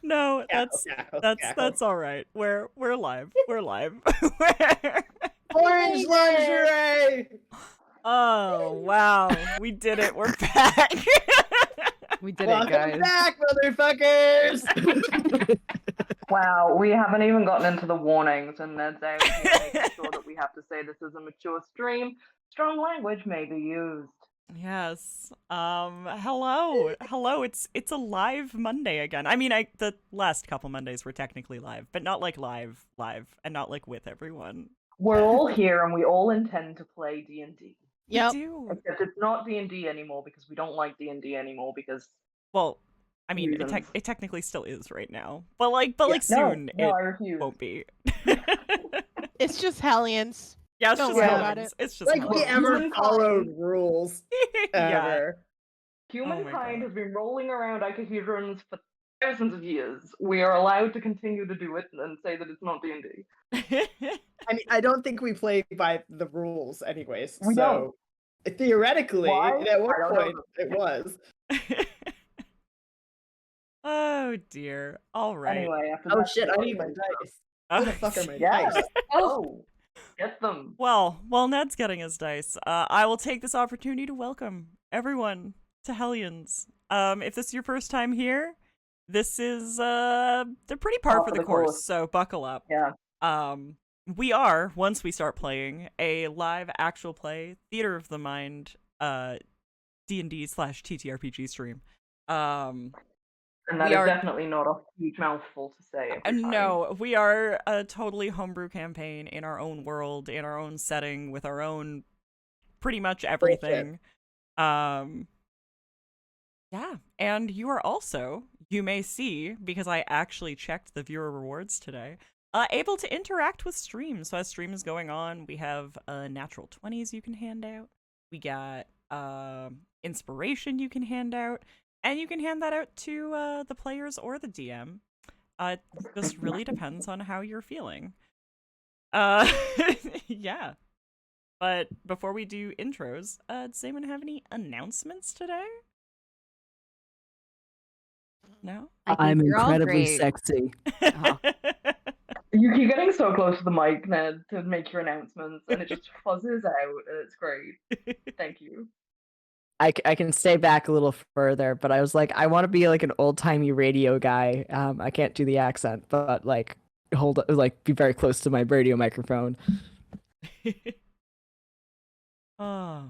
No, that's all right. We're live. We're live. Orange lingerie. Oh wow, we did it. We're back. We did Welcome it, guys. back, motherfuckers. Wow, we haven't even gotten into the warnings, and Ned's out here making sure that we have to say this is a mature stream. Strong language may be used. Yes. Hello. It's a live Monday again. I mean, the last couple Mondays were technically live, but not like live, and not like with everyone. We're all here, and we all intend to play D&D. Yep. We do. Except it's not D&D anymore because we don't like D&D anymore because. Well, I mean, it technically still is right now, but soon it won't be. It's just Hellions. Yeah, it's Don't just worry Hellions. about it. It's just like Hellions. we ever followed rules ever. Humankind has been rolling around icosahedrons for thousands of years. We are allowed to continue to do it and say that it's not D&D. I mean, I don't think we play by the rules anyways. We don't. Theoretically, at one point it was. Oh dear. All right. Anyway, after Oh that, shit, I need my dice. Who the fuck are my dice? Oh, get them. Well, while Ned's getting his dice, I will take this opportunity to welcome everyone to Hellions. If this is your first time here, this is they're pretty par for the course, so buckle up. Yeah. We are, once we start playing, a live actual play theater of the mind D&D/TTRPG stream. And that is definitely not a huge mouthful to say. And no, we are a totally homebrew campaign in our own world, in our own setting, with our own pretty much everything. Yeah, and you are also, you may see, because I actually checked the viewer rewards today, able to interact with stream. So as stream is going on, we have natural 20s you can hand out. We got inspiration you can hand out. And you can hand that out to the players or the DM. It just really depends on how you're feeling. Yeah. But before we do intros, does anyone have any announcements today? No? I'm incredibly sexy. You keep getting so close to the mic, Ned, to make your announcements, and it just fuzzes out, and it's great. Thank you. I can stay back a little further, but I was like, I want to be like an old-timey radio guy. I can't do the accent, but like be very close to my radio microphone. Oh.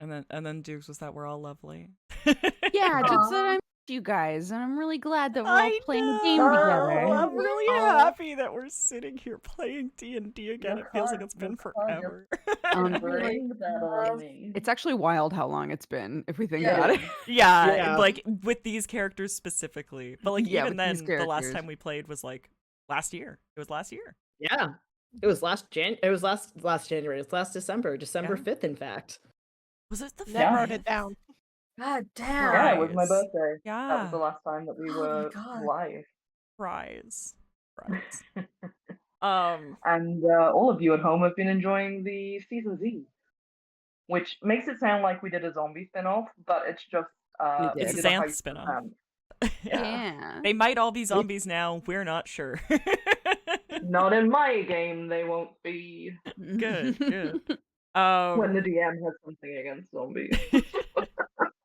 And then Dukes was that we're all lovely. Yeah, just that I'm with you guys, and I'm really glad that we're all playing the game together. I'm really happy that we're sitting here playing D&D again. It feels like it's been forever. It's actually wild how long it's been, if we think about it. Yeah, like with these characters specifically. But like even then, the last characters. time we played was like last year. It was last year. Yeah. It was last January. It was last December. December 5th, in fact. Was it the 5th? Ned wrote it down. God damn. Yeah, it was my birthday. Yeah. That was the last time that we were live. Prize. And all of you at home have been enjoying the Season Z, which makes it sound like we did a zombie spin-off, but it's just it's a Xanth spin-off. Yeah. They might all be zombies now. We're not sure. Not in my game, they won't be. Good. When the DM has something against zombies.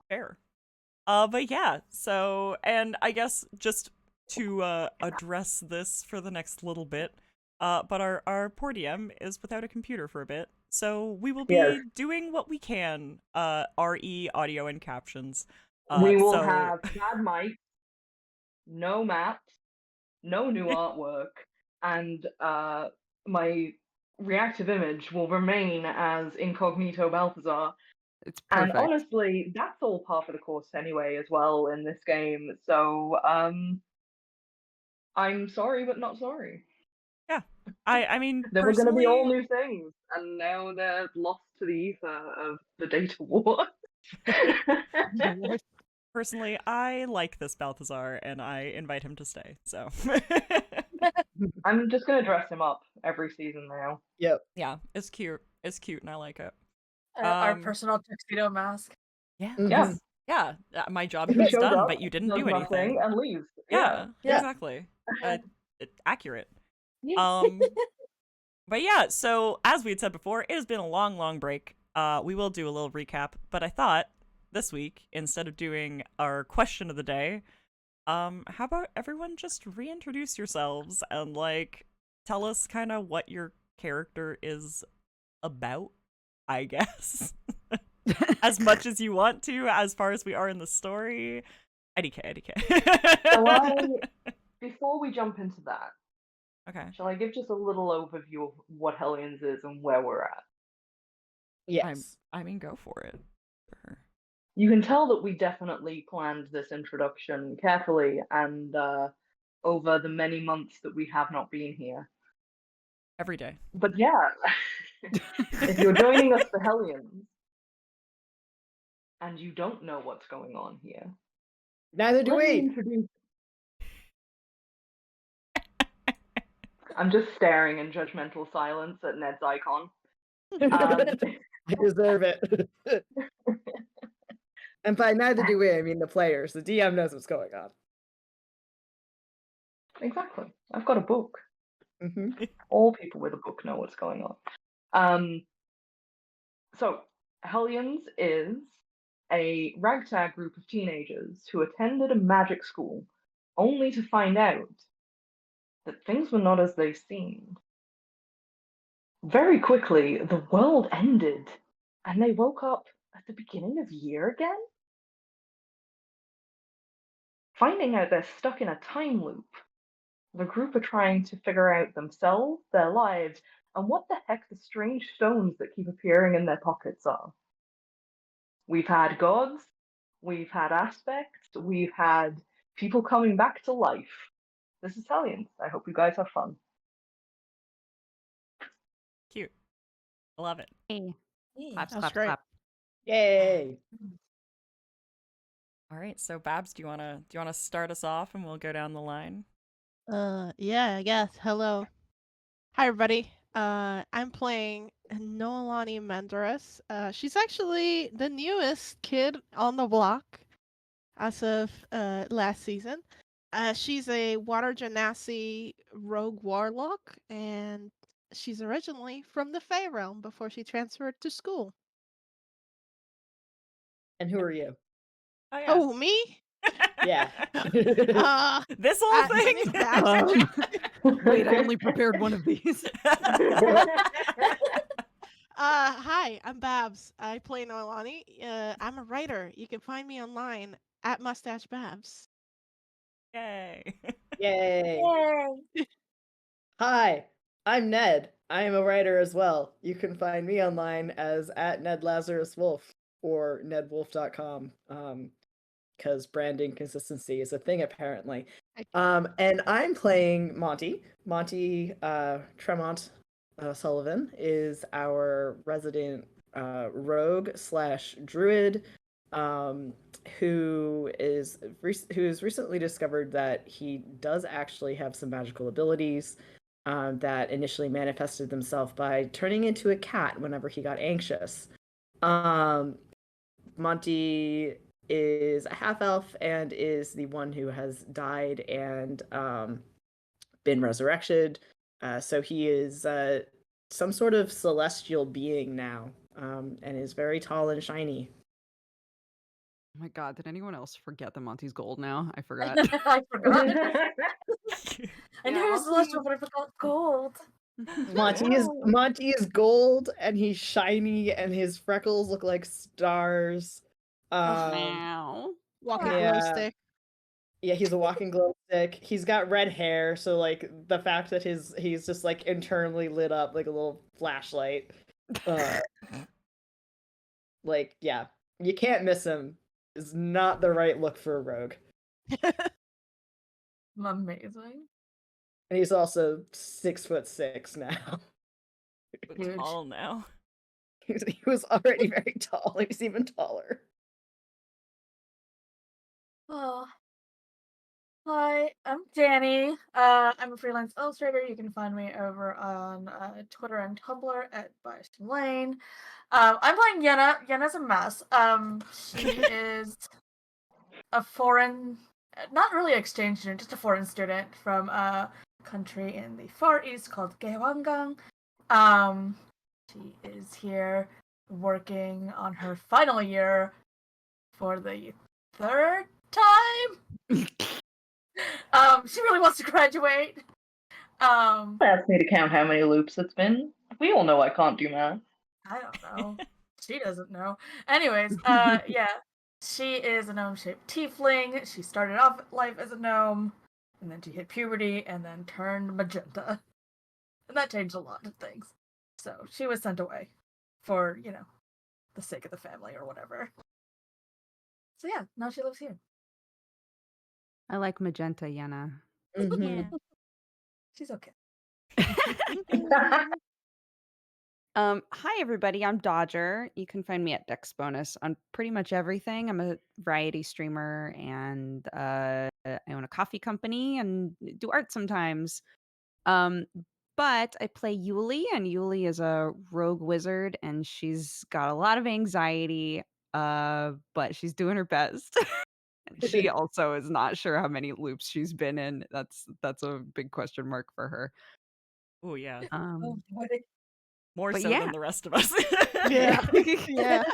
Fair. But yeah, so, and I guess just to address this for the next little bit, but our poor DM is without a computer for a bit, so we will be doing what we can, RE audio and captions. We will have bad mics, no maps, no new artwork, and my reactive image will remain as Incognito Balthazar. It's perfect. And honestly, that's all par for the course anyway as well in this game. So I'm sorry, but not sorry. Yeah, I mean, there were going to be all new things, and now they're lost to the ether of the data war. Personally, I like this Balthazar, and I invite him to stay. So I'm just going to dress him up every season now. Yep. Yeah, it's cute. It's cute, and I like it. Our personal tuxedo mask. Yeah. Yeah. Yeah, my job He here is showed done, up, but you didn't does do nothing, anything. and leaves. Yeah, Yeah. exactly. Accurate. But yeah, so as we had said before, it has been a long, long break. We will do a little recap, but I thought this week, instead of doing our question of the day, how about everyone just reintroduce yourselves and like tell us kind of what your character is about, I guess. As much as you want to, as far as we are in the story. IDK. Before we jump into that, Okay. shall I give just a little overview of what Hellions is and where we're at? Yes. I mean, go for it. Sure. You can tell that we definitely planned this introduction carefully and over the many months that we have not been here. Every day. But yeah, if you're joining us for Hellions and you don't know what's going on here, Neither do let me we. introduce. I'm just staring in judgmental silence at Ned's icon. I deserve it. And by neither do we, I mean the players. The DM knows what's going on. Exactly. I've got a book. Mm-hmm. All people with a book know what's going on. So, Hellions is a ragtag group of teenagers who attended a magic school only to find out that things were not as they seemed. Very quickly, the world ended, and they woke up at the beginning of year again. Finding out they're stuck in a time loop, the group are trying to figure out themselves, their lives, and what the heck the strange stones that keep appearing in their pockets are. We've had gods, we've had aspects, we've had people coming back to life. This is Hellions. I hope you guys have fun. Cute. I love it. Hey, Claps, That's claps, great. clap. Yay. All right, so Babs, do you wanna start us off and we'll go down the line? Yeah, I guess. Hello. Hi, everybody. I'm playing Noelani Menderes. She's actually the newest kid on the block as of last season. She's a water genasi rogue warlock, and she's originally from the Fey realm before she transferred to school. And who are you? Oh yeah. Oh, me? Yeah. This whole my thing. name's Babs. Wait, I only prepared one of these. Hi, I'm Babs. I play Noelani. I'm a writer. You can find me online at Mustache Babs. Yay. Yay. Hi, I'm Ned. I am a writer as well. You can find me online as at Ned Lazarus Wolf or nedwolf.com. Because branding consistency is a thing apparently. And I'm playing Monty. Monty Tremont Sullivan is our resident rogue / druid, who's recently discovered that he does actually have some magical abilities that initially manifested themselves by turning into a cat whenever he got anxious. Monty is a half-elf and is the one who has died and been resurrected. So he is some sort of celestial being now, and is very tall and shiny. Oh my god, did anyone else forget that Monty's gold now? I forgot. I forgot. I knew it was Yeah. celestial, but I forgot gold. Monty is gold, and he's shiny, and his freckles look like stars. Meow. Walking Yeah. glow stick. Yeah, he's a walking glow stick. He's got red hair, so like the fact that he's just like internally lit up like a little flashlight. Like, yeah, you can't miss him. Is not the right look for a rogue. Amazing. And he's also 6'6" now. Huge. Tall now. He was already very tall. He's even taller. Oh. Hi, I'm Danny. I'm a freelance illustrator. You can find me over on Twitter and Tumblr at Biased Lane. I'm playing Yenna. Yenna's a mess. She is a foreign, not really exchange student, just a foreign student from a country in the Far East called Gyewangang. She is here working on her final year for the third time. She really wants to graduate. Ask me to count how many loops it's been. We all know I can't do math. I don't know. She doesn't know. Anyways, yeah. She is a gnome-shaped tiefling. She started off life as a gnome, and then she hit puberty, and then turned magenta. And that changed a lot of things. So she was sent away for, the sake of the family or whatever. So yeah, now she lives here. I like magenta, Yenna. Mhm. She's okay. Hi everybody, I'm Dodger. You can find me at Dex Bonus on pretty much everything. I'm a variety streamer and I own a coffee company and do art sometimes. But I play Yuli, and Yuli is a rogue wizard, and she's got a lot of anxiety, but she's doing her best. She also is not sure how many loops she's been in. That's a big question mark for her. Oh yeah, boy. more but so yeah. than the rest of us. Yeah. Yeah.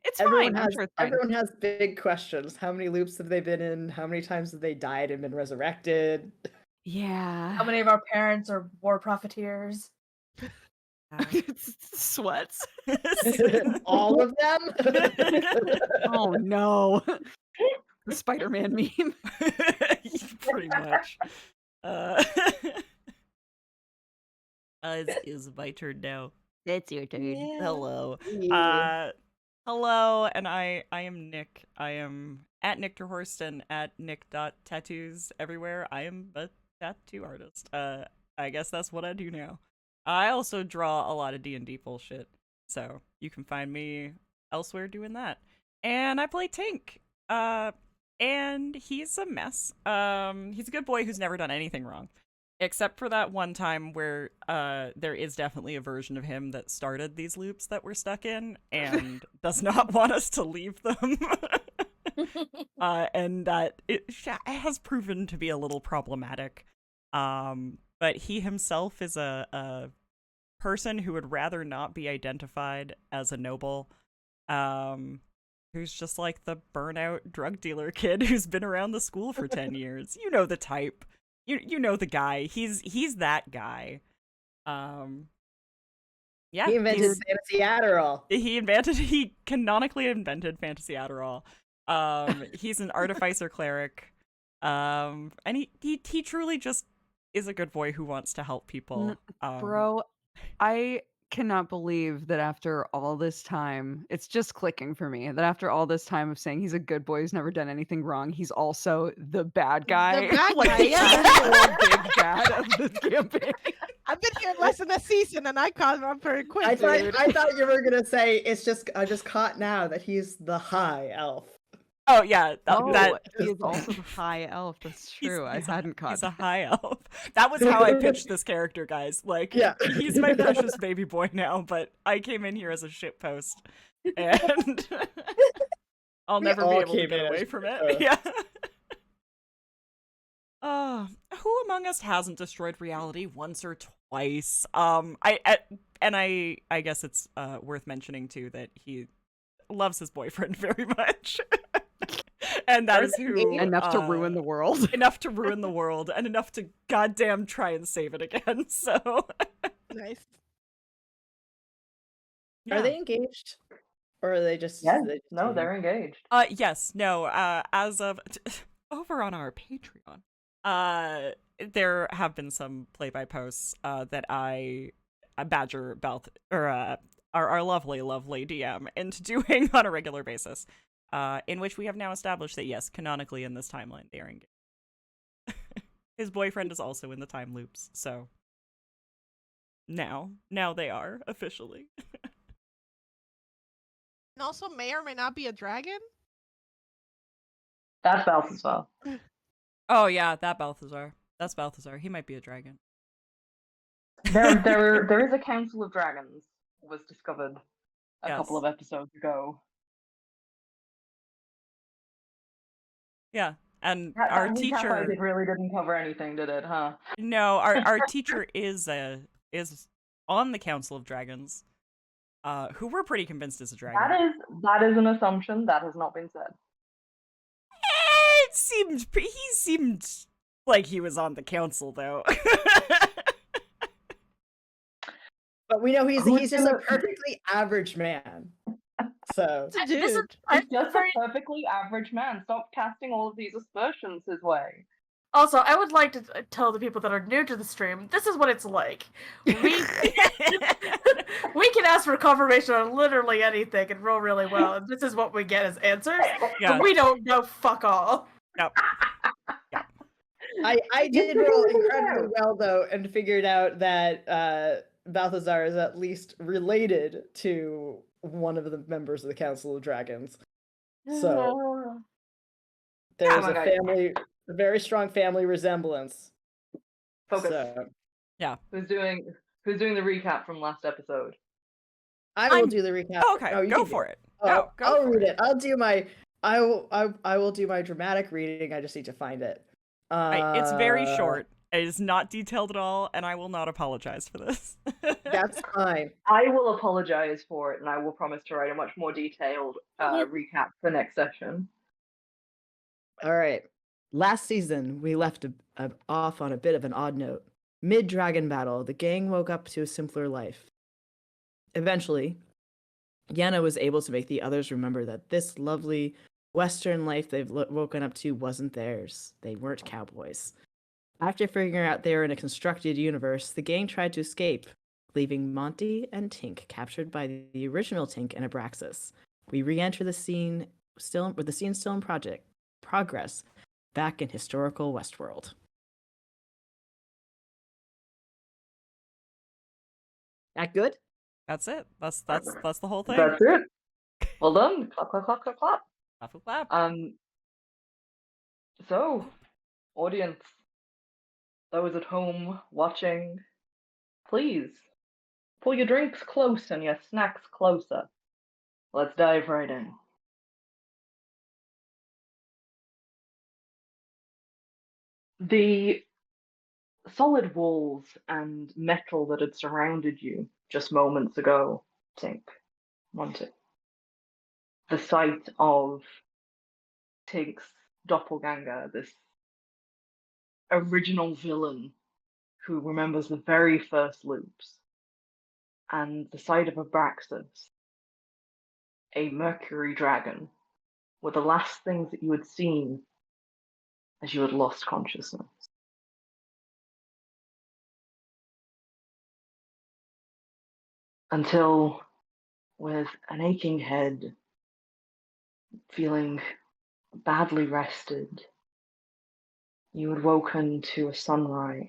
It's Everyone fine. I'm has sure it's fine. everyone has big questions. How many loops have they been in? How many times have they died and been resurrected? Yeah. How many of our parents are war profiteers? Sweats. All of them? Oh no. The Spider-Man meme. Pretty much. Is my turn now. It's your turn. Hello. Yeah. Hello, and I am Nick. I am at Nickterhorst and at nick.tattoos everywhere. I am a tattoo artist. I guess that's what I do now. I also draw a lot of D&D bullshit, so you can find me elsewhere doing that. And I play Tink. And he's a mess. He's a good boy who's never done anything wrong. Except for that one time where there is definitely a version of him that started these loops that we're stuck in and does not want us to leave them. And that it has proven to be a little problematic. But he himself is a person who would rather not be identified as a noble. Who's just like the burnout drug dealer kid who's been around the school for 10 years. You know the type. You know the guy. He's that guy. Yeah. He invented Fantasy Adderall. He canonically invented Fantasy Adderall. He's an artificer cleric. And he truly just is a good boy who wants to help people. Bro, I cannot believe that after all this time, it's just clicking for me that after all this time of saying he's a good boy who's never done anything wrong, he's also the bad guy. The bad like guy, the yeah. actual big bad of this campaign. I've been here less than a season and I caught him up very quick, I dude. thought you were gonna say I just caught now that he's the high elf. Oh yeah, that he is also the high elf. That's true. I hadn't caught. He's a high elf. That was how I pitched this character, guys. Like, Yeah. he's my precious baby boy now, but I came in here as a shitpost, and I'll We never be all able to came get in as away from it. shitposts. Yeah. Who among us hasn't destroyed reality once or twice? I guess it's worth mentioning too that he loves his boyfriend very much. And that is who enough to ruin the world. Enough to ruin the world, and enough to goddamn try and save it again. So Nice. yeah. Are they engaged? Or are they just Yeah, they just no, dating? they're engaged. Yes, no, as of over on our Patreon, there have been some play-by posts that I badger Beth or our lovely DM into doing on a regular basis. In which we have now established that yes, canonically in this timeline they are engaged. His boyfriend is also in the time loops, so now they are officially. And also may or may not be a dragon. That's Balthazar. Oh yeah, that Balthazar. That's Balthazar. He might be a dragon. There is a council of dragons was discovered a couple Yes. of episodes ago. Yeah, and That our recap I teacher. did really didn't cover anything, did it? Huh? No, our teacher is on the Council of Dragons. Who we're pretty convinced is a dragon. That is an assumption that has not been said. It seemed he seemed like he was on the council though. But we know he's Who's just a gonna- perfectly average man. So It's a This is dude. I'm He's just very- a perfectly average man. Stop casting all of these aspersions his way. Also, I would like to tell the people that are new to the stream, this is what it's like. We we can ask for confirmation on literally anything and roll really well, and this is what we get as answers. Yeah. But we don't know fuck all. Yep. I did roll incredibly well though, and figured out that Balthazar is at least related to one of the members of the Council of Dragons. So there's my a God. a very strong family resemblance. Focus. So Who's doing the recap from last episode? I will I'm- do the recap. Okay, Oh, you go can do for it. Oh, Go I'll for read it. it. I'll do my. I will do my dramatic reading. I just need to find it. It's very short. It is not detailed at all, and I will not apologize for this. That's fine. I will apologize for it, and I will promise to write a much more detailed recap for next session. All right. Last season, we left off on a bit of an odd note. Mid-dragon battle, the gang woke up to a simpler life. Eventually, Yenna was able to make the others remember that this lovely Western life they've woken up to wasn't theirs. They weren't cowboys. After figuring out they were in a constructed universe, the gang tried to escape, leaving Monty and Tink captured by the original Tink and Abraxas. We re-enter the scene still in progress, back in historical Westworld. That good? That's it. That's the whole thing. That's it. Well done. Clap, clap, clap, clap, clap. Clap, clap. So, audience, those at home watching, please pull your drinks close and your snacks closer. Let's dive right in. The solid walls and metal that had surrounded you just moments ago, Tink, Monty. The sight of Tink's doppelganger, this original villain who remembers the very first loops, and the sight of Abraxas, a mercury dragon, were the last things that you had seen as you had lost consciousness. Until, with an aching head, feeling badly rested, you had woken to a sunrise.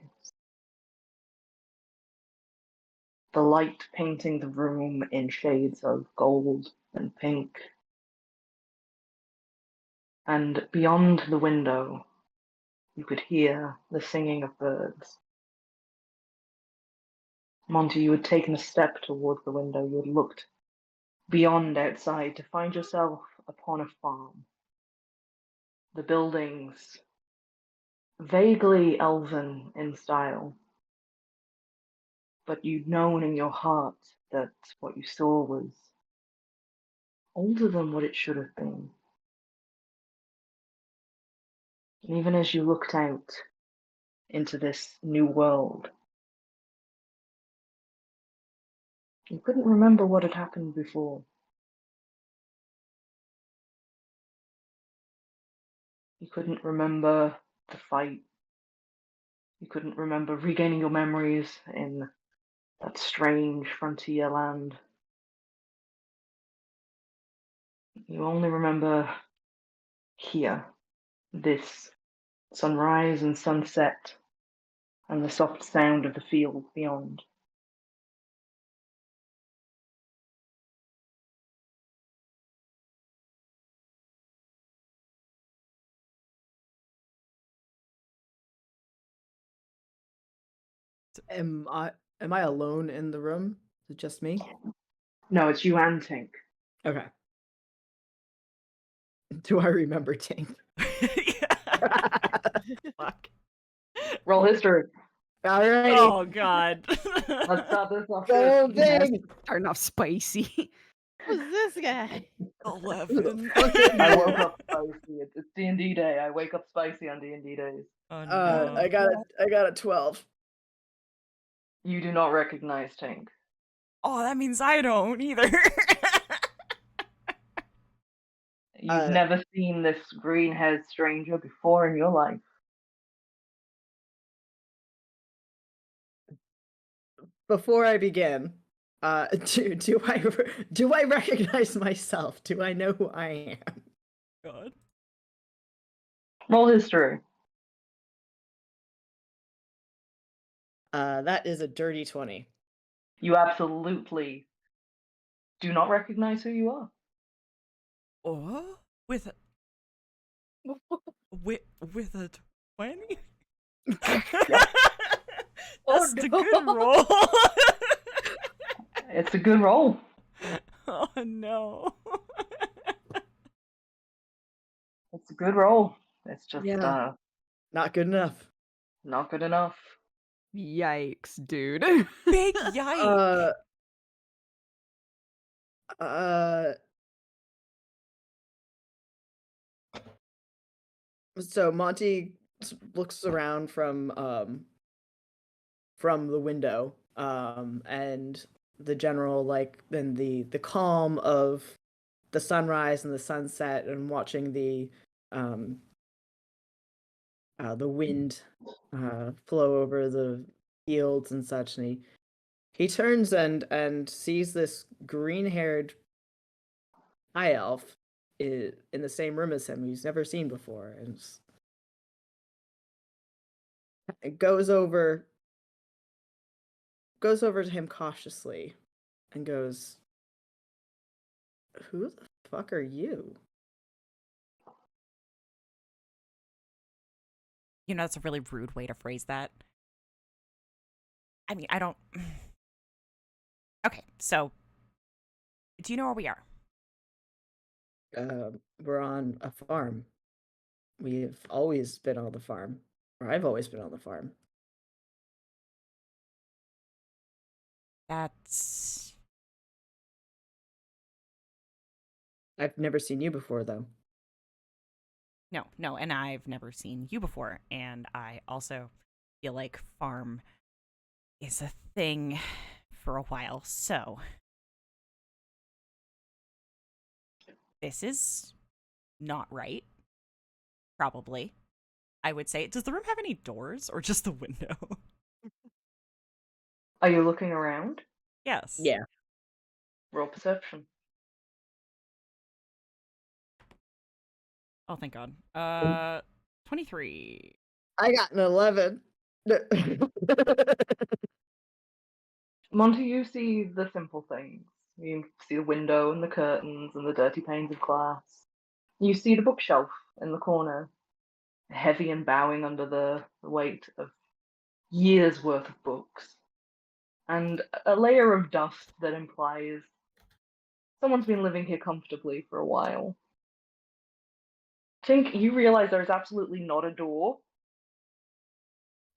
The light painting the room in shades of gold and pink. And beyond the window, you could hear the singing of birds. Monty, you had taken a step towards the window. You had looked beyond outside to find yourself upon a farm. The buildings, vaguely elven in style, but you'd known in your heart that what you saw was older than what it should have been. And even as you looked out into this new world, you couldn't remember what had happened before. You couldn't remember the fight. You couldn't remember regaining your memories in that strange frontier land. You only remember here, this sunrise and sunset, and the soft sound of the field beyond. Am I alone in the room? Is it just me? No, it's you and Tink. Okay. Do I remember Tink? Fuck. Roll history. Alrighty. Oh god. Let's start this off. Oh, good. dang. Starting off spicy. Who's this guy? 11. I woke up spicy. It's D&D day. I wake up spicy on D&D days. Oh no. I got a 12. You do not recognize Tink. Oh, that means I don't either. You've never seen this green-haired stranger before in your life. Before I begin, do I recognize myself? Do I know who I am? God. Roll history. That is a dirty 20. You absolutely do not recognize who you are. Oh, with a with a 20? That's a good roll. It's a good roll. Oh no. It's a good roll. It's just Yeah. Not good enough. not good enough. Yikes, dude. Big yikes. So Monty looks around from the window, and the general, like, then the calm of the sunrise and the sunset, and watching the wind flow over the fields and such, and he turns and sees this green-haired high elf in the same room as him, he's never seen before, and it goes over to him cautiously and goes, "Who the fuck are you?" You know, that's a really rude way to phrase that. I mean, I don't... Okay, so... Do you know where we are? We're on a farm. We've always been on the farm. Or I've always been on the farm. That's... I've never seen you before, though. No, and I've never seen you before, and I also feel like farm is a thing for a while, so... This is not right. Probably. I would say. Does the room have any doors, or just the window? Are you looking around? Yes. Yeah. Roll perception. Oh, thank God. 23. I got an 11. Monty, you see the simple things. You see the window and the curtains and the dirty panes of glass. You see the bookshelf in the corner, heavy and bowing under the weight of years' worth of books. And a layer of dust that implies someone's been living here comfortably for a while. Tink, you realize there is absolutely not a door.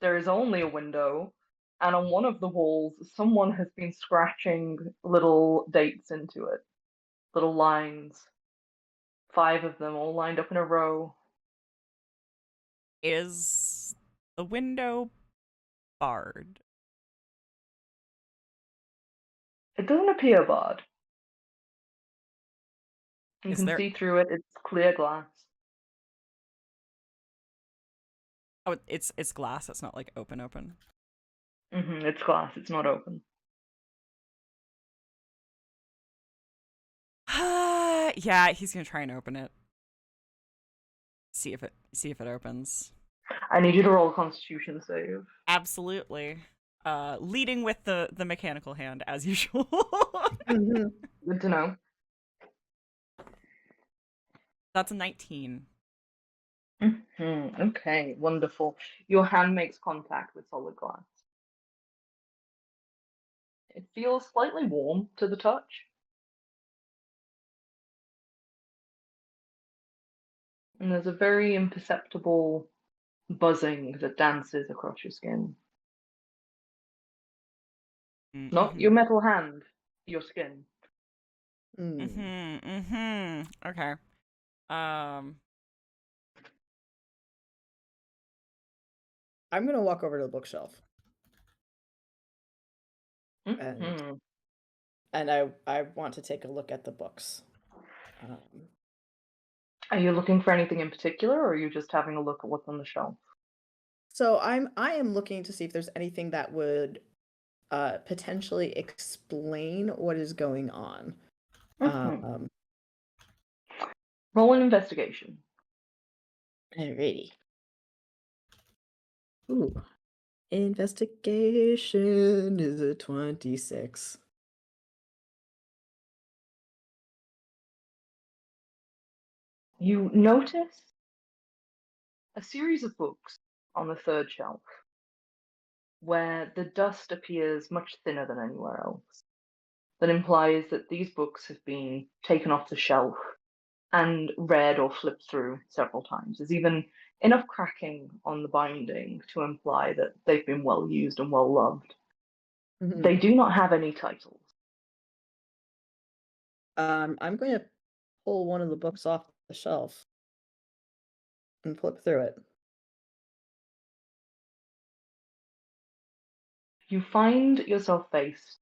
There is only a window, and on one of the walls, someone has been scratching little dates into it. Little lines. 5 of them all lined up in a row. Is the window barred? It doesn't appear barred. You Is can there- see through it, it's clear glass. Oh, it's glass. It's not like open. It's glass, it's not open. Yeah, he's gonna try and open it. See if it opens. I need you to roll a constitution save. Absolutely. Leading with the mechanical hand as usual. Good to know. That's a 19. Okay, wonderful. Your hand makes contact with solid glass. It feels slightly warm to the touch. And there's a very imperceptible buzzing that dances across your skin. Not your metal hand, your skin. Okay. I'm gonna walk over to the bookshelf. Mhm. And I want to take a look at the books. Are you looking for anything in particular, or are you just having a look at what's on the shelf? So I am looking to see if there's anything that would potentially explain what is going on. Roll an investigation. Alrighty. Ooh. Investigation is a 26. You notice a series of books on the third shelf where the dust appears much thinner than anywhere else. That implies that these books have been taken off the shelf and read or flipped through several times. There's even enough cracking on the binding to imply that they've been well used and well loved. They do not have any titles. I'm going to pull one of the books off the shelf and flip through it. You find yourself faced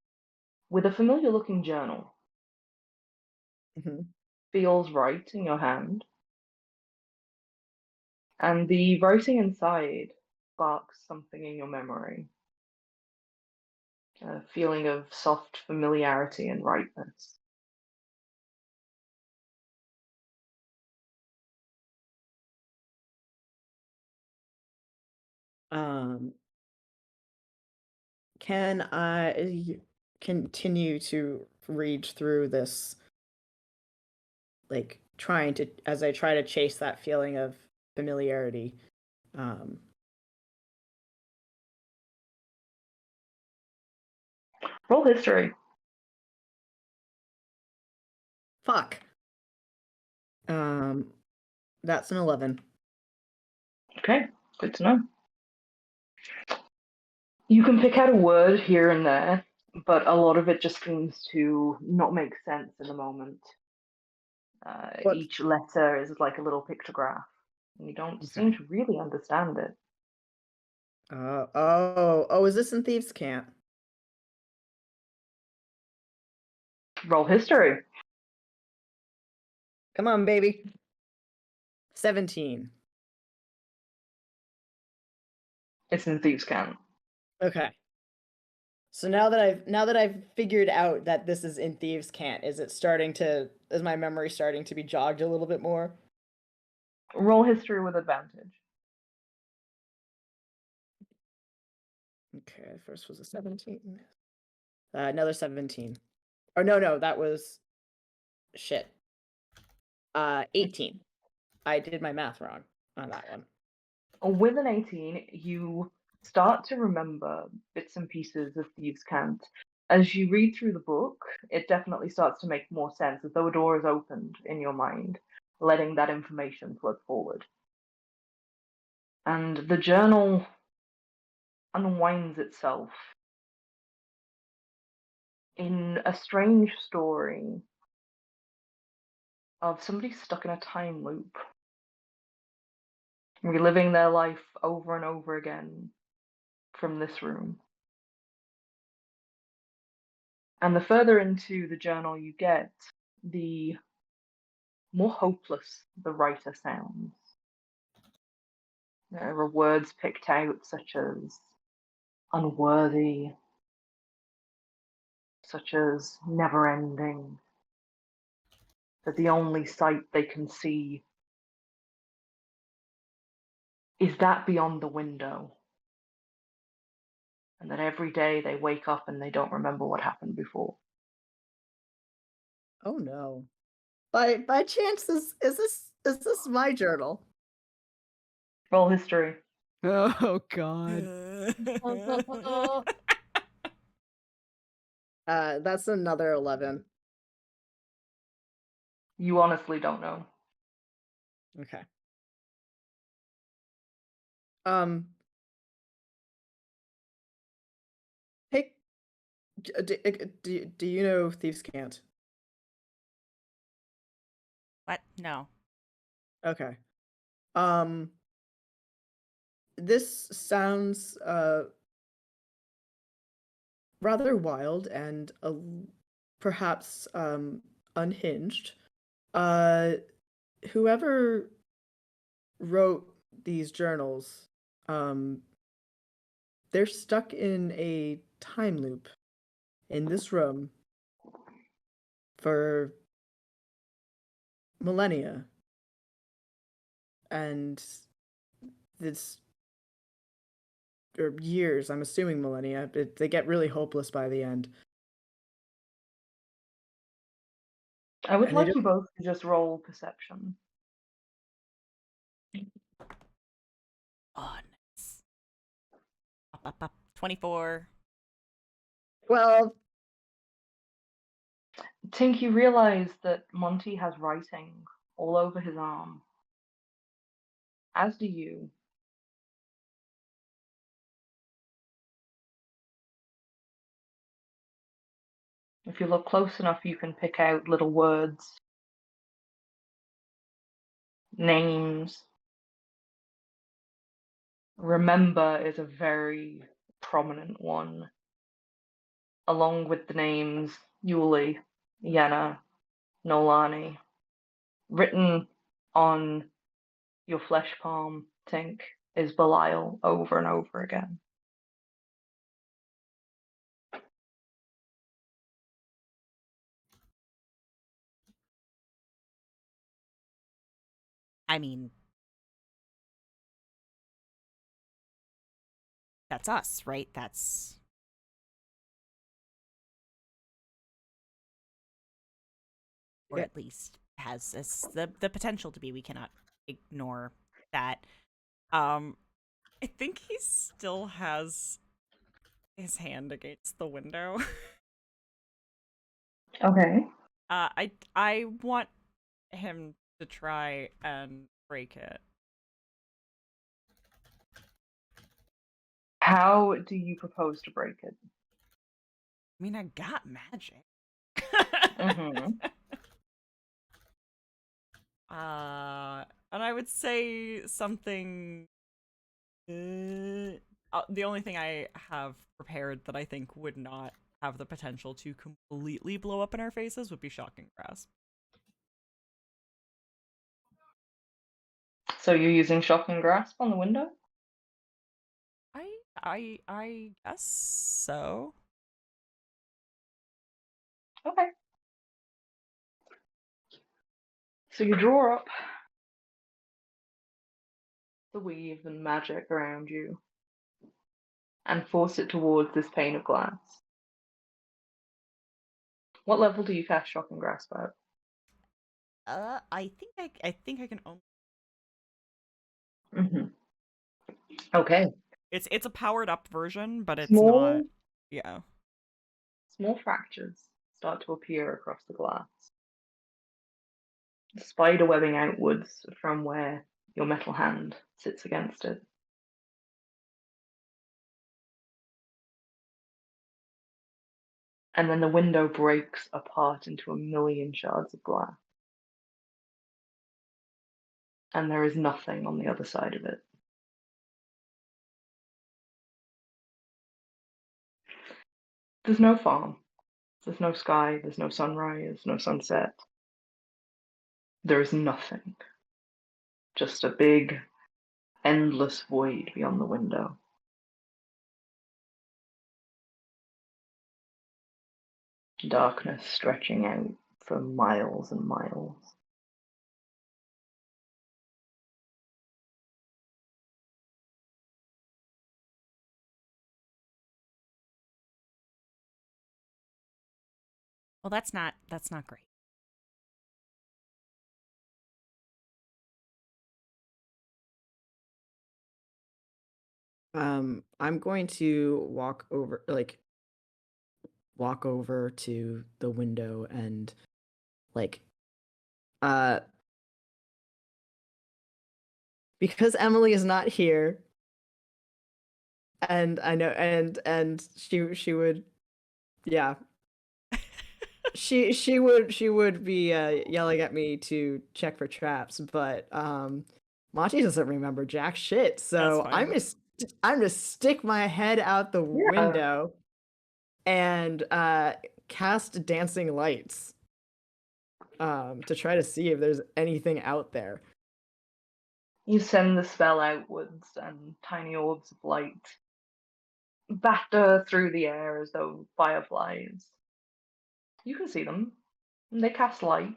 with a familiar looking journal. Feels right in your hand. And the writing inside sparks something in your memory. A feeling of soft familiarity and rightness. Can I continue to read through this, like as I try to chase that feeling of familiarity? Roll history. Fuck. That's an 11. Okay, good to know. You can pick out a word here and there, but a lot of it just seems to not make sense in the moment. Each letter is like a little pictograph, and you don't seem to really understand it. Is this in Thieves' Cant? Roll history. Come on, baby. 17. It's in Thieves' Cant. Okay. So now that I've figured out that this is in Thieves' Cant, is my memory starting to be jogged a little bit more? Roll history with advantage. Okay, first was a 17. Another 17. Or no, that was shit. 18. I did my math wrong on that one. With an 18, you start to remember bits and pieces of Thieves' Cant. As you read through the book, it definitely starts to make more sense, as though a door is opened in your mind, letting that information flood forward. And the journal unwinds itself in a strange story of somebody stuck in a time loop, reliving their life over and over again from this room. And the further into the journal you get, the more hopeless the writer sounds. There are words picked out such as unworthy, such as never ending, that the only sight they can see is that beyond the window, and that every day they wake up and they don't remember what happened before. Oh no. By chance, is this my journal? Roll history. Oh god. That's another 11. You honestly don't know. Okay. Um. Hey, do you know Thieves Can't? What? No. Okay. Um. This sounds rather wild and perhaps unhinged. Uh, whoever wrote these journals, um, they're stuck in a time loop in this room for millennia, and this or years. I'm assuming millennia. They get really hopeless by the end. I would And they like you don't. both to just roll perception. Oh, nice. Up. 24. Well, Tink, you realize that Monty has writing all over his arm. As do you. If you look close enough, you can pick out little words, names. Remember is a very prominent one, along with the names Yuli, Yenna, Nolani. Written on your flesh palm, Tink, is Belial over and over again. I mean, that's us, right? That's. Or yeah. at least has this, the potential to be. We cannot ignore that. I think he still has his hand against the window. Okay. I want him to try and break it. How do you propose to break it? I mean, I got magic. Mm-hmm. And I would say something. The only thing I have prepared that I think would not have the potential to completely blow up in our faces would be shocking grasp. So you're using shock and grasp on the window? I guess so. Okay. So you draw up the weave and magic around you and force it towards this pane of glass. What level do you cast shock and grasp at? I think I can only. Mm-hmm. Okay. It's a powered up version, but it's Small, not. Yeah. small fractures start to appear across the glass, spider webbing outwards from where your metal hand sits against it. And then the window breaks apart into a million shards of glass. And there is nothing on the other side of it. There's no farm. There's no sky. There's no sunrise. No sunset. There is nothing. Just a big, endless void beyond the window. Darkness stretching out for miles and miles. Well, that's not great. I'm going to walk over, like, walk over to the window and like because Emily is not here, and I know, and she would, yeah, she would be yelling at me to check for traps, but Monty doesn't remember jack shit, so That's I'm fine. gonna stick my head out the window and cast dancing lights to try to see if there's anything out there. You send the spell outwards, and tiny orbs of light batter through the air as though fireflies. You can see them. They cast light.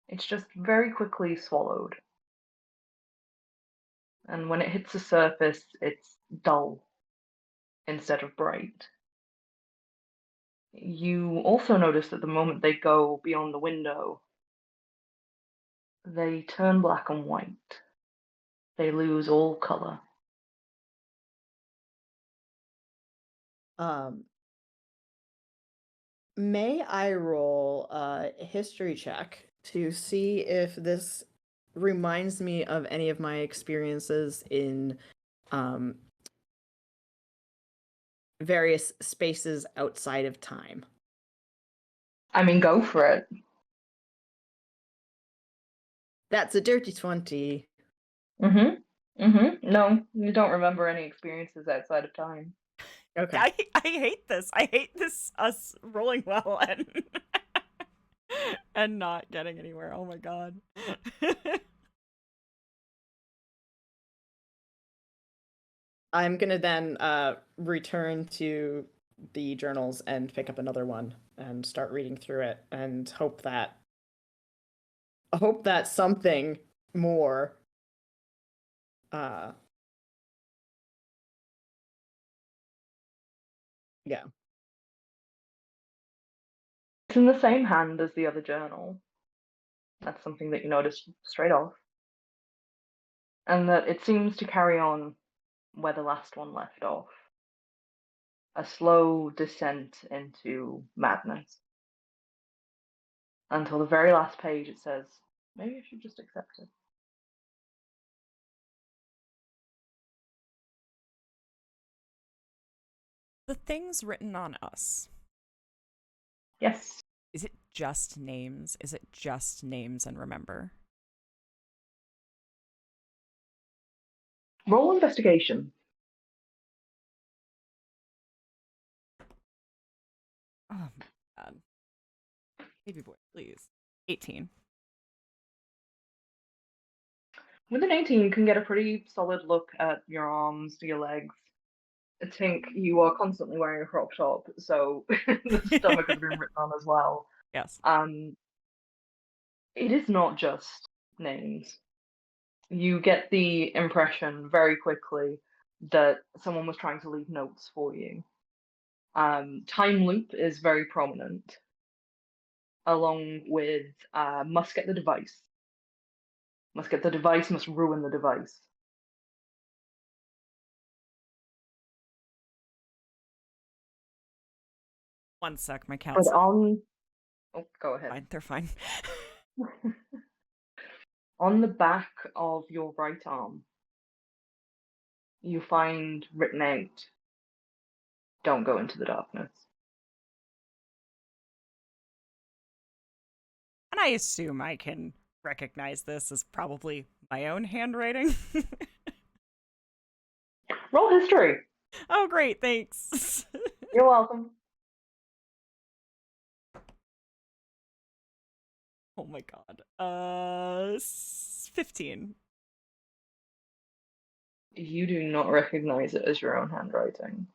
It's just very quickly swallowed. And when it hits the surface, it's dull instead of bright. You also notice that the moment they go beyond the window, they turn black and white. They lose all color. May I roll a history check to see if this reminds me of any of my experiences in various spaces outside of time? I mean, go for it. That's a dirty 20. No, you don't remember any experiences outside of time. Okay. I hate this. I hate this us rolling well and and not getting anywhere. Oh my god. I'm gonna then return to the journals and pick up another one and start reading through it and hope that something more yeah. It's in the same hand as the other journal. That's something that you notice straight off. And that it seems to carry on where the last one left off. A slow descent into madness. Until the very last page it says, maybe I should just accept it. The things written on us. Yes. Is it just names? Is it just names and remember? Roll investigation. Oh my god. Baby boy, please. 18. With an 18, you can get a pretty solid look at your arms, your legs. Tink, you are constantly wearing a crop top, so the stomach has been written on as well. Yes. It is not just names. You get the impression very quickly that someone was trying to leave notes for you. Time loop is very prominent, along with must get the device. Must get the device, must ruin the device. One sec, my But cat's oh, go ahead. fine. They're fine. On the back of your right arm, you find written out, don't go into the darkness. And I assume I can recognize this as probably my own handwriting. Roll history. Oh, great, thanks. You're welcome. Oh my god. 15. You do not recognize it as your own handwriting.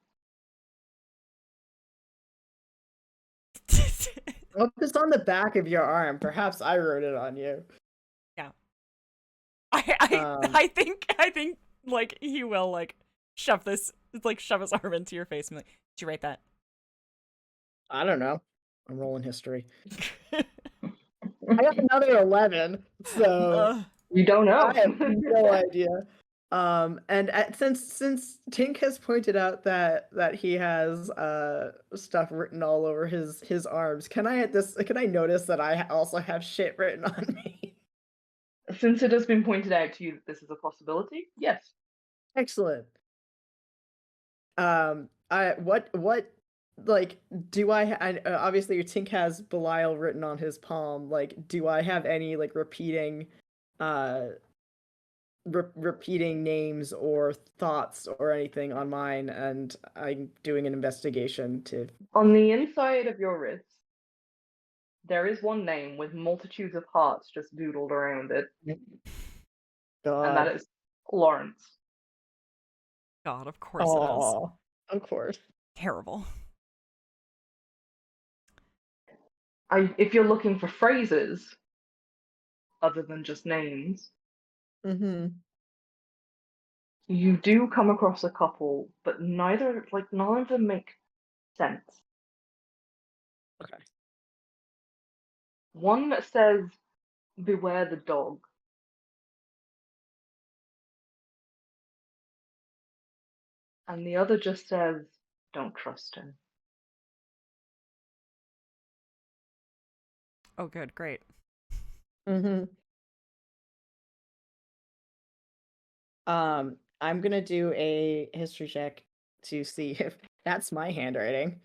Well, it's on the back of your arm. Perhaps I wrote it on you. Yeah. I think like he will like shove his arm into your face and be like, did you write that? I don't know. I'm rolling history. I got another 11, so You don't know. I have no idea. Since Tink has pointed out that he has stuff written all over his arms, can I notice that I also have shit written on me? Since it has been pointed out to you that this is a possibility, yes. Excellent. What like do obviously your Tink has Belial written on his palm. Like, do I have any like repeating repeating names or thoughts or anything on mine? And I'm doing an investigation to. On the inside of your wrist, there is one name with multitudes of hearts just doodled around it, and that God. is Lawrence. God, of course it is. Aw, of course. Terrible. If you're looking for phrases other than just names, Mm-hmm. you do come across a couple, but none of them make sense. Okay. One says, "Beware the dog." And the other just says, "Don't trust him." Oh, good, great. Mm-hmm. I'm gonna do a history check to see if that's my handwriting.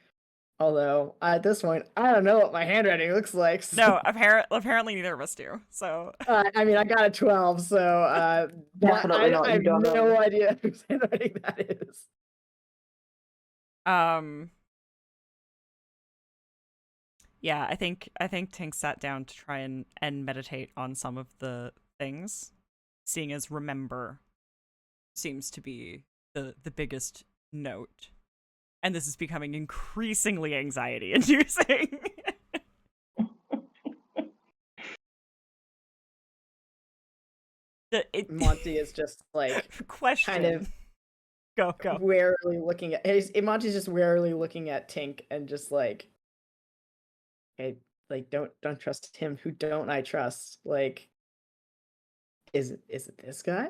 Although at this point, I don't know what my handwriting looks like. So, No, apparently neither of us do. So I mean, I got a 12, so Definitely not. I You have don't no know. idea whose handwriting that is. yeah, I think Tink sat down to try and meditate on some of the things, seeing as remember seems to be the biggest note. And this is becoming increasingly anxiety inducing. Monty is just like question. kind of Go. warily looking at Monty's just warily looking at Tink and just like, okay, like don't trust him. Who don't I trust? Like, is it this guy?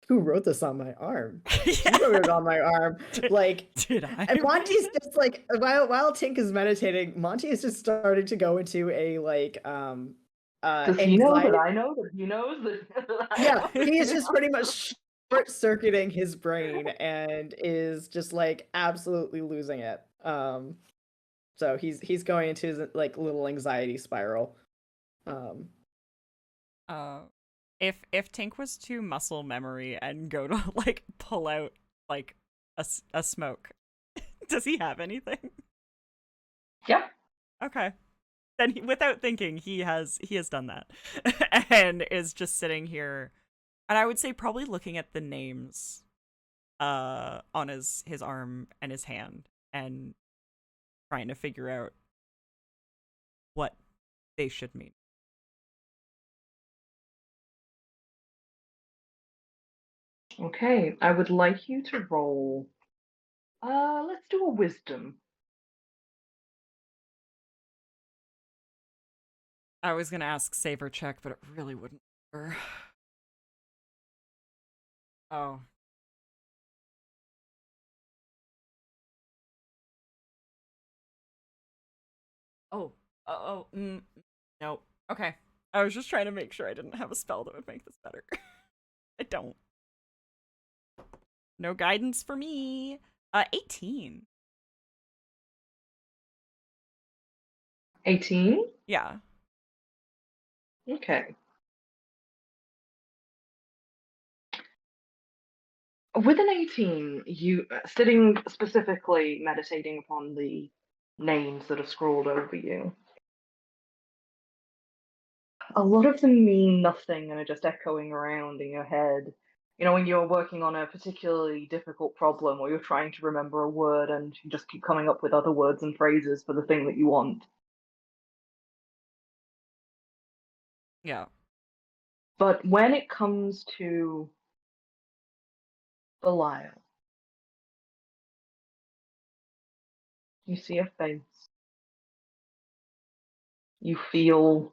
Who wrote this on my arm? She wrote it on my arm. Like, Did I? and Monty's just like, while Tink is meditating, Monty is just starting to go into a like Does he know that anxiety. I know that he knows that? Yeah, he's just pretty much short circuiting his brain and is just like absolutely losing it. So he's going into his like little anxiety spiral. If Tink was to muscle memory and go to like pull out like a smoke, does he have anything? Yep. Okay. Then without thinking, he has done that, and is just sitting here, and I would say probably looking at the names, on his arm and his hand, and trying to figure out what they should mean. Okay, I would like you to roll. Let's do a wisdom. I was gonna ask save or check, but it really wouldn't work. Oh. No. Okay. I was just trying to make sure I didn't have a spell that would make this better. I don't. No guidance for me. 18. 18? Yeah. Okay. With an 18, you sitting specifically meditating upon the names that are scrawled over you. A lot of them mean nothing and are just echoing around in your head. You know, when you're working on a particularly difficult problem or you're trying to remember a word and you just keep coming up with other words and phrases for the thing that you want. Yeah. But when it comes to Belial, you see a face. You feel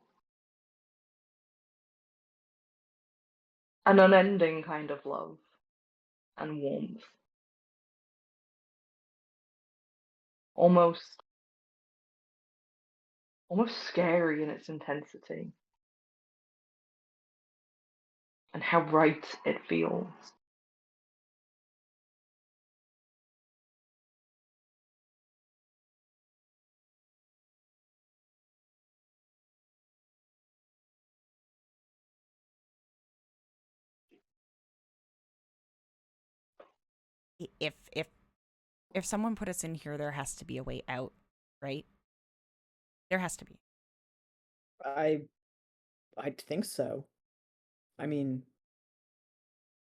An unending kind of love and warmth. Almost scary in its intensity. And how right it feels. If someone put us in here, there has to be a way out, right? There has to be. I think so. I mean,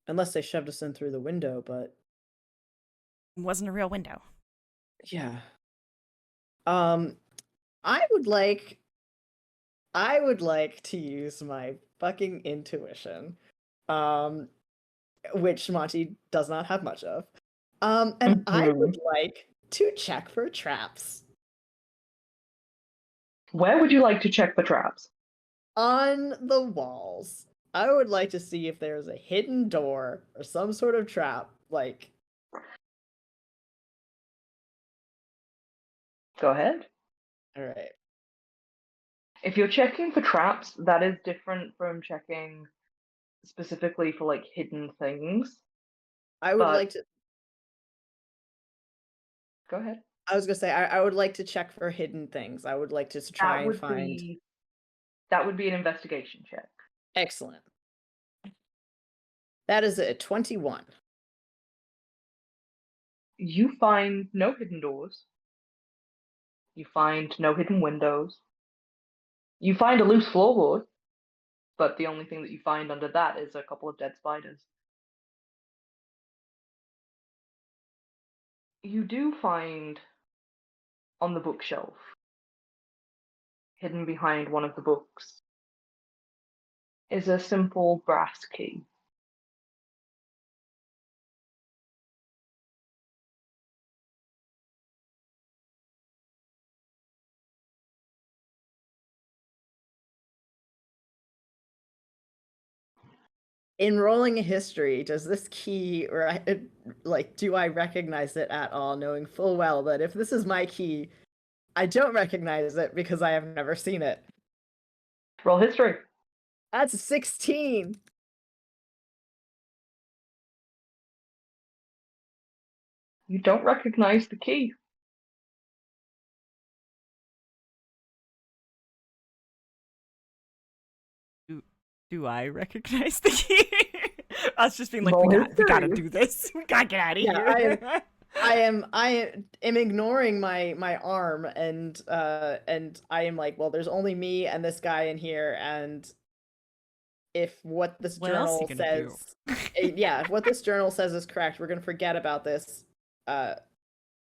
unless they shoved us in through the window, but It wasn't a real window. yeah. I would like to use my fucking intuition, which Monty does not have much of. And I would like to check for traps Where would you like to check for traps? on the walls. I would like to see if there's a hidden door or some sort of trap, like. Go ahead. All right. If you're checking for traps, that is different from checking specifically for like hidden things. I would But- like to. Go ahead. I was gonna say I would like to check for hidden things. I would like to try and find. That would be an investigation check. Excellent. That is a 21. You find no hidden doors. You find no hidden windows. You find a loose floorboard, but the only thing that you find under that is a couple of dead spiders. You do find on the bookshelf, hidden behind one of the books, is a simple brass key. In rolling a history, does this key, do I recognize it at all, knowing full well that if this is my key, I don't recognize it because I have never seen it? Roll history. That's a 16. You don't recognize the key. Do I recognize the key? I was just being like, Roll we gotta history. do this. We gotta get out of Yeah, here. I am ignoring my arm and I am like, well, there's only me and this guy in here, and if what this What else journal you gonna do? says, yeah, if what this journal says is correct, we're gonna forget about this.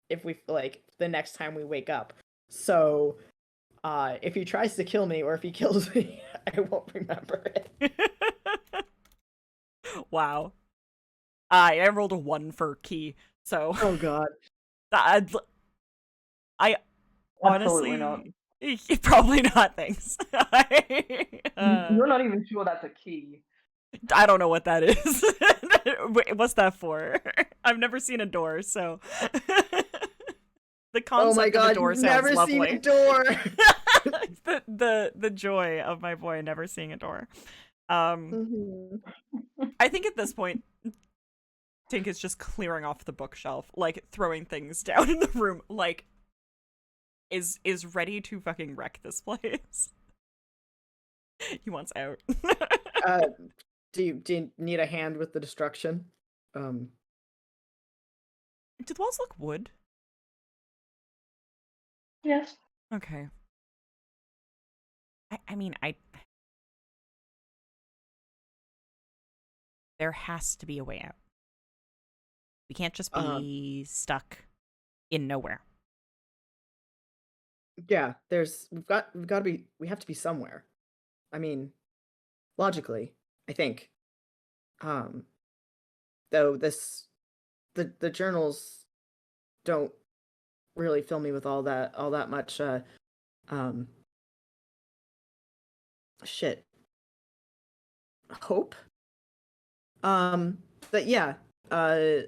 If we the next time we wake up. So, if he tries to kill me or if he kills me, I won't remember it. Wow. I rolled a 1 for key, so Oh God. I Absolutely honestly not. probably not. Thanks. You're not even sure that's a key. I don't know what that is. Wait, what's that for? I've never seen a door, so the concept Oh my God! of a door You've sounds never lovely. seen a door. the joy of my boy never seeing a door. Mhm. I think at this point, Tink is just clearing off the bookshelf, like throwing things down in the room, like is ready to fucking wreck this place. He wants out. Do you need a hand with the destruction? Do the walls look wood? Yes. Okay. I mean, there has to be a way out. We can't just be stuck in nowhere. Yeah, we have to be somewhere. I mean, logically, I think. Though the journals don't really fill me with all that much shit. Hope? But yeah, oh,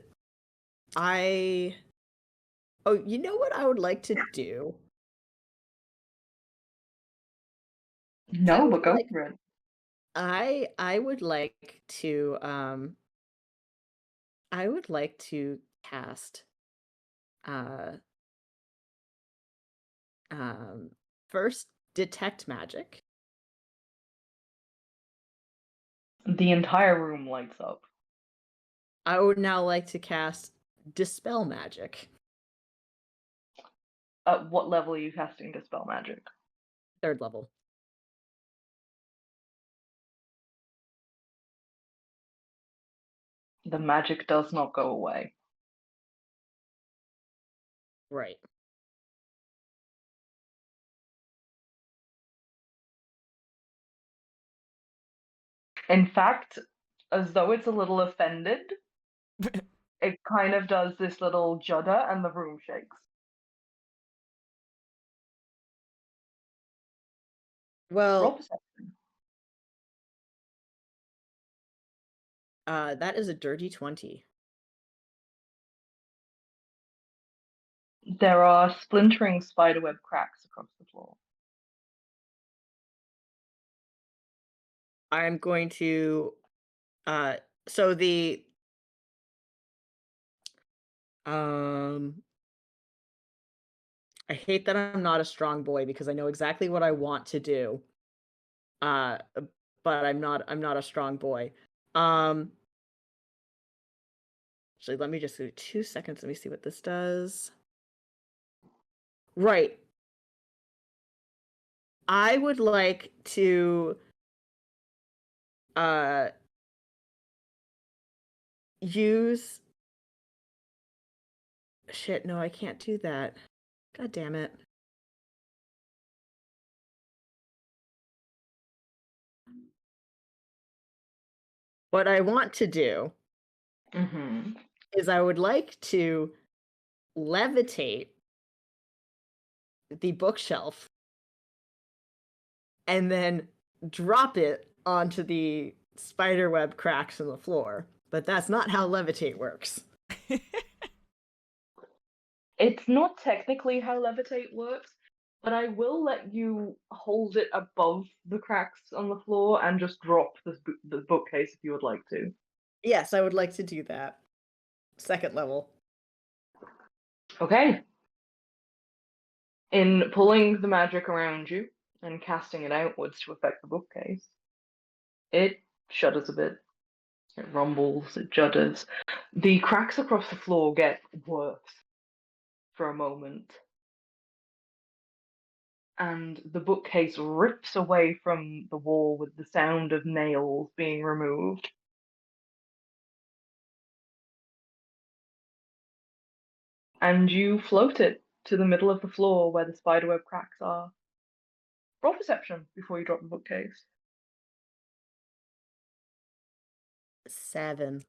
you know what I would like to do? No, would but go like- for it. I would like to cast uh first detect magic. The entire room lights up. I would now like to cast dispel magic. At what level are you casting Dispel Magic? 3rd level. The magic does not go away. Right. In fact, as though it's a little offended, it kind of does this little judder and the room shakes. Roll Well, perception. that is a dirty 20. There are splintering spiderweb cracks across the floor. I'm going to so the I hate that I'm not a strong boy because I know exactly what I want to do. But I'm not a strong boy. Actually, let me just do 2 seconds. Let me see what this does. Right. I would like to use shit, no, I can't do that. God damn it. What I want to do is I would like to levitate the bookshelf and then drop it onto the spiderweb cracks in the floor. But that's not how levitate works. It's not technically how levitate works, but I will let you hold it above the cracks on the floor and just drop the bookcase if you would like to. Yes, I would like to do that. 2nd level. Okay. In pulling the magic around you and casting it outwards to affect the bookcase, it shudders a bit. It rumbles, it judders. The cracks across the floor get worse for a moment. And the bookcase rips away from the wall with the sound of nails being removed. And you float it to the middle of the floor where the spiderweb cracks are. Roll perception before you drop the bookcase. 7.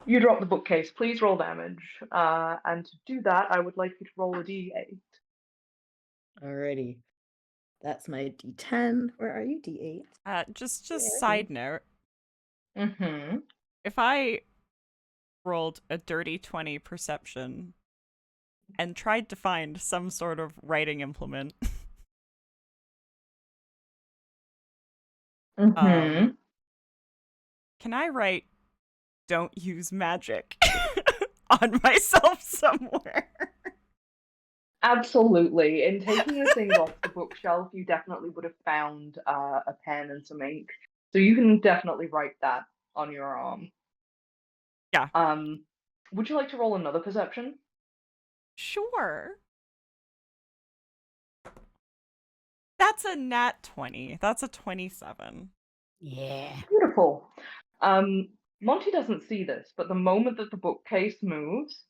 You drop the bookcase. Please roll damage. And to do that, I would like you to roll a d8. Alrighty. That's my D10. Where are you, D8? Just side note. Mm-hmm. If I rolled a dirty 20 perception and tried to find some sort of writing implement, Mm-hmm. can I write "don't use magic" on myself somewhere? Absolutely. In taking the things off the bookshelf, you definitely would have found a pen and some ink. So you can definitely write that on your arm. Yeah. Would you like to roll another perception? Sure. That's a nat 20. That's a 27. Yeah. Beautiful. Monty doesn't see this, but the moment that the bookcase moves,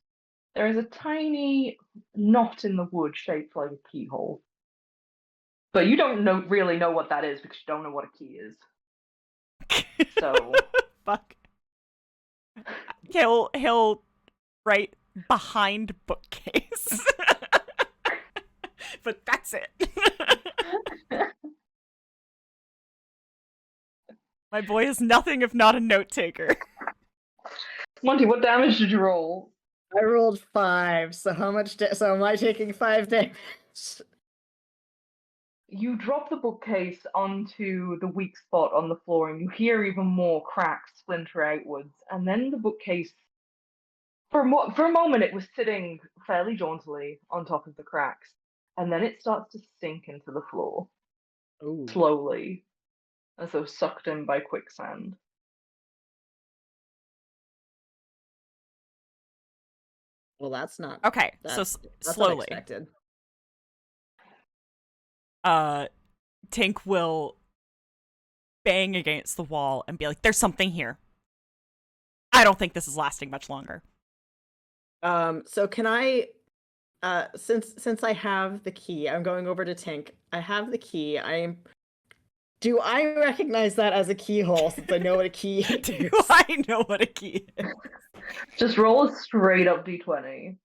there is a tiny knot in the wood shaped like a keyhole. But you don't really know what that is because you don't know what a key is. So Fuck. He'll write behind bookcase. But that's it. My boy is nothing if not a note taker. Monty, what damage did you roll? I rolled 5, so how much? So am I taking 5 damage? You drop the bookcase onto the weak spot on the floor, and you hear even more cracks splinter outwards. And then the bookcase, for a moment, it was sitting fairly jauntily on top of the cracks, and then it starts to sink into the floor Ooh. slowly, as though sucked in by quicksand. Well, that's not. Okay, so That's slowly. unexpected. Tink will bang against the wall and be like, "There's something here. I don't think this is lasting much longer." So can I, since I have the key, I'm going over to Tink. I have the key. Do I recognize that as a keyhole since I know what a key is? Do I know what a key is? Just roll a straight up d20.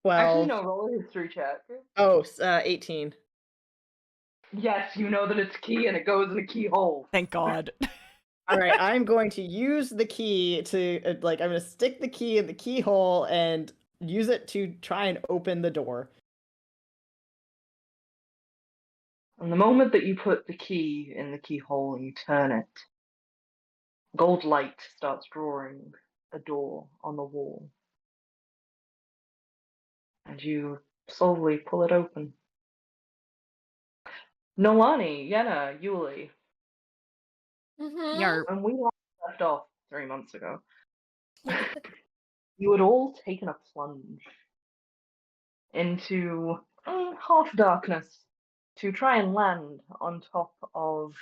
Well, Actually, no, roll a history check. 18. Yes, you know that it's a key and it goes in a keyhole. Thank God. all right, I'm going to use the key to, I'm going to stick the key in the keyhole and use it to try and open the door. And the moment that you put the key in the keyhole and you turn it, gold light starts drawing a door on the wall. And you slowly pull it open. Nolani, Yenna, Yuli, Mhm. Yarp. when we left off 3 months ago, you had all taken a plunge into half darkness to try and land on top of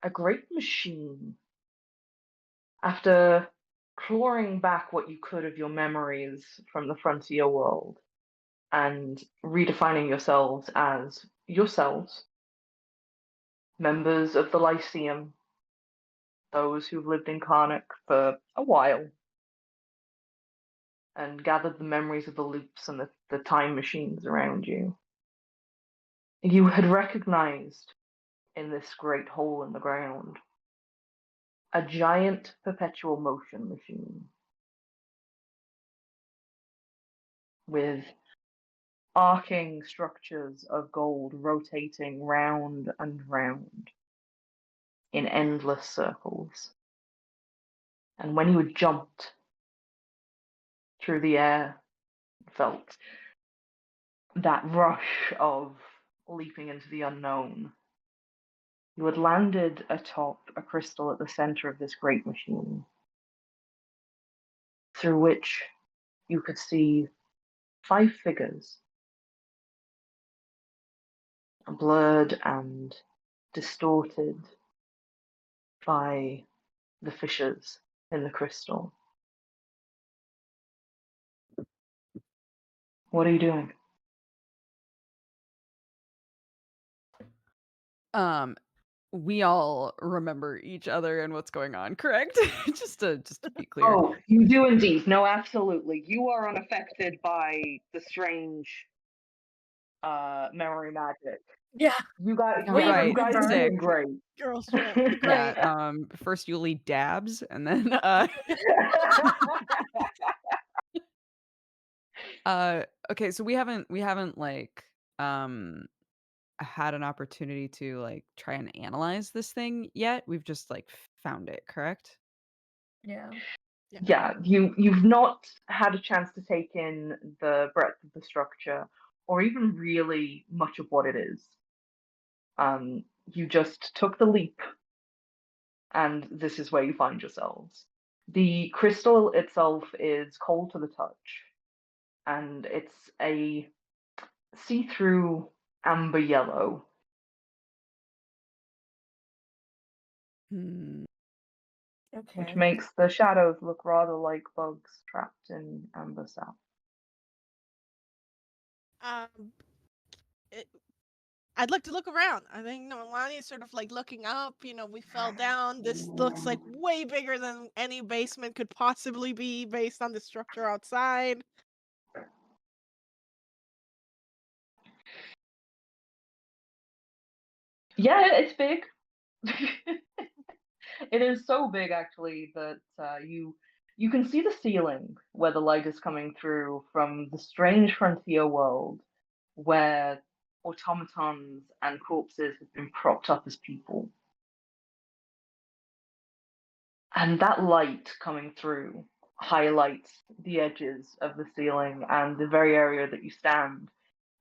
a great machine. After clawing back what you could of your memories from the frontier world and redefining yourselves as yourselves, members of the Lyceum, those who've lived in Carnocht for a while, and gathered the memories of the loops and the time machines around you, you had recognized in this great hole in the ground a giant perpetual motion machine with arcing structures of gold rotating round and round in endless circles. And when you had jumped through the air, felt that rush of leaping into the unknown, you had landed atop a crystal at the center of this great machine, through which you could see 5 figures, blurred and distorted by the fissures in the crystal. What are you doing? We all remember each other and what's going on, correct? just to be clear. Oh, you do indeed. No, absolutely. You are unaffected by the strange memory magic. Yeah. You guys, All yeah, right, you guys are sick. doing great. Girl strength. Great. Yeah. First Yuli dabs, and then okay, so we haven't like had an opportunity to like try and analyze this thing yet. We've just like found it, correct? Yeah. Yeah, you've not had a chance to take in the breadth of the structure or even really much of what it is. You just took the leap, and this is where you find yourselves. The crystal itself is cold to the touch, and it's a see-through amber yellow. Okay. Which makes the shadows look rather like bugs trapped in amber sap. I'd like to look around. I think Nolani is sort of like looking up. We fell down. This looks like way bigger than any basement could possibly be based on the structure outside. Yeah, it's big. It is so big, actually, that you can see the ceiling where the light is coming through from the strange frontier world where automatons and corpses have been propped up as people. And that light coming through highlights the edges of the ceiling and the very area that you stand.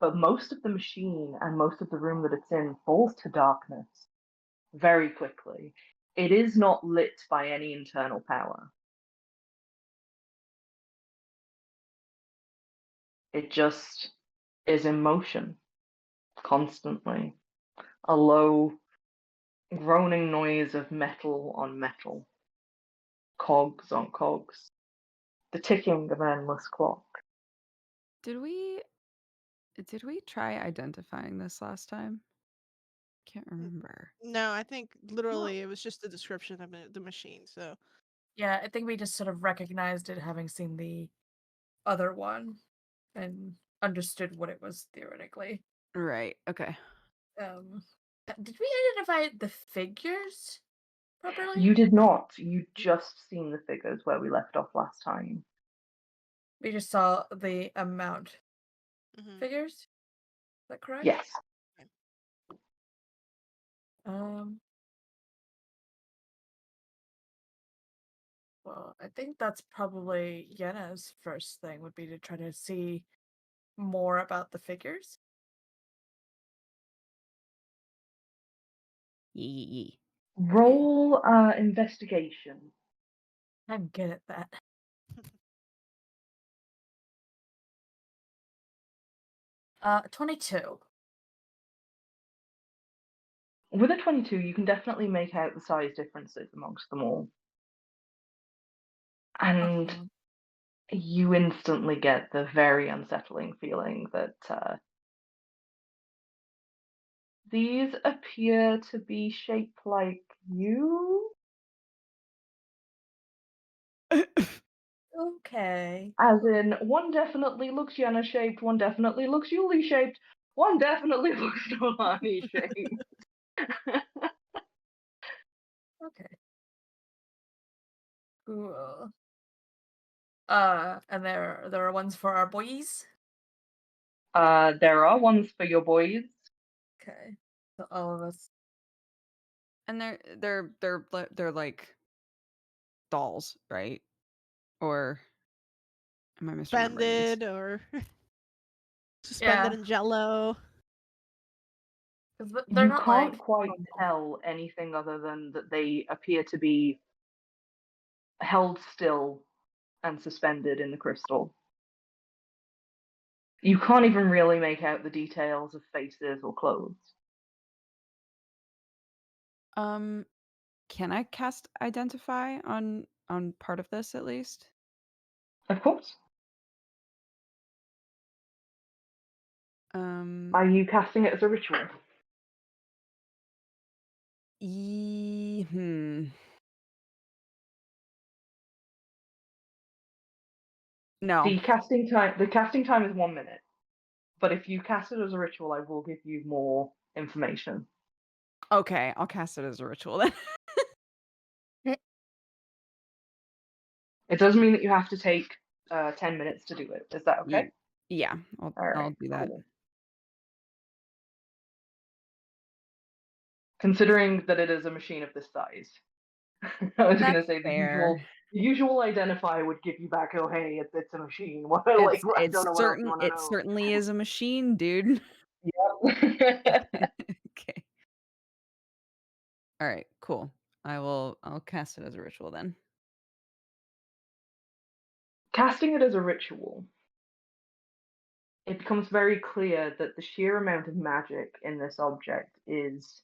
But most of the machine and most of the room that it's in falls to darkness very quickly. It is not lit by any internal power. It just is in motion constantly. A low, groaning noise of metal on metal, cogs on cogs, the ticking of an endless clock. Did we try identifying this last time? Can't remember. No, I think literally it was just the description of the machine. So Yeah, I think we just sort of recognized it having seen the other one and understood what it was theoretically. Right. Okay. Did we identify the figures properly? You did not. You just seen the figures where we left off last time. We just saw the amount mhm. figures. Is that correct? Yes. Well, I think that's probably Yenna's first thing would be to try to see more about the figures. Yee. Roll investigation. I'm good at that. 22. With a 22, you can definitely make out the size differences amongst them all. And Uh-huh. you instantly get the very unsettling feeling that these appear to be shaped like you. Okay. As in, one definitely looks Yenna shaped, one definitely looks Yuli shaped, one definitely looks Nolani shaped. Okay. Cool. And there are ones for our boys. There are ones for your boys. Okay. So all of us. And they're like dolls, right? Or am I misremembering this? Suspended or suspended in jello. Because they're You not can't like quite tell anything other than that they appear to be held still and suspended in the crystal. You can't even really make out the details of faces or clothes. Can I cast identify on part of this at least? Of course. Um, Are you casting it as a ritual? No. The casting time is 1 minute. But if you cast it as a ritual, I will give you more information. Okay, I'll cast it as a ritual then. It does mean that you have to take 10 minutes to do it. Is that okay? Yeah, All I'll right, do that. cool. Considering that it is a machine of this size, I was going to say the usual identifier would give you back, oh hey, it's a machine. Like, I don't know what else you want to know. It certainly is a machine, dude. Yep. Okay. All right, cool. I'll cast it as a ritual then. Casting it as a ritual, it becomes very clear that the sheer amount of magic in this object is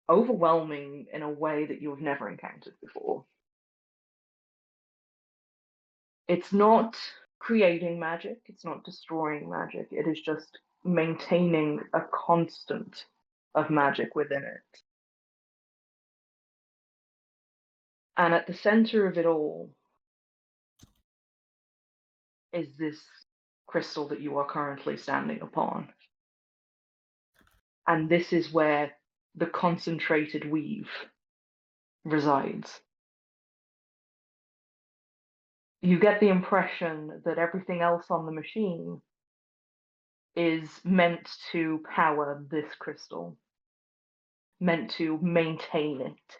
overwhelming in a way that you have never encountered before. It's not creating magic, it's not destroying magic, it is just maintaining a constant of magic within it. And at the center of it all is this crystal that you are currently standing upon. And this is where the concentrated weave resides. You get the impression that everything else on the machine is meant to power this crystal, meant to maintain it.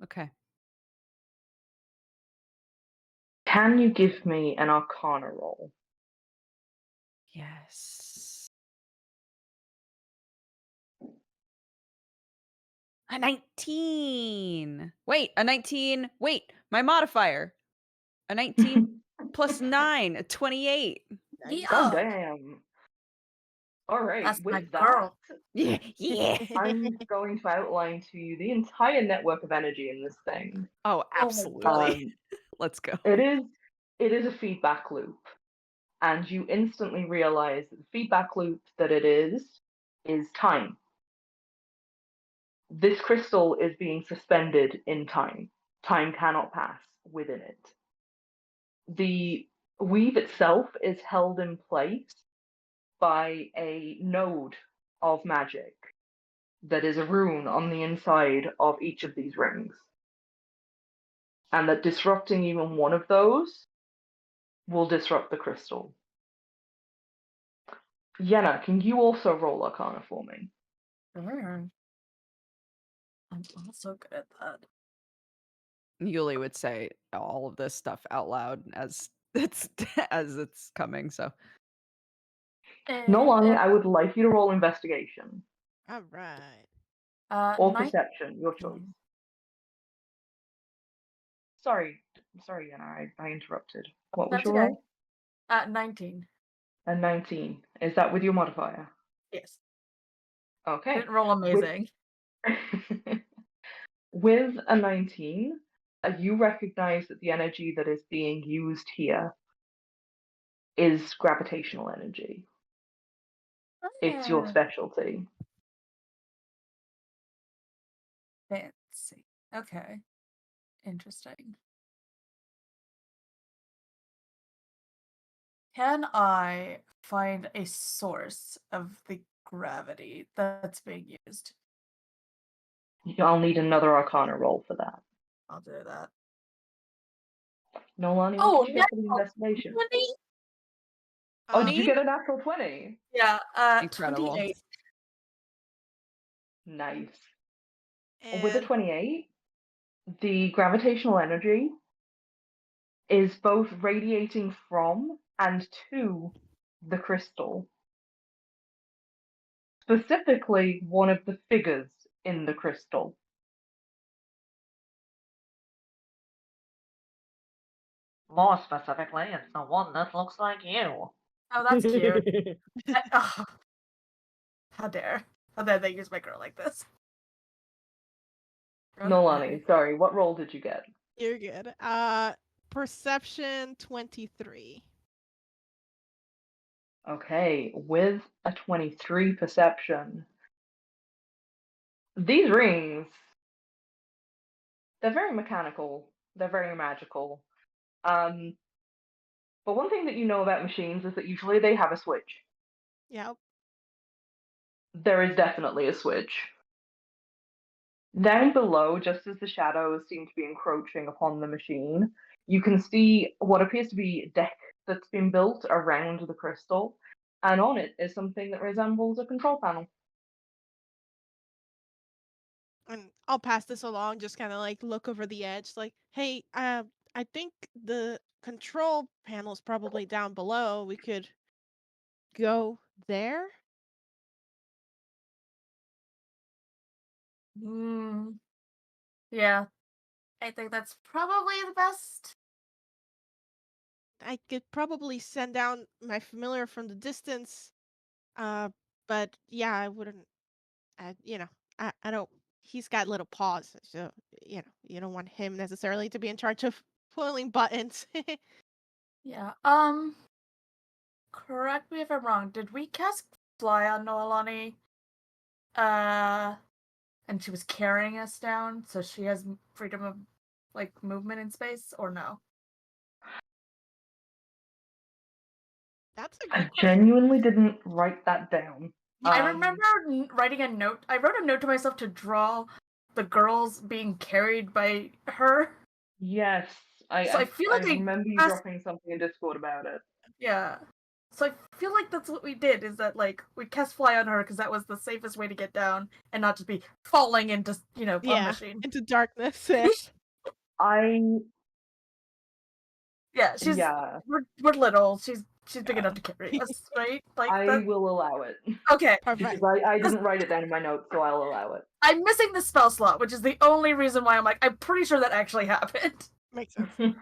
Okay. Can you give me an Arcana roll? Yes. A 19. Wait, a 19. Wait, my modifier. A 19 plus 9, a 28. Nice. God damn. All right, That's my with that, girl. Yeah. Yeah. I'm going to outline to you the entire network of energy in this thing. Oh, my absolutely. Let's go. It is a feedback loop, and you instantly realize that the feedback loop that it is time. This crystal is being suspended in time. Time cannot pass within it. The weave itself is held in place by a node of magic that is a rune on the inside of each of these rings. And that disrupting even one of those will disrupt the crystal. Yenna, can you also roll Arcana for me? Sure. I'm also good at that. Yuli would say all of this stuff out loud as it's coming. So Nolani, And, I would like you to roll investigation All right. or 19. perception, your choice. Sorry, Yenna, I interrupted. What was That's your okay. roll? 19. A 19. Is that with your modifier? Yes. Okay. Didn't roll amazing. With a 19, you recognize that the energy that is being used here is gravitational energy. It's your Ah, specialty. fancy. Okay. Interesting. Can I find a source of the gravity that's being used? I'll need another Arcana roll for that. I'll do that. Nolani, what Oh, did you get for the investigation? 20? Oh, did you 20? get a natural 20? Yeah, Incredible. 28. Nice. With a And 28, the gravitational energy is both radiating from and to the crystal. Specifically, one of the figures in the crystal. More specifically, it's the one that looks like you. Oh, that's cute. Oh, how dare they use my girl like this? Nolani, sorry, what role did you get? you're good. Perception 23. Okay, with a 23 perception. These rings, they're very mechanical, they're very magical. But one thing that you know about machines is that usually they have a switch. Yep. There is definitely a switch. Down below, just as the shadows seem to be encroaching upon the machine, you can see what appears to be a deck that's been built around the crystal, and on it is something that resembles a control panel. And I'll pass this along, just kind of like look over the edge, like, hey, I think the control panel's probably down below. We could go there. Yeah, I think that's probably the best. I could probably send down my familiar from the distance. But yeah, I wouldn't. I don't. He's got little paws, so you don't want him necessarily to be in charge of pulling buttons. Yeah. Correct me if I'm wrong. Did we cast fly on Noelani? And she was carrying us down, so she has freedom of movement in space, or no? That's a I great question. genuinely didn't write that down. I remember writing a note. I wrote a note to myself to draw the girls being carried by her. Yes, So I feel like I remember you cast- dropping something in Discord about it. Yeah. So I feel like that's what we did, is that, like, we cast fly on her because that was the safest way to get down and not just be falling into, plum Yeah, machine. into darkness. Yeah, she's Yeah, we're little. She's big enough to carry us, right? Like I that. will allow it. Okay. Perfect. Because I didn't write it down in my notes, so I'll allow it. I'm missing the spell slot, which is the only reason why I'm like, I'm pretty sure that actually happened. Makes sense.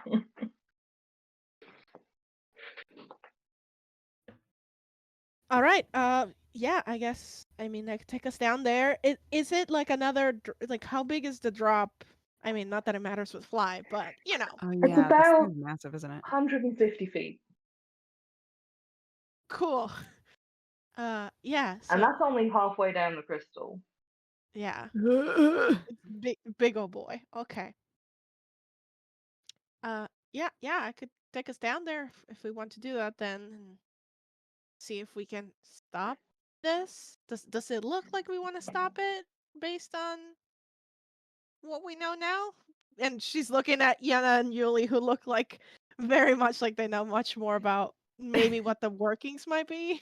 All right. Yeah, I guess. I mean, like, take us down there. Is it like another? Like, how big is the drop? I mean, not that it matters with fly, but you know. Oh It's yeah, this about thing's massive, isn't it? 150 feet. Cool. Yeah. So And that's only halfway down the crystal. yeah, it's big old boy. Okay. Yeah. I could take us down there if we want to do that then, and see if we can stop this. Does it look like we want to stop it based on what we know now? And she's looking at Yenna and Yuli, who look like very much like they know much more about maybe what the workings might be.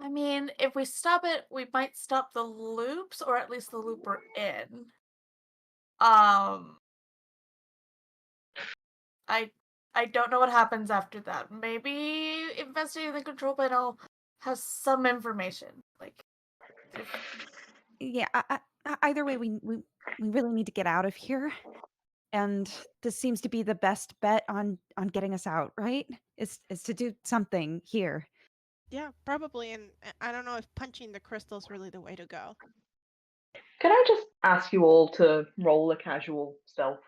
I mean, if we stop it, we might stop the loops, or at least the loop we're in. I don't know what happens after that. Maybe investigating the control panel has some information. Like, Yeah. Either way, we really need to get out of here, and this seems to be the best bet on getting us out. Right? Is to do something here. Yeah, probably. And I don't know if punching the crystal's really the way to go. Can I just ask you all to roll a casual stealth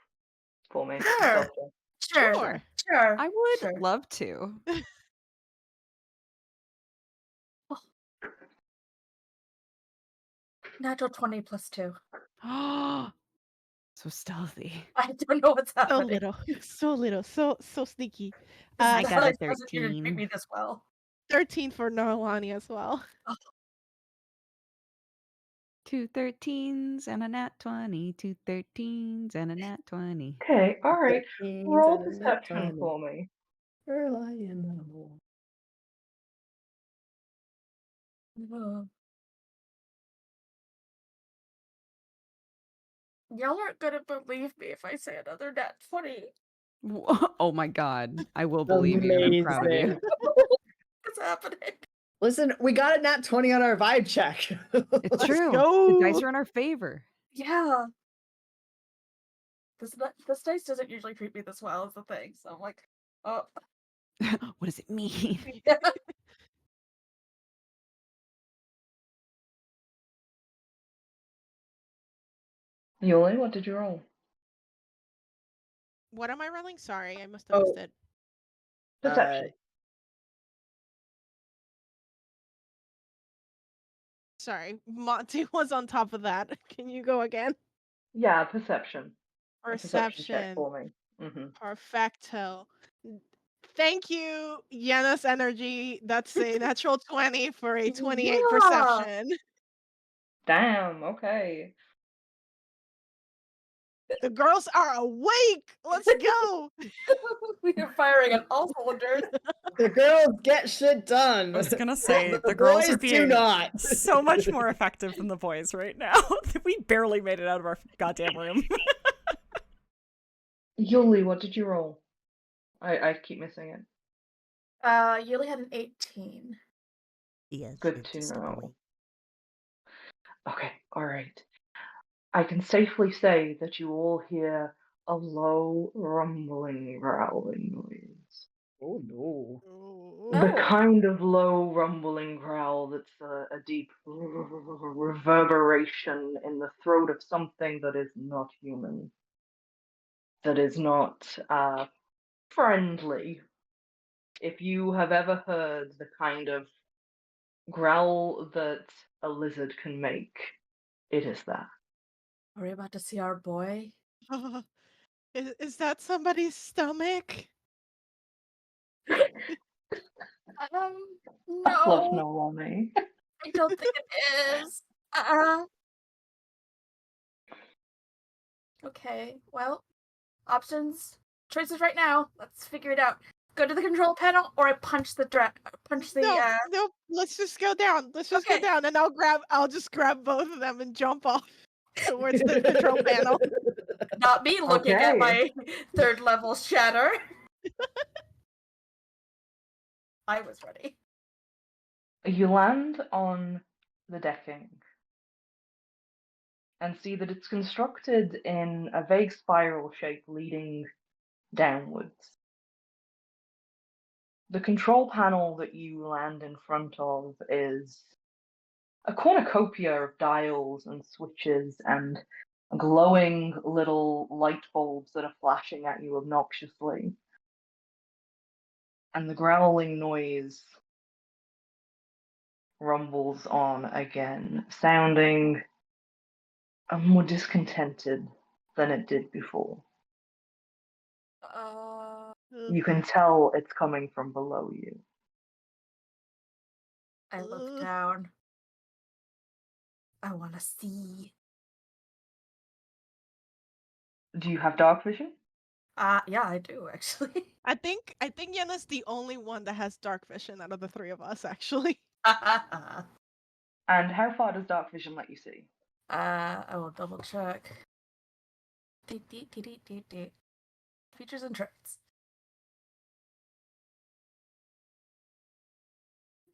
for me? Sure. Stealth check. Sure. I would Sure. love to. Natural 20 plus 2. So stealthy. I don't know what's So happening. little, so sneaky. I got a Doesn't usually treat 13. me this well. 13 for Norlani as well. 2 13s and a nat 20. 2 13s and a nat 20. Okay, alright. Teens Roll and a nat perception 20. for me. Early in the morning. Y'all aren't gonna believe me if I say another nat 20. Oh my god. I will believe you, and I'm proud of you. Amazing. What's happening? Listen, we got a nat 20 on our vibe check. It's Let's true. go. The dice are in our favor. Yeah. This dice doesn't usually treat me this well, is the thing. So I'm like, oh. What does it mean? Yeah. Yuli, what did you roll? What am I rolling? Sorry, I must have missed it. Perception. Sorry, Monty was on top of that. Can you go again? Yeah, perception. A perception check Perception. for me. Mm-hmm. Perfecto. Thank you, Yenna's energy. That's a natural 20 for a 28 Yeah. perception. Damn, okay. The girls are awake. Let's go. We are firing on all cylinders. The girls get shit done. I was gonna say The the girls boys are do being not. so much more effective than the boys right now. We barely made it out of our goddamn room. Yuli, what did you roll? I keep missing it. You only had an 18. Yes, Good to know. Okay, alright. I can safely say that you all hear a low rumbling growling noise. Oh no. The kind of low rumbling growl that's a deep reverberation in the throat of something that is not human. That is not friendly. If you have ever heard the kind of growl that a lizard can make, it is that. Are we about to see our boy? Is that somebody's stomach? Um, I love no, Nolani. I don't think it is. Okay, well, options, choices right now. Let's figure it out. Go to the control panel, or I punch the No, no, let's just go down. Let's just go Okay. down, and I'll just grab both of them and jump off towards the control panel. Not me looking at Okay. my third level shatter. I was ready. You land on the decking and see that it's constructed in a vague spiral shape leading downwards. The control panel that you land in front of is a cornucopia of dials and switches and glowing little light bulbs that are flashing at you obnoxiously. And the growling noise rumbles on again, sounding more discontented than it did before. You can tell it's coming from below you. I look down. I want to see. Do you have dark vision? Yeah, I do actually. I think Yenna's the only one that has dark vision out of the three of us, actually. And how far does dark vision let you see? I will double check. Features and traits.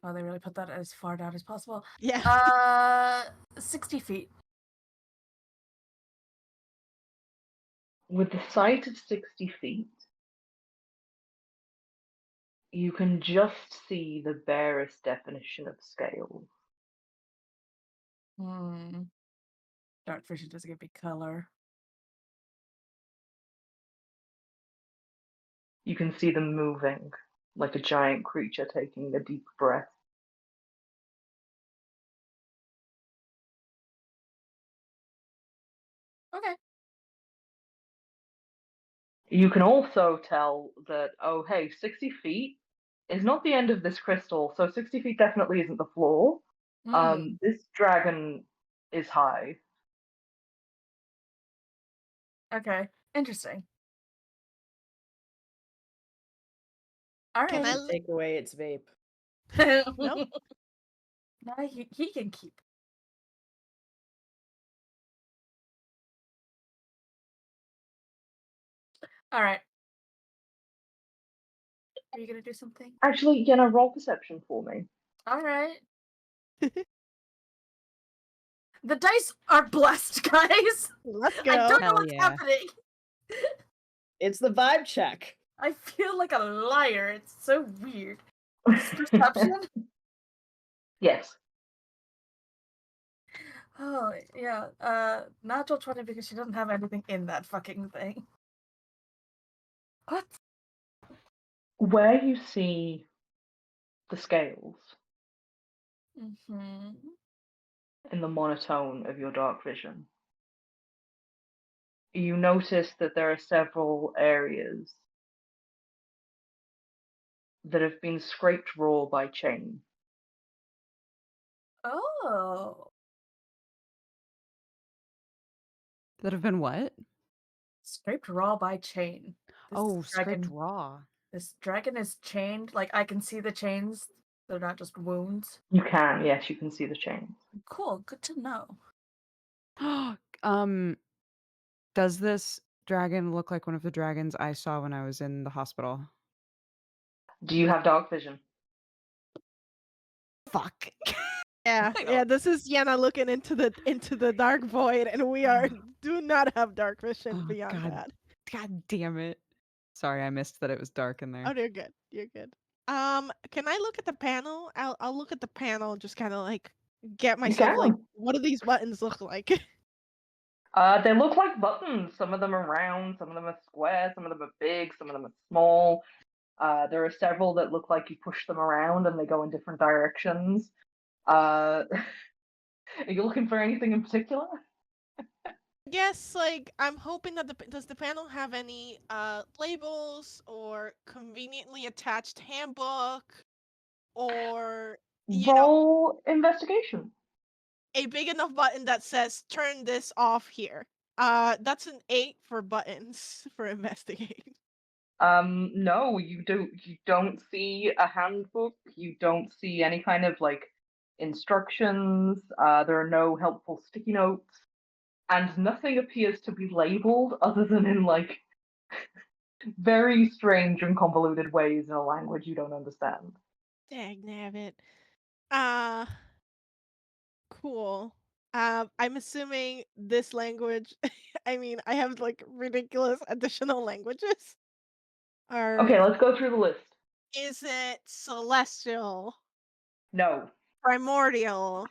Oh, they really put that as far down as possible. Yeah. 60 feet. With the sight of 60 feet, you can just see the barest definition of scale. Dark vision doesn't give me color. You can see them moving, like a giant creature taking a deep breath. Okay. You can also tell that, oh, hey, 60 feet is not the end of this crystal, so 60 feet definitely isn't the floor. This dragon is high. Okay. Interesting. All Can right. I Take away its vape. No. No, he can keep. All right. Are you gonna do something? Actually, Yenna, roll perception for me. All right. The dice are blessed, guys. Let's go. I don't know Hell what's yeah. happening. It's the vibe check. I feel like a liar. It's so weird. Perception? Yes. Oh, yeah. Natural 20 because she doesn't have anything in that fucking thing. What? Where you see the scales Mm-hmm. in the monotone of your dark vision, you notice that there are several areas that have been scraped raw by chain. Oh. That have been what? Scraped raw by chain. Scraped raw. This dragon is chained. Like, I can see the chains. They're not just wounds. You can, yes, you can see the chains. Cool. Good to know. Does this dragon look like one of the dragons I saw when I was in the hospital? Do you have dark vision? Fuck. Yeah, this is Yenna looking into the dark void, and we do not have dark vision beyond that. God damn it. Sorry, I missed that it was dark in there. Oh, you're good. You're good. Can I look at the panel? I'll look at the panel and just kind of like get myself like, what do these buttons look like? They look like buttons. Some of them are round, some of them are square, some of them are big, some of them are small. There are several that look like you push them around and they go in different directions. Are you looking for anything in particular? Yes, like I'm hoping that does the panel have any labels or conveniently attached handbook or Roll investigation. a big enough button that says turn this off here. That's an 8 for buttons for investigate. No, you don't see a handbook. You don't see any kind of like instructions. There are no helpful sticky notes, and nothing appears to be labeled other than in like very strange and convoluted ways in a language you don't understand. Dagnabbit. Cool. I'm assuming this language. I mean, I have like ridiculous additional languages. Okay, let's go through the list. Is it celestial, No, primordial,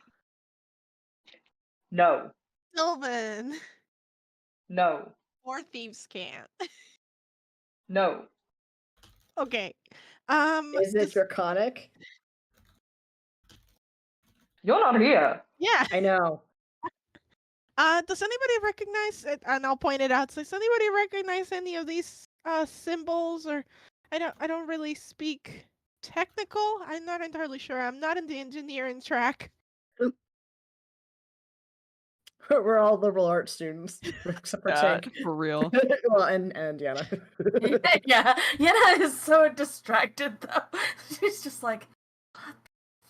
no, Sylvan, no, or thieves' can't? no. Okay. Is it does- draconic? You're not here. yeah. I know. Does anybody recognize it? And I'll point it out. Does anybody recognize any of these symbols? Or I don't really speak technical. I'm not entirely sure. I'm not in the engineering track. We're all liberal arts students, except for Tink. For real. Well, and Yenna. Yeah, Yenna is so distracted though. She's just like, what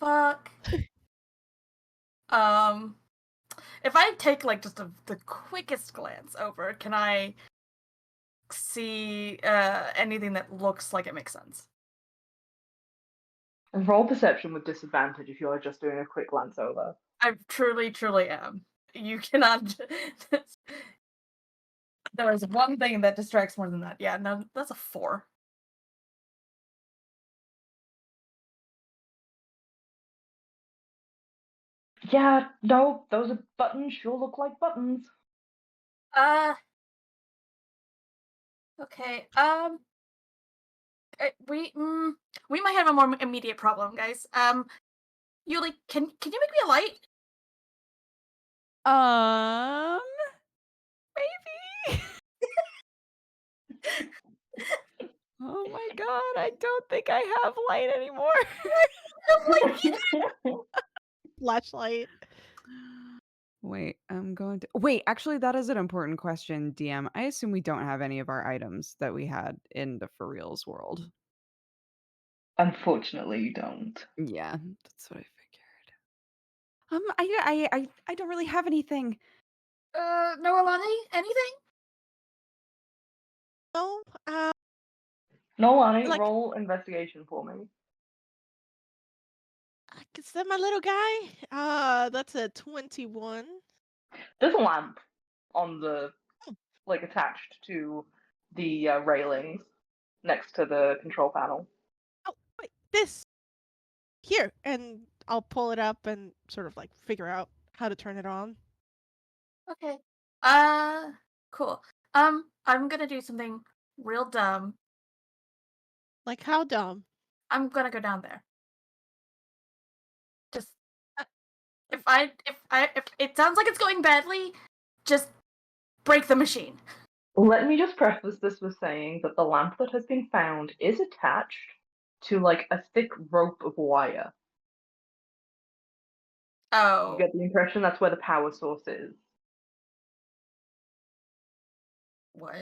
the fuck? If I take like just the quickest glance over, can I see anything that looks like it makes sense? Roll perception with disadvantage if you're just doing a quick glance over. I truly, truly am. You cannot. There is one thing that distracts more than that. Yeah, no, that's a 4. Yeah, no, those are buttons. Sure look like buttons. Okay. We might have a more immediate problem, guys. Yuli, can you make me a light? Maybe. Oh my god, I don't think I have light anymore. Flashlight. Wait, I'm going to wait, actually that is an important question, DM. I assume we don't have any of our items that we had in the For Reals world. Unfortunately, you don't. Yeah, that's what I figured. I don't really have anything. No, Alani, anything? No. Nolani, Like- roll investigation for me. Is that my little guy? That's a 21. There's a lamp on the, like, attached to the railings next to the control panel. Oh, wait, this. Here, and I'll pull it up and sort of like figure out how to turn it on. Okay. Cool. I'm gonna do something real dumb. Like how dumb? I'm gonna go down there. Just if it sounds like it's going badly, just break the machine. Let me just preface this with saying that the lamp that has been found is attached to, like, a thick rope of wire. Oh. You get the impression that's where the power source is. What?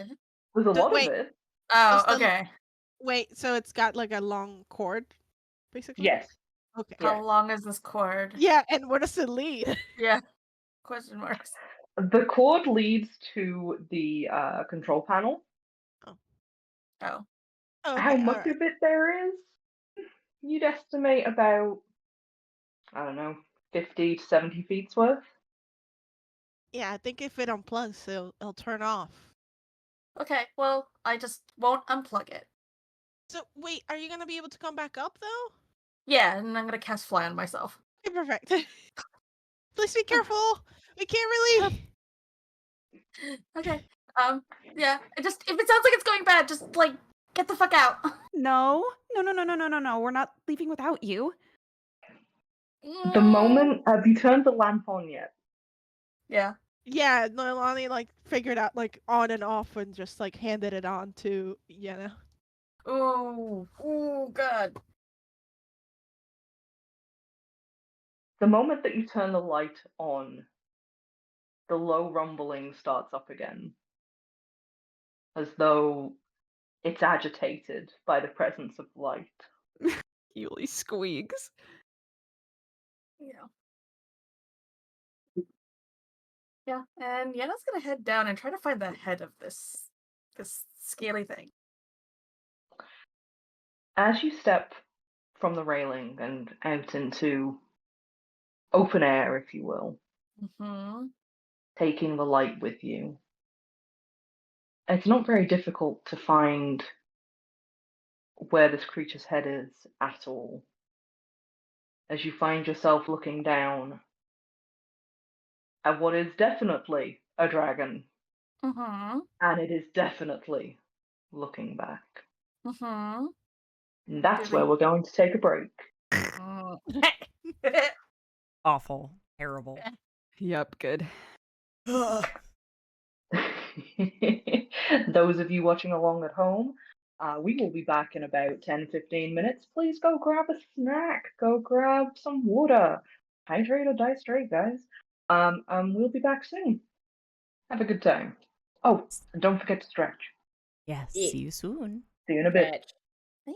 There's a lot wait. of it. Oh, Just a- okay. Wait, so it's got like a long cord, basically? Yes. Okay. Yeah. How long is this cord? Yeah, and where does it lead? Yeah. Question marks. The cord leads to the control panel. Oh. Okay, How much alright. of it there is? You'd estimate about, I don't know, 50 to 70 feet's worth. Yeah, I think if it unplugs, it'll turn off. Okay, well, I just won't unplug it. So wait, are you gonna be able to come back up though? Yeah, and I'm gonna cast fly on myself. Okay, perfect. Please be careful. We can't really. Okay. Yeah. If it sounds like it's going bad, just like get the fuck out. No. No. We're not leaving without you. The moment, have you turned the lamp on yet? Yeah. Yeah, Noelani like figured out like on and off and just like handed it on to Yenna. Ooh, God. The moment that you turn the light on, the low rumbling starts up again, as though it's agitated by the presence of light. Healy squeaks. Yeah. Yeah, and Yenna's gonna head down and try to find the head of this scaly thing. As you step from the railing and out into open air, if you will, Mm-hmm. taking the light with you, it's not very difficult to find where this creature's head is at all. As you find yourself looking down at what is definitely a dragon, Mm-hmm. and it is definitely looking back. Mm-hmm. And that's Giving- where we're going to take a break. Mm. Awful. Terrible. Yep, good. Those of you watching along at home, we will be back in about 10-15 minutes. Please go grab a snack, go grab some water. Hydrate or die straight, guys. We'll be back soon. Have a good time. Oh, and don't forget to stretch. Yes. Yeah. See you soon. See you in a bit. Stretch. Bye.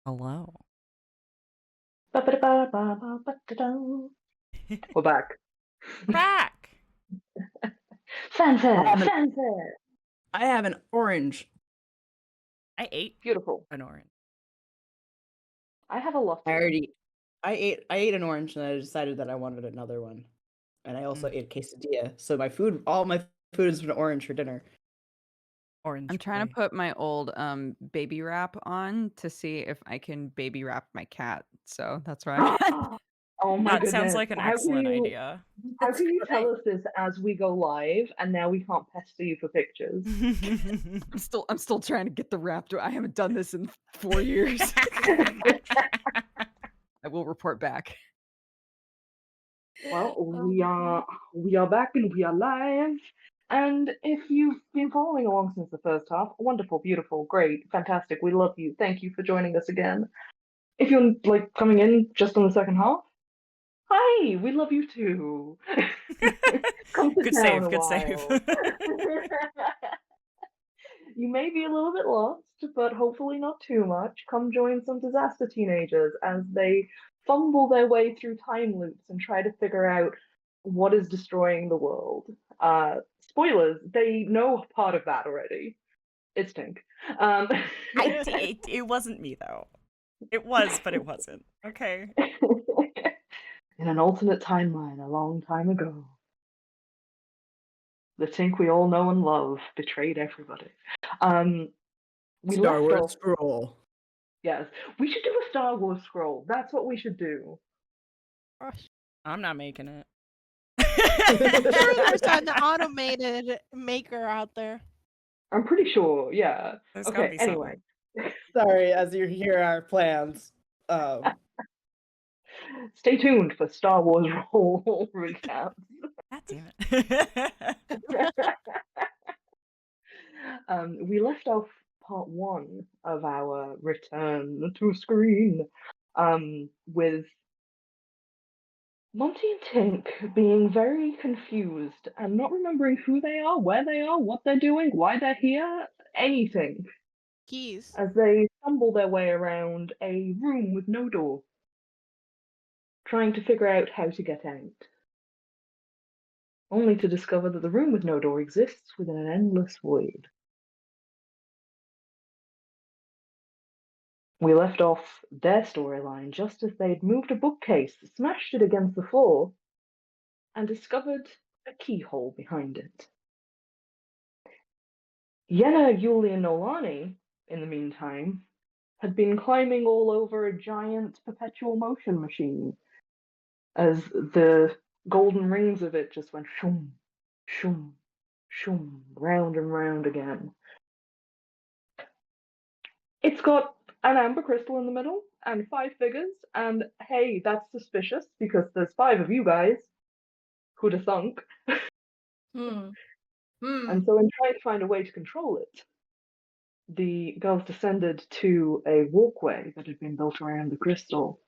Hello. Ba-ba-da-ba-ba-ba-ba-da-da. We're back. Back. Fanfare! Ramen. Fanfare! I have an orange. I ate Beautiful. an orange. I have a lot. I ate an orange and I decided that I wanted another one. And I also ate a quesadilla. So all my food is an orange for dinner. Orange. I'm trying boy. to put my old baby wrap on to see if I can baby wrap my cat. So that's right. Oh my That goodness. sounds like an How can excellent you- idea. How That's can you tell great. us this as we go live and now we can't pester you for pictures? I'm still trying to get the wrap. I haven't done this in 4 years. I will report back. Well, we are back and we are live. And if you've been following along since the first half, wonderful, beautiful, great, fantastic. We love you. Thank you for joining us again. If you're like coming in just on the second half, hi, we love you too. Come sit Good down save, a good save. while. You may be a little bit lost, but hopefully not too much. Come join some disaster teenagers as they fumble their way through time loops and try to figure out what is destroying the world. Spoilers, they know part of that already. It's Tink. It wasn't me though. It was, but it wasn't. Okay. In an alternate timeline a long time ago, the Tink we all know and love betrayed everybody. We Star left Wars off. scroll. Yes, we should do a Star Wars scroll. That's what we should do. Gosh. I'm not making it. There's an automated maker out there. I'm pretty sure, yeah. There's gotta Okay, be anyway. Sorry, as you hear our plans. Stay tuned for Star Wars roll recaps. God damn it. We left off part 1 of our return to screen with Monty and Tink being very confused and not remembering who they are, where they are, what they're doing, why they're here, anything, Keys. as they stumble their way around a room with no door, trying to figure out how to get out, only to discover that the room with no door exists within an endless void. We left off their storyline just as they'd moved a bookcase, smashed it against the floor, and discovered a keyhole behind it. Yenna, Yuli, and Nolani, in the meantime, had been climbing all over a giant perpetual motion machine as the golden rings of it just went shum, shum, shum, round and round again. It's got an amber crystal in the middle and 5 figures, and hey, that's suspicious because there's 5 of you guys. Who'd have thunk? And so, in trying to find a way to control it, the girls descended to a walkway that had been built around the crystal,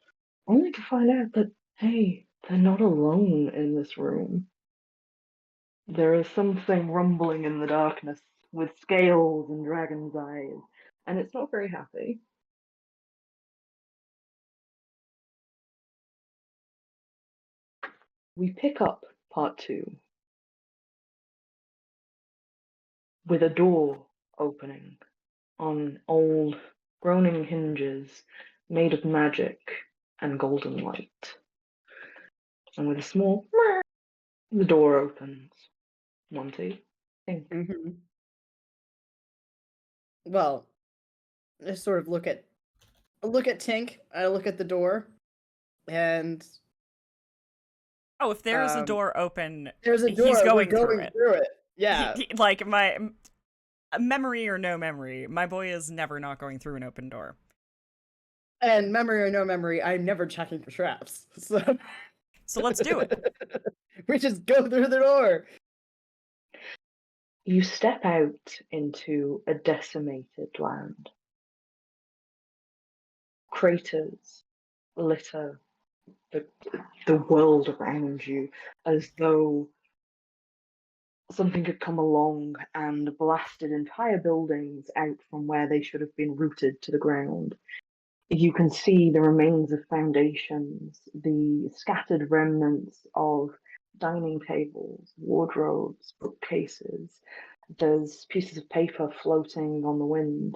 only to find out that, hey, they're not alone in this room. There is something rumbling in the darkness with scales and dragon's eyes, and it's not very happy. We pick up part 2 with a door opening on old, groaning hinges made of magic and golden light. And with a small the door opens. Monty, Tink. Mm-hmm. Well, I sort of look at Tink. I look at the door, and Oh, if there's a door open, there's a door. he's going we're through going it. through it. Yeah. Like my memory or no memory, my boy is never not going through an open door. And memory or no memory, I'm never checking for traps. So let's do it. We just go through the door. You step out into a decimated land. Craters litter the world around you as though something had come along and blasted entire buildings out from where they should have been rooted to the ground. You can see the remains of foundations, the scattered remnants of dining tables, wardrobes, bookcases. There's pieces of paper floating on the wind.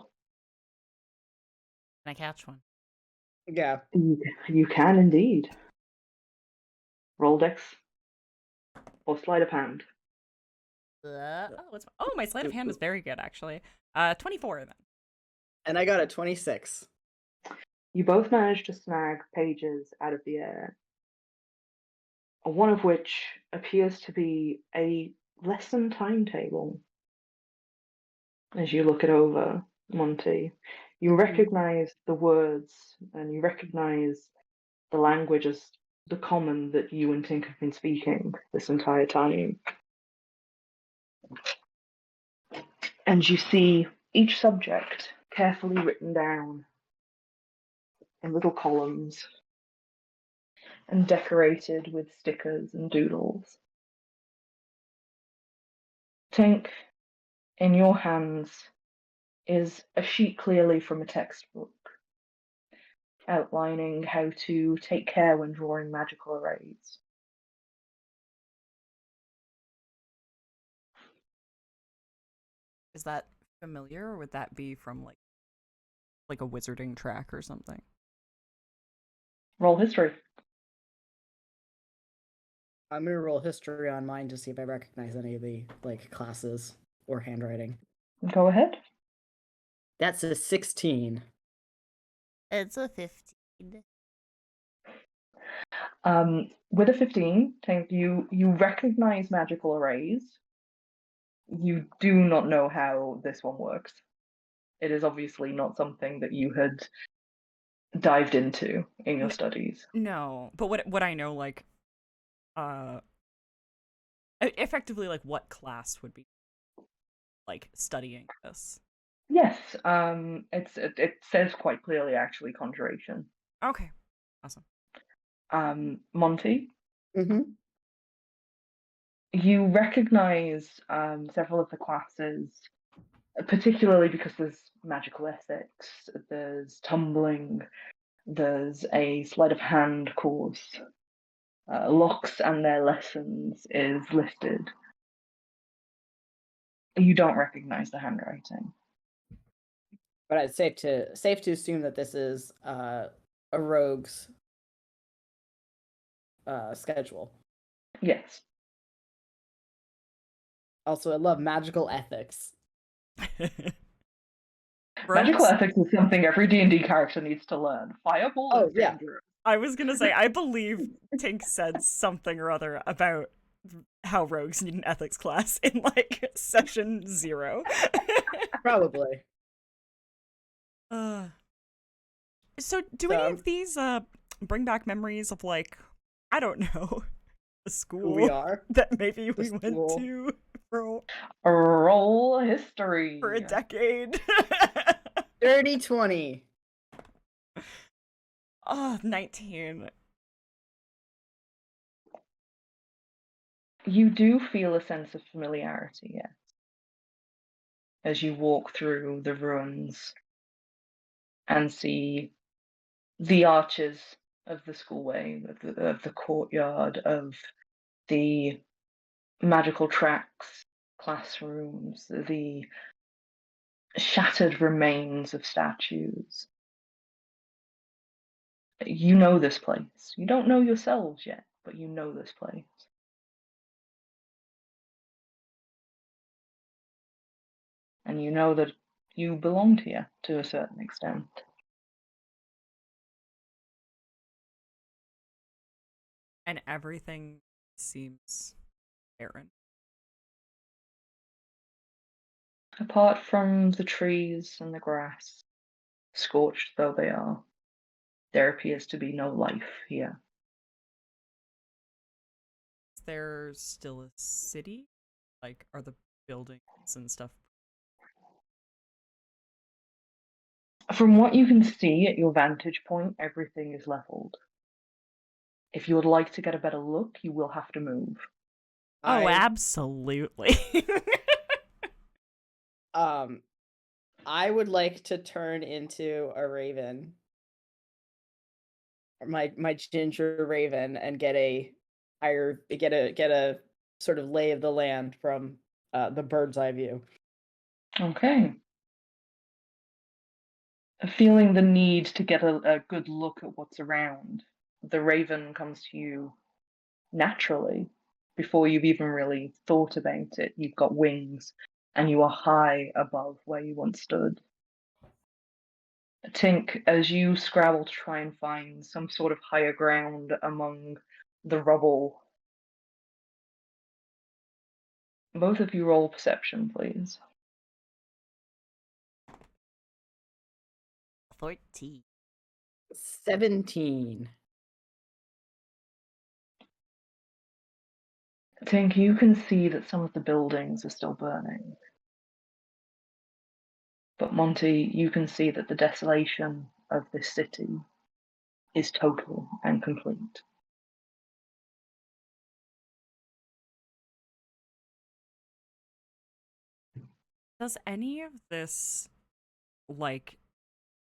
Can I catch one? Yeah. You can indeed. Roll dex or sleight of hand. My sleight of hand is very good, actually. 24 then. And I got a 26. You both managed to snag pages out of the air, one of which appears to be a lesson timetable. As you look it over, Monty, you recognize the words and you recognize the language as the common that you and Tink have been speaking this entire time. And you see each subject carefully written down in little columns and decorated with stickers and doodles. Tink, in your hands is a sheet clearly from a textbook outlining how to take care when drawing magical arrays. Is that familiar, or would that be from like a wizarding track or something? Roll history. I'm gonna roll history on mine to see if I recognize any of the classes or handwriting. Go ahead. That's a 16. It's a 15. With a 15, Tink, you recognize magical arrays. You do not know how this one works. It is obviously not something that you had dived into in your studies. No, but what I know, effectively, what class would be studying this? Yes, it says quite clearly actually conjuration. Okay, awesome. Monty, Mm-hmm. you recognize several of the classes, particularly because there's magical ethics, there's tumbling, there's a sleight of hand course. Locks and their lessons is listed. You don't recognize the handwriting. But it's safe to assume that this is a rogue's schedule. Yes. Also, I love magical ethics. Magical ethics is something every D&D character needs to learn. Fireball is dangerous. I was gonna say, I believe Tink said something or other about how rogues need an ethics class in session 0. Probably. So do any of these bring back memories of I don't know, the school Who we are? that maybe we went school. to for Roll history. a decade? Dirty 20. 19. You do feel a sense of familiarity, yes, as you walk through the ruins and see the arches of the schoolway, of the courtyard, of the magical tracks, classrooms, the shattered remains of statues. You know this place. You don't know yourselves yet, but you know this place. And you know that you belonged here to a certain extent. And everything seems barren. Apart from the trees and the grass, scorched though they are, there appears to be no life here. Is there still a city? Are the buildings and stuff? From what you can see at your vantage point, everything is leveled. If you would like to get a better look, you will have to move. Oh, absolutely. I would like to turn into a raven my ginger raven and get a sort of lay of the land from the bird's eye view. Okay. Feeling the need to get a good look at what's around, the raven comes to you naturally before you've even really thought about it. You've got wings and you are high above where you once stood. Tink, as you scrabble to try and find some sort of higher ground among the rubble, both of you roll perception, please. 14. 17. Tink, you can see that some of the buildings are still burning. But Monty, you can see that the desolation of this city is total and complete. Does any of this, like,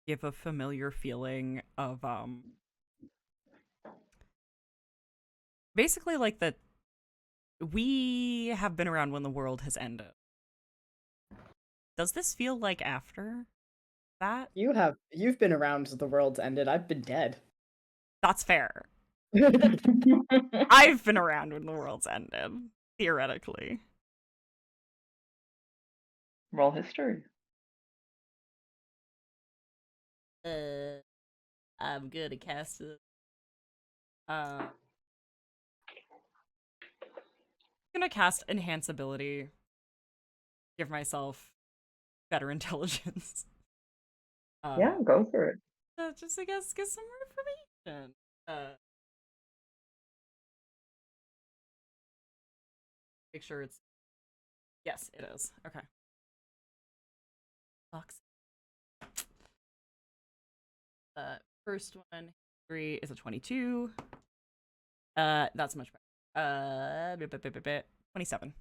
give a familiar feeling of, basically, like, that we have been around when the world has ended. Does this feel like after that? You've been around the world's ended. I've been dead. That's fair. I've been around when the world's ended, theoretically. Roll history. I'm gonna cast it. I'm gonna cast Enhance Ability. Give myself better intelligence. Yeah, go for it. Just, I guess, get some more information. Make sure it's... Yes, it is. Okay. Box. First one, history is a 22. That's much better. 27.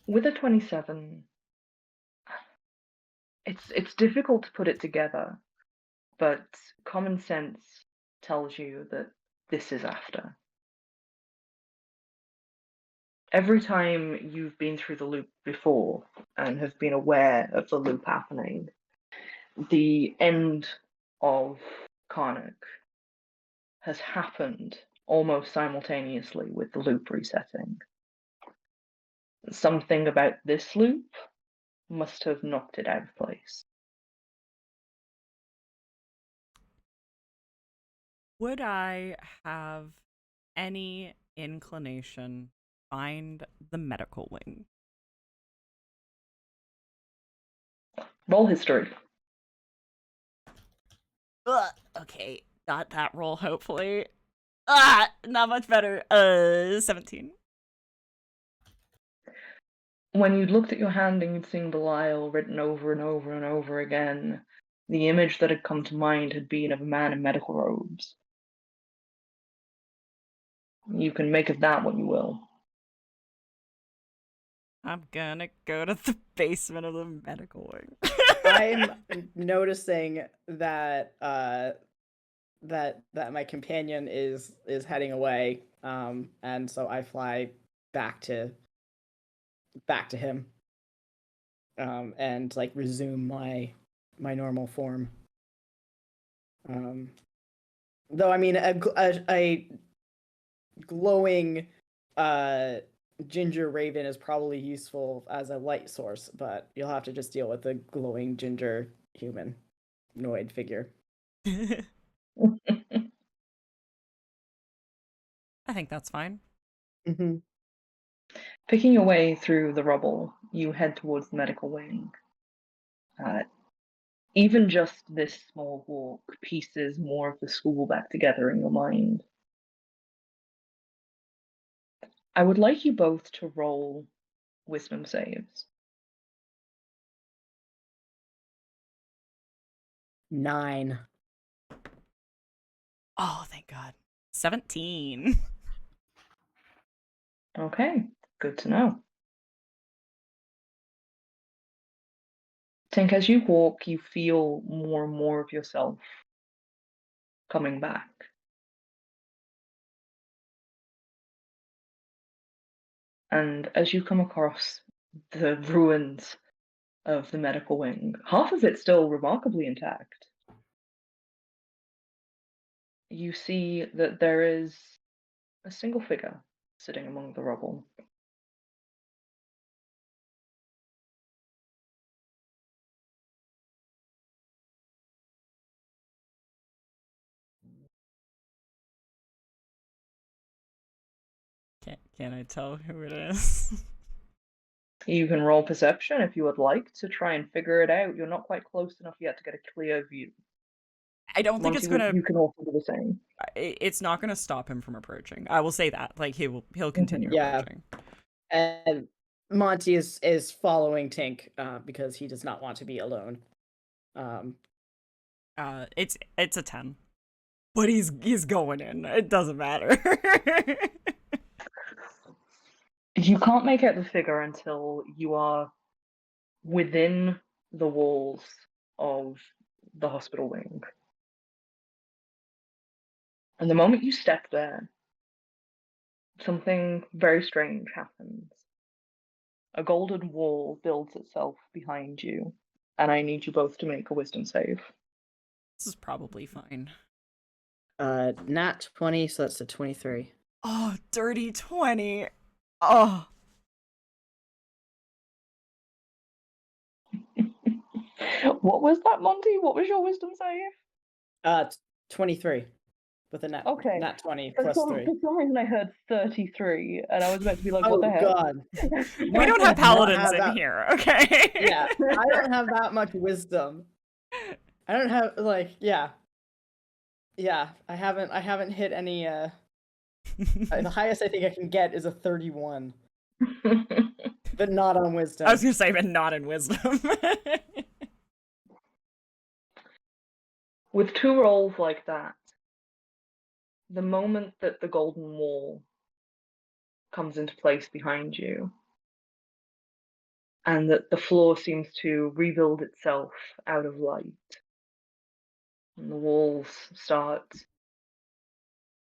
With a 27, it's difficult to put it together, but common sense tells you that this is after. Every time you've been through the loop before and have been aware of the loop happening, the end of Carnocht has happened almost simultaneously with the loop resetting. Something about this loop must have knocked it out of place. Would I have any inclination to find the medical wing? Roll history. Ugh, okay, not that roll, hopefully. Not much better. 17. When you'd looked at your hand and you'd seen Belial written over and over and over again, the image that had come to mind had been of a man in medical robes. You can make of that what you will. I'm gonna go to the basement of the medical wing. I'm noticing that that my companion is heading away, and so I fly back to him, and like resume my normal form. Though I mean a glowing ginger raven is probably useful as a light source, but you'll have to just deal with the glowing ginger humanoid figure. I think that's fine. Mm-hmm. Picking your way through the rubble, you head towards the medical wing. Even just this small walk pieces more of the school back together in your mind. I would like you both to roll wisdom saves. 9. Oh, thank God. 17. Okay, good to know. Tink, as you walk, you feel more and more of yourself coming back. And as you come across the ruins of the medical wing, half of it still remarkably intact, you see that there is a single figure sitting among the rubble. Can I tell who it is? You can roll perception if you would like to try and figure it out. You're not quite close enough yet to get a clear view. I don't think it's gonna. You can also do the same. It's not gonna stop him from approaching. I will say that. Like he'll continue Yeah. approaching. And Monty is following Tink because he does not want to be alone. It's a 10, but he's going in. It doesn't matter. You can't make out the figure until you are within the walls of the hospital wing. And the moment you step there, something very strange happens. A golden wall builds itself behind you, and I need you both to make a wisdom save. This is probably fine. Nat 20, so that's a 23. Oh, dirty 20. Oh. What was that, Monty? What was your wisdom save? 23 with a nat 20 plus 3. For some reason I heard 33, and I was about to be like, Oh what the hell? god. We don't have paladins have in that- here, okay? Yeah, I don't have that much wisdom. I don't have yeah, I haven't hit any the highest I think I can get is a 31. But not on wisdom. I was gonna say, but not in wisdom. With two rolls like that, the moment that the golden wall comes into place behind you, and that the floor seems to rebuild itself out of light, and the walls start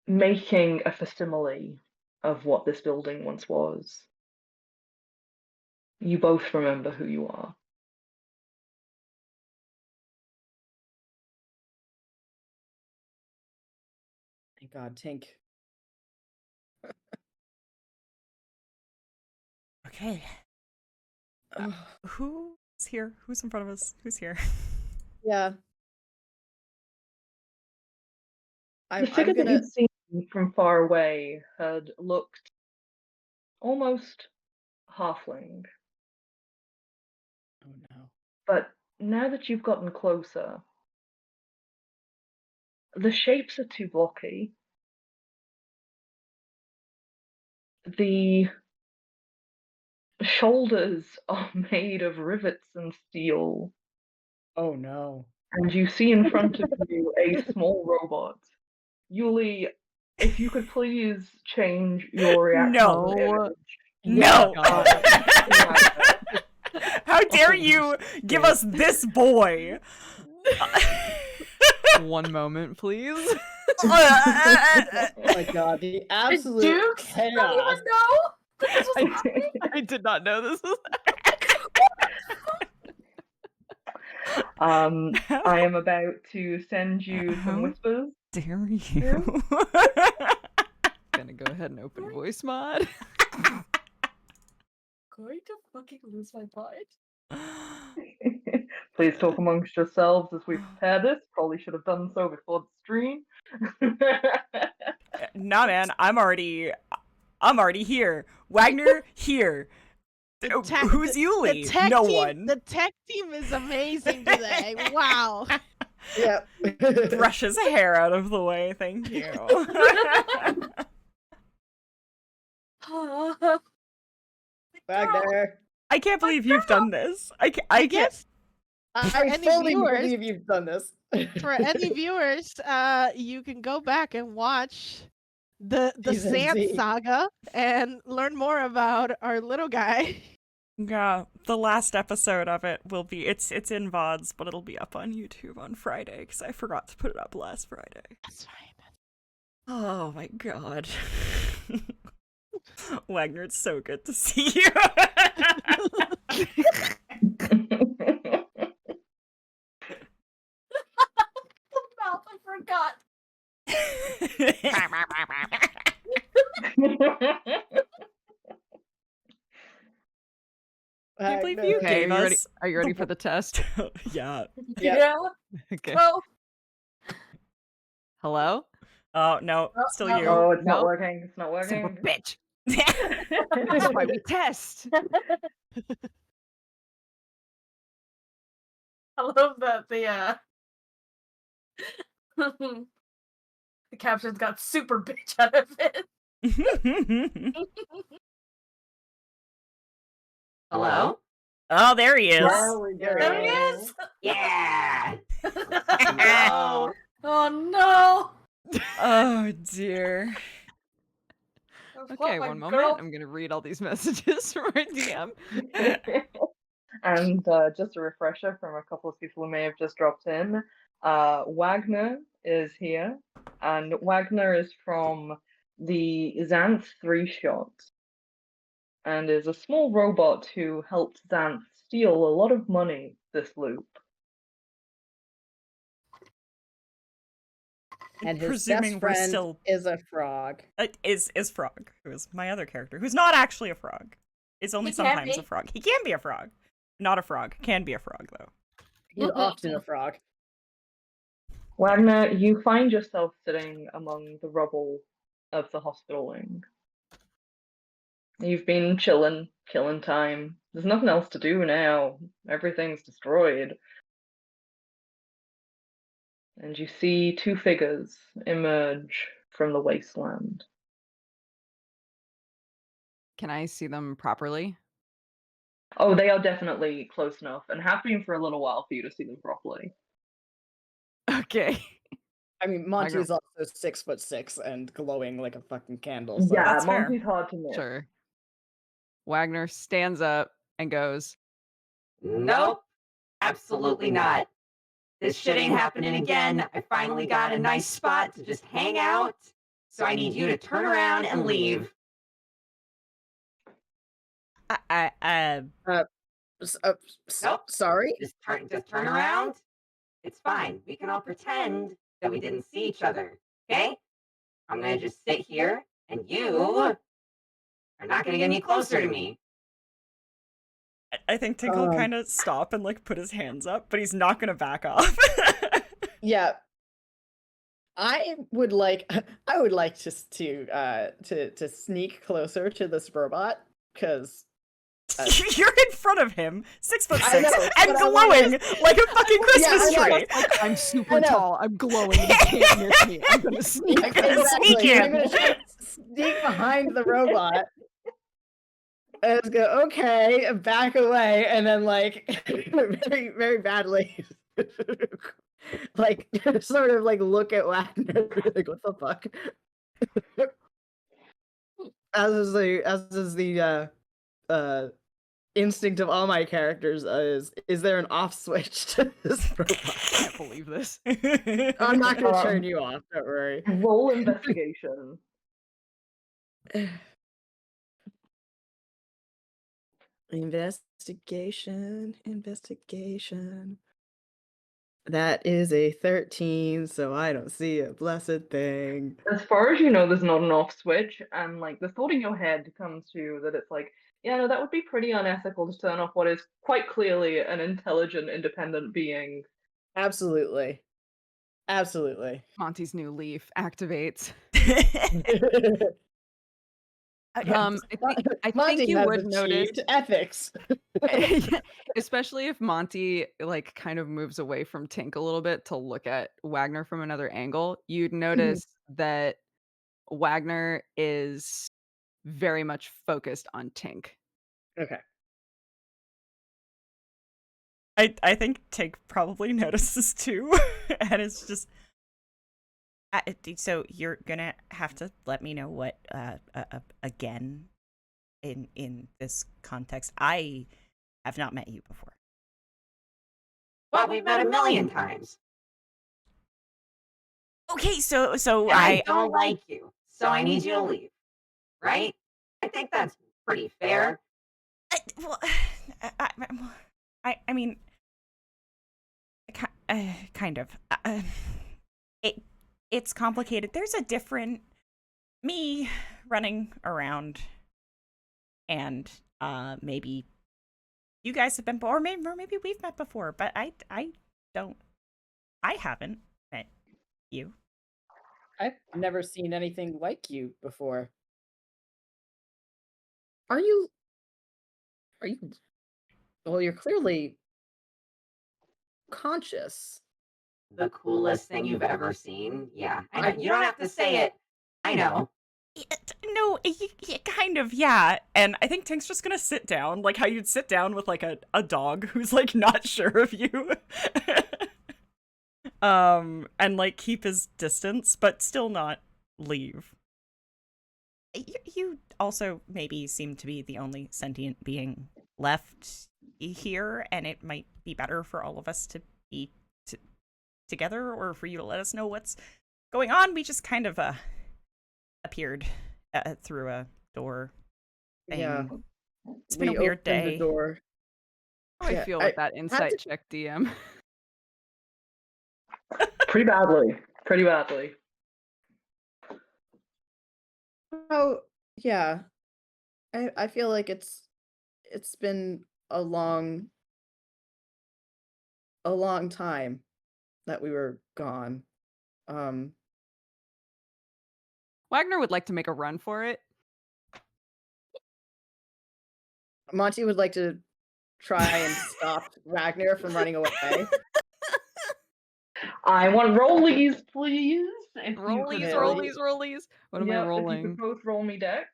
making a facsimile of what this building once was, you both remember who you are. Thank God, Tink. Okay. Who's here? Who's in front of us? Who's here? Yeah. The figure that you'd seen from far away had looked almost halfling. Oh no. But now that you've gotten closer, the shapes are too blocky. The shoulders are made of rivets and steel. Oh no. And you see in front of you a small robot. Yuli, if you could please change your reaction. No. to the image. No! Yeah. How dare you give us this boy? 1 moment, please. Oh my god, the absolute Dukes chaos. don't even know that this was happening. I did not know this was I am about to send you some whispers. Dare you? gonna go ahead and open voice mod. Going to fucking lose my mind. Please talk amongst yourselves as we prepare this. Probably should have done so before the stream. Nah, man, I'm already here. Wagner here. Who's Yuli? The tech No team, one. The tech team is amazing today. Wow. Yep. Brush his hair out of the way, thank you. Back there. I can't believe you've done this. I can't. Guess I any fully viewers- believe you've done this. for any viewers, you can go back and watch the Season Sand Z. Saga and learn more about our little guy. Yeah, the last episode of it will be it's in VODs, but it'll be up on YouTube on Friday because I forgot to put it up last Friday. That's fine. Oh my god. Wagner, it's so good to see you. Mouth, I forgot. I believe you Okay, gave us. are you ready for the test? Yeah. Yeah. Okay. Go. Hello? Oh no, Oh, still no. you. Oh, it's not No? working. It's not Son of a working. bitch. That's why we test. I love that the captions got super bitch out of it. Hello? Oh, there he is. There we go. There he is. Yeah! No. Oh no. Oh dear. Okay, one moment. I'm gonna read all these messages from our DM. And just a refresher from a couple of people who may have just dropped in. Wagner is here, and Wagner is from the Xanth 3-shot, and is a small robot who helped Xanth steal a lot of money this loop. And his Presuming best we're friend still is a frog. is Frog, who is my other character, who's not actually a frog. Is only He can sometimes be. a frog. He can be a frog. Not a frog. Can be a frog though. He's often a frog. Wagner, you find yourself sitting among the rubble of the hospital wing. You've been killing time. There's nothing else to do now. Everything's destroyed. And you see two figures emerge from the wasteland. Can I see them properly? Oh, they are definitely close enough, and have been for a little while for you to see them properly. Okay. I mean, Monty is also 6'6" and glowing like a fucking candle. So. Yeah, That's fair. Monty's hard to miss. Sure. Wagner stands up and goes, Nope, absolutely not. This shit ain't happening again. I finally got a nice spot to just hang out, so I need you to turn around and leave. Nope. Sorry? Just turn around. It's fine. We can all pretend that we didn't see each other, okay? I'm gonna just sit here, and you are not gonna get any closer to me. I think Tinkle kind of stop and like put his hands up, but he's not gonna back off. Yeah. I would like to sneak closer to this robot because You're in front of him, 6'6", I know, and but I glowing wanna- like a fucking Christmas I know. tree. I'm super know. tall. I'm glowing. You can't miss me. I'm gonna sneak. I'm gonna sneak Exactly. in. I'm gonna try to sneak behind the robot. And just go, okay, back away, and then like very, very badly like sort of like look at Wagner like what the fuck? as is the instinct of all my characters is there an off switch to this robot? I can't believe this. I'm not gonna turn you off, don't worry. Roll investigation. Investigation. That is a 13, so I don't see a blessed thing. As far as you know, there's not an off switch, and like the thought in your head comes to you that it's like, yeah, no, that would be pretty unethical to turn off what is quite clearly an intelligent, independent being. Absolutely. Absolutely. Monty's new leaf activates. I Monty think you has would notice, achieved ethics. especially if Monty like kind of moves away from Tink a little bit to look at Wagner from another angle, you'd notice that Wagner is very much focused on Tink. Okay. I think Tink probably notices too, and it's just. So you're gonna have to let me know what again in this context. I have not met you before. Well, we've met a million times. Okay, so And I don't like you, so I need you to leave. Right? I think that's pretty fair. Well, I mean, kind of. It's complicated. There's a different me running around, and maybe you guys have been, or maybe we've met before, but I haven't met you. I've never seen anything like you before. Are you? Well, you're clearly conscious. The coolest thing you've ever seen? Yeah. I know. You don't have to say it. I know. No, kind of, yeah. And I think Tink's just gonna sit down, like how you'd sit down with like a dog who's like not sure of you. And like keep his distance, but still not leave. You also maybe seem to be the only sentient being left here, and it might be better for all of us to be together, or for you to let us know what's going on. We just kind of appeared through a door thing. Yeah. It's been a weird opened day. The door. How I feel with that insight check, DM. Pretty badly. Pretty badly. Oh, yeah. I feel like it's been a long time that we were gone. Wagner would like to make a run for it. Monty would like to try and stop Wagner from running away. I want rollies, please. If you could Rollies, roll- rollies, rollies. What am I Yep, if you rolling? could both roll me dex.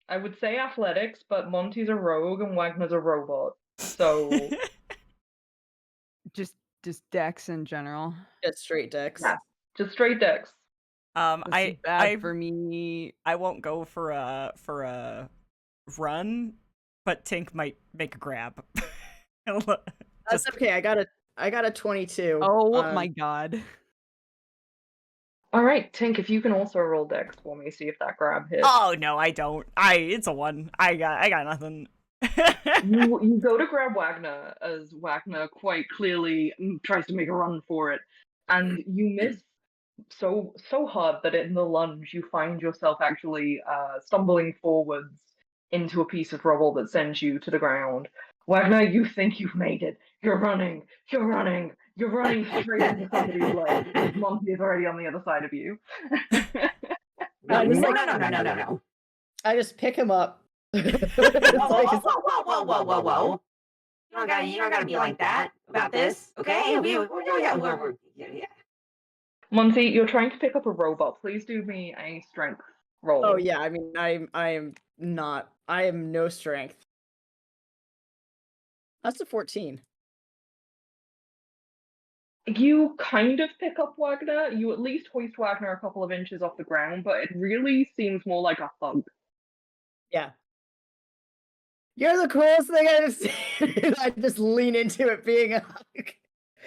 I would say athletics, but Monty's a rogue and Wagner's a robot. So Just Dex in general. Just straight decks. yeah, just straight dex. This is bad for me. I won't go for a run, but Tink might make a grab. That's okay. I got a 22. Oh my god. All right, Tink, if you can also roll dex for me, see if that grab hits. Oh no, I don't. It's a 1. I got nothing. You go to grab Wagner as Wagner quite clearly tries to make a run for it, and you miss so hard that in the lunge you find yourself actually stumbling forwards into a piece of rubble that sends you to the ground. Wagner, you think you've made it. You're running straight into somebody's leg because Monty is already on the other side of you. No. I just pick him up. Whoa. You don't gotta be like that about this, okay? Yeah. Monty, you're trying to pick up a robot. Please do me a strength roll. Oh yeah, I mean I am no strength. That's a 14. You kind of pick up Wagner. You at least hoist Wagner a couple of inches off the ground, but it really seems more like a hug. Yeah. You're the coolest thing I've seen. I just lean into it being a hug.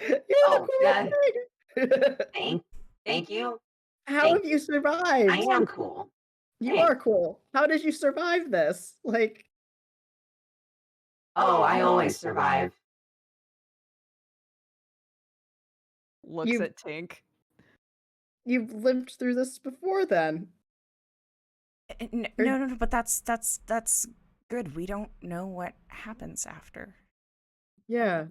You're the coolest thing. Thank you. How have you survived? I am cool. You are cool. How did you survive this? Like, oh, I always survive. Looks at Tink. You've lived through this before then. No, but that's good. We don't know what happens after. Yeah.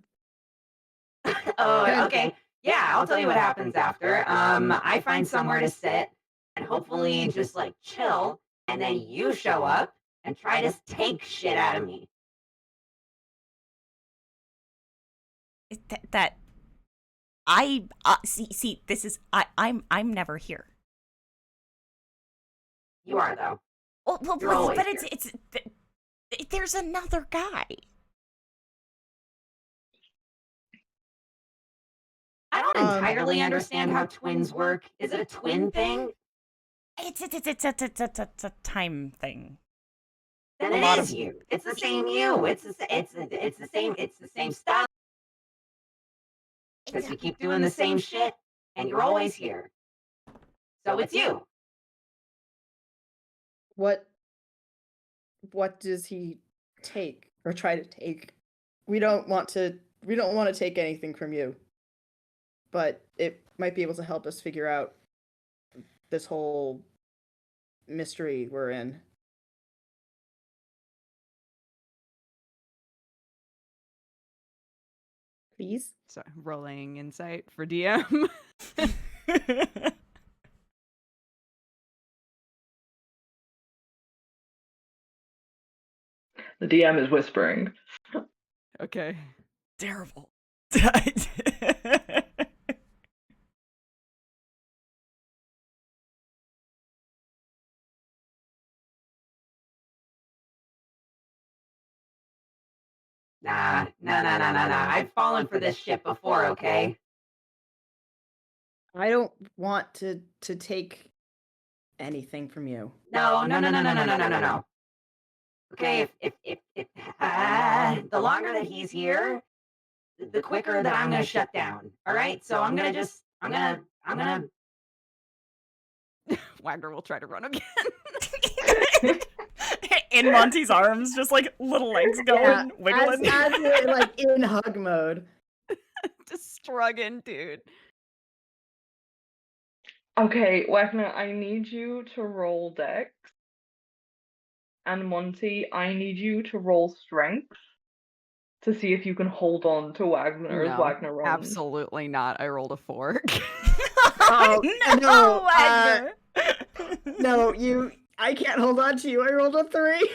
Oh, okay. Yeah, I'll tell you what happens after. I find somewhere to sit and hopefully just like chill, and then you show up and try to take shit out of me. That I see. This is I'm never here. You are though. Well, You're always but here. it's there's another guy. I don't entirely understand how twins work. Is it a twin thing? It's a time thing. Then it is you. It's the same you. It's the same stuff. Because we keep doing the same shit, and you're always here. So it's you. What does he take or try to take? We don't want to take anything from you. But it might be able to help us figure out this whole mystery we're in. Please? So rolling insight for DM. The DM is whispering. Okay. Terrible. Nah. I've fallen for this shit before, okay? I don't want to take anything from you. No. Okay, if the longer that he's here, the quicker that I'm gonna shut down. All right, so I'm gonna Wagner will try to run again. In Monty's arms, just like little legs going, wiggling. As we're like in hug mode. Just struggling, dude. Okay, Wagner, I need you to roll Dex. And Monty, I need you to roll Strength to see if you can hold on to Wagner as Wagner runs. Absolutely not. I rolled a 4. Oh, no, Wagner. No, I can't hold on to you. I rolled a 3.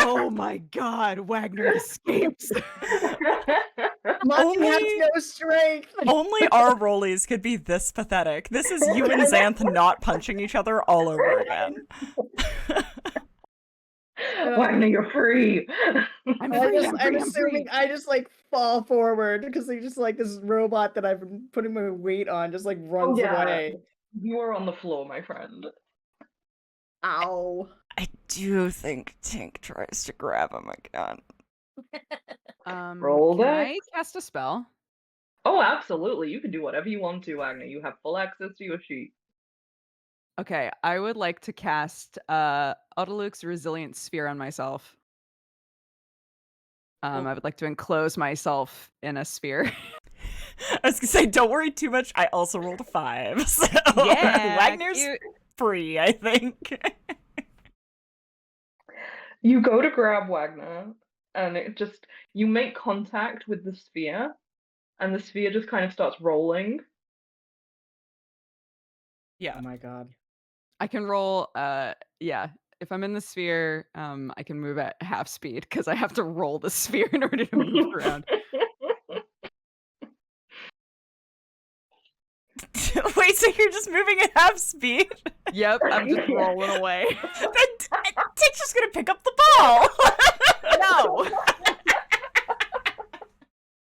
Oh my god, Wagner escapes. Monty has no strength. Only our rollies could be this pathetic. This is you and Xanth not punching each other all over again. Wagner, you're free. I'm free. I'm assuming I just like fall forward because they just like this robot that I've been putting my weight on just like runs away. You are on the floor, my friend. Ow. I do think Tink tries to grab him again. Roll can Dex. I cast a spell? Oh, absolutely. You can do whatever you want to, Wagner. You have full access to your sheet. Okay, I would like to cast Autoluke's Resilient Sphere on myself. I would like to enclose myself in a sphere. I was gonna say, don't worry too much. I also rolled a 5. So Yeah, Wagner's cute. free, I think. You go to grab Wagner, and you make contact with the sphere, and the sphere just kind of starts rolling. Yeah. Oh my god. I can roll, if I'm in the sphere, I can move at half speed because I have to roll the sphere in order to move around. Wait, so you're just moving at half speed? Yep, I'm just rolling away. Tink's just gonna pick up the ball. No.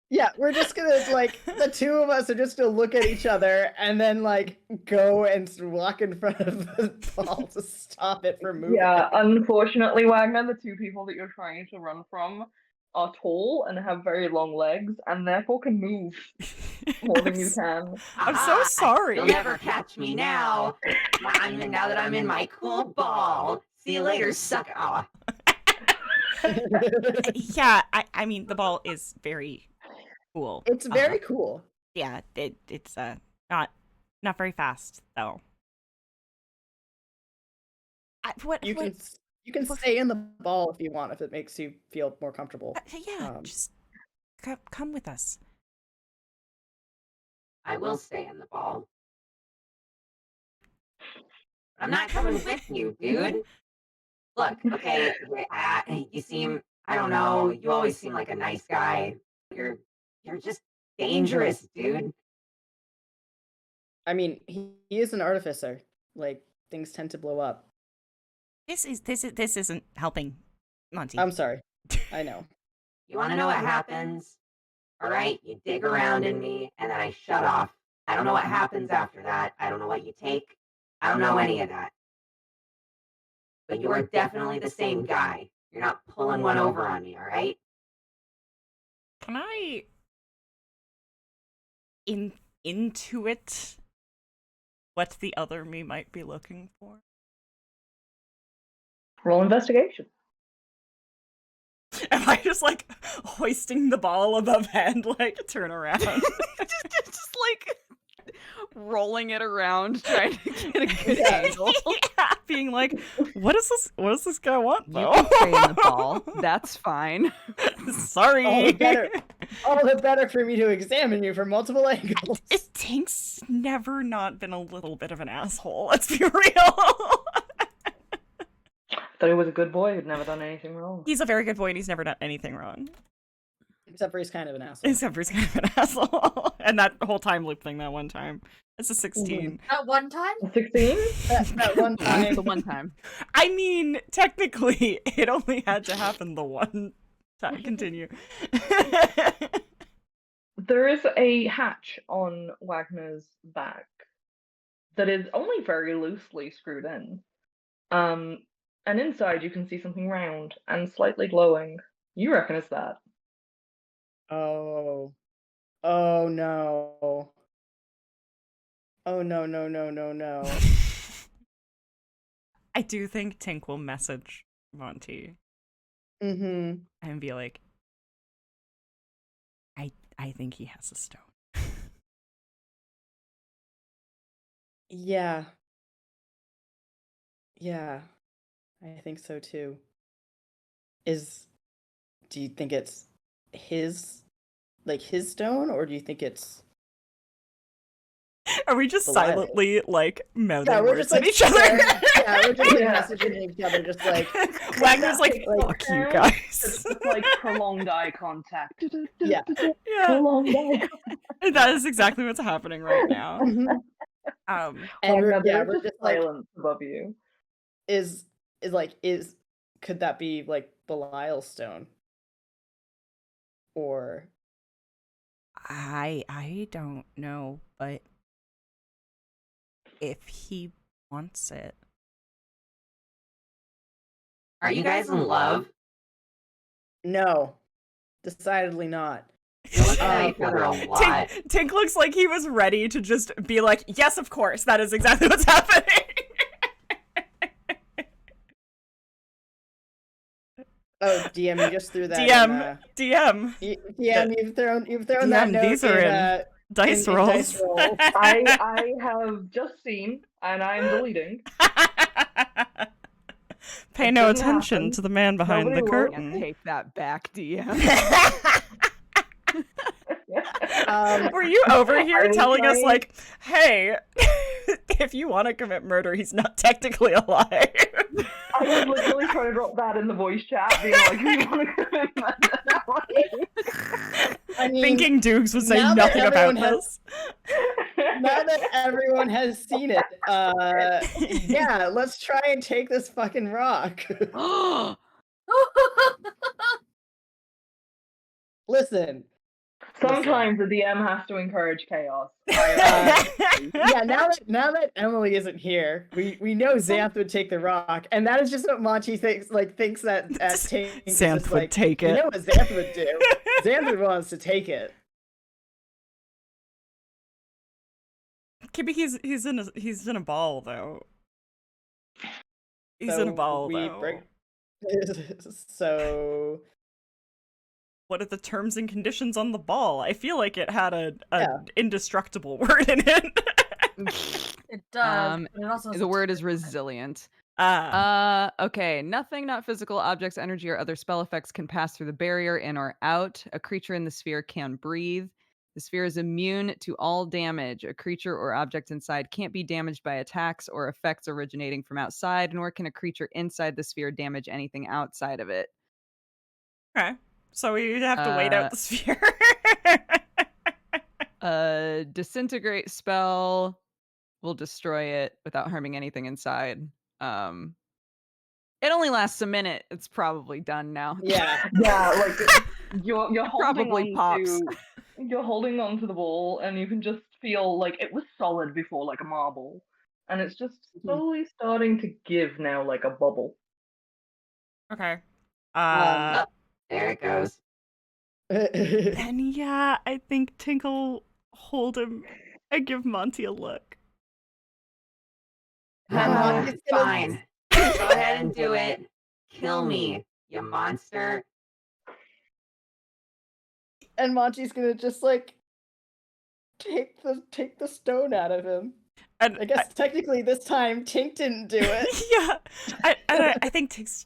Yeah, we're just gonna like the two of us are just gonna look at each other and then like go and walk in front of the ball to stop it from moving. Yeah, unfortunately, Wagner, the two people that you're trying to run from are tall and have very long legs, and therefore can move more than you can. I'm so sorry. You'll never catch me now. Now that I'm in my cool ball. See you later, sucker. Aw. Yeah, I mean the ball is very cool. It's very cool. Yeah, it's not very fast though. You can stay in the ball if you want, if it makes you feel more comfortable. Yeah, just come with us. I will stay in the ball. I'm not coming with you, dude. Look, okay, you seem, I don't know, you always seem like a nice guy. You're just dangerous, dude. I mean, he is an artificer. Like, things tend to blow up. This isn't helping, Monty. I'm sorry. I know. You want to know what happens? All right, you dig around in me, and then I shut off. I don't know what happens after that. I don't know what you take. I don't know any of that. But you are definitely the same guy. You're not pulling one over on me, all right? Can I intuit what the other me might be looking for? Roll investigation. Am I just like hoisting the ball above head, like turn around? just like rolling it around, trying to get a good angle. Yeah, being like, what does this guy want You though? can stay in the ball. That's fine. Sorry. All the better for me to examine you from multiple angles. Tink's never not been a little bit of an asshole. Let's be real. Thought he was a good boy who'd never done anything wrong. He's a very good boy and he's never done anything wrong. Except for he's kind of an asshole. Except for he's kind of an asshole. And that whole time loop thing that one time. It's a 16. At one time? 16? That one time. The one time. I mean, technically, it only had to happen the one time. Continue. There is a hatch on Wagner's back that is only very loosely screwed in. And inside you can see something round and slightly glowing. You reckon it's that? Oh. Oh no. Oh no. I do think Tink will message Monty Mm-hmm. and be like, I think he has a stone. Yeah. Yeah. I think so too. Do you think it's his stone, or do you think it's Are we just Belial? silently like mouthing we're words just at like each other? Yeah, we're just like, Yeah. messaging each other, just like Wagner's like, Like, fuck you It's guys. just like prolonged eye contact. Yeah. Yeah, Prolonged eye contact. that is exactly what's happening right now. Mhm. Um, And Wagner, we're there's just just like, silence above you. could that be like Belial's stone? Or I don't know, but if he wants it, Are you guys in love? no, decidedly not. You're looking at each other a lot. Tink looks like he was ready to just be like, yes, of course, that is exactly what's happening. Oh, DM, you just threw that. In, DM, DM, you've thrown that DM, note these are in dice rolls. dice rolls. I have just seen, and I'm deleting. Pay It no didn't attention happen. to the man behind Nobody the looked. curtain. Take that back, DM. Were you over here I was telling us, trying- like, hey, if you want to commit murder, he's not technically alive? I was literally trying to drop that in the voice chat, being like, you want to come in? I mean, Thinking Dukes would say now that nothing about everyone has- this. now that everyone has seen it, yeah, let's try and take this fucking rock. Listen, Sometimes the DM has to encourage chaos. yeah, now that Emily isn't here, we know Xanth would take the rock, and that is just what Monty thinks that Tink is Xanth just would like, take You it. know what Xanth would do? Xanth wants to take it. Kibby, he's in a ball though. He's in a So ball we though. break- So What are the terms and conditions on the ball? I feel like it had a Yeah. indestructible word in it. It does. But it also has The a word is different- resilient. Okay. Nothing, not physical objects, energy, or other spell effects can pass through the barrier in or out. A creature in the sphere can breathe. The sphere is immune to all damage. A creature or object inside can't be damaged by attacks or effects originating from outside, nor can a creature inside the sphere damage anything outside of it. Okay. So we have to wait out the sphere. Disintegrate spell will destroy it without harming anything inside. It only lasts a minute. It's probably done now. yeah, Yeah, like you're holding Probably on pops. you're holding on to the ball, and you can just feel like it was solid before, like a marble, and it's just slowly starting to give now like a bubble. Okay. Oh, there it goes. Then yeah, I think Tink will hold him and give Monty a look. Monty's gonna- Fine. Go ahead and do it. Kill me, you monster. And Monty's gonna just like take the stone out of him. And I guess technically this time Tink didn't do it. yeah, I think Tink's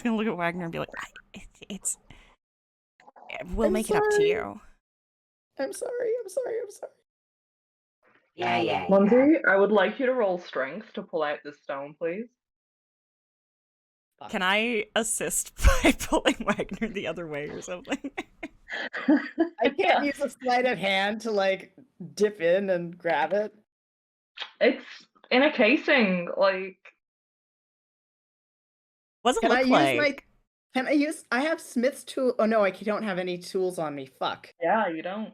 gonna look at Wagner and be like, "It's we'll I'm make it up to sorry. you." I'm sorry. Yeah. Monty, I would like you to roll strength to pull out this stone, please. Can I assist by pulling Wagner the other way or something? I can't use a sleight of hand to like dip in and grab it. It's in a casing, like. What's it Can look I use like? I have Smith's tool. Oh no, I don't have any tools on me. Fuck. Yeah, you don't.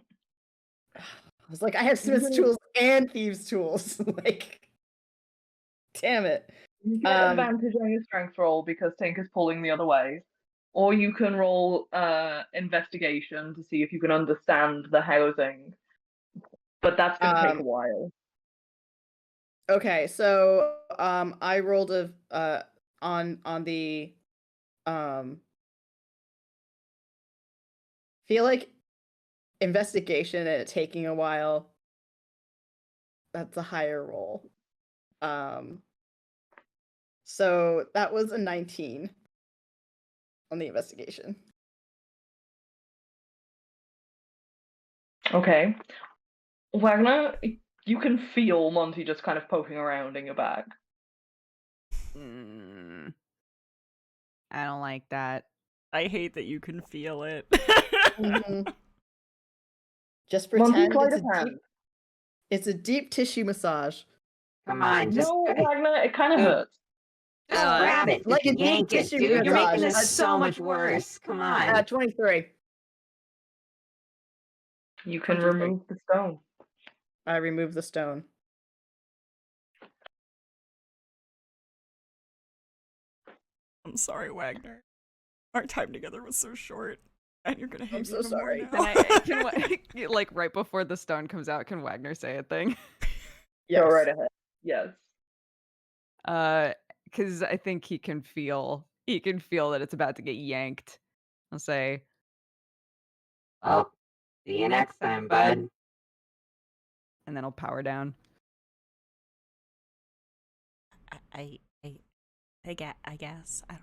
I was like, I have Smith's tools and thieves' tools. Like, damn it. You get advantage on your strength roll because Tink is pulling the other way. Or you can roll investigation to see if you can understand the housing. But that's going to take a while. Okay, so I rolled on the feel like investigation and it taking a while. That's a higher roll. So that was a 19 on the investigation. Okay. Wagner, you can feel Monty just kind of poking around in your bag. I don't like that. I hate that you can feel it. Mhm. Just Monty, pretend sleight of hand. it's a deep tissue massage. Come on, just No, Wagner, it kind of hurts. Just grab it. like Just a deep yank it, tissue dude. You're making massage. this so much worse. Come on. 23. You can 23. remove the stone. I remove the stone. I'm sorry, Wagner. Our time together was so short, and you're gonna hate I'm me so even sorry. more now. Like right before the stone comes out, can Wagner say a thing? Yes. Go right ahead. Yes. Because I think he can feel that it's about to get yanked. I'll say, Well, see you next time, bud. and then I'll power down. I guess. I don't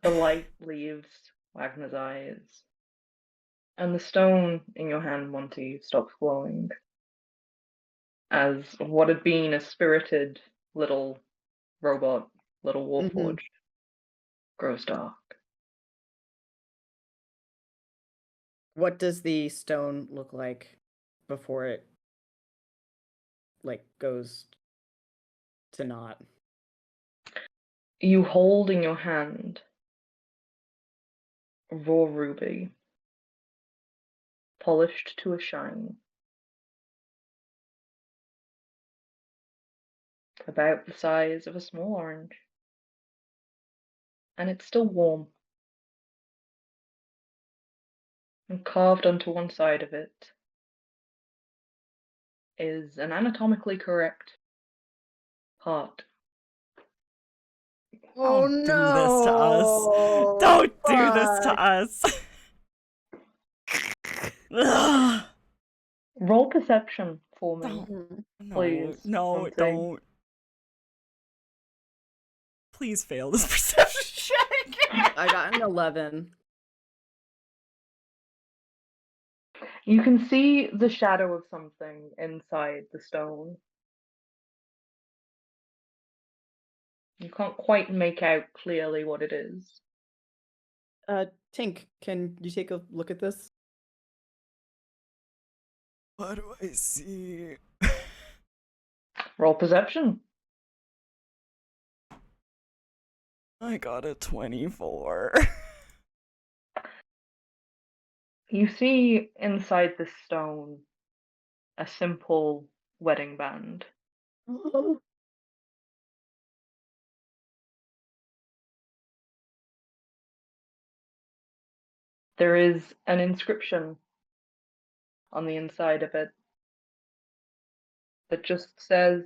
know. The light leaves Wagner's eyes. And the stone in your hand, Monty, stops glowing. As what had been a spirited little robot, little warforged, grows dark. What does the stone look like before it like goes to naught? You hold in your hand a raw ruby, polished to a shine, about the size of a small orange. And it's still warm. And carved onto one side of it is an anatomically correct heart. Oh Don't no! do this to us. Don't do this to us. Ugh. Roll perception for me, Don't. No, please. no, Monty. don't. Please fail this perception check. I got an 11. You can see the shadow of something inside the stone. You can't quite make out clearly what it is. Tink, can you take a look at this? What do I see? Roll perception. I got a 24. You see inside the stone a simple wedding band There is an inscription on the inside of it that just says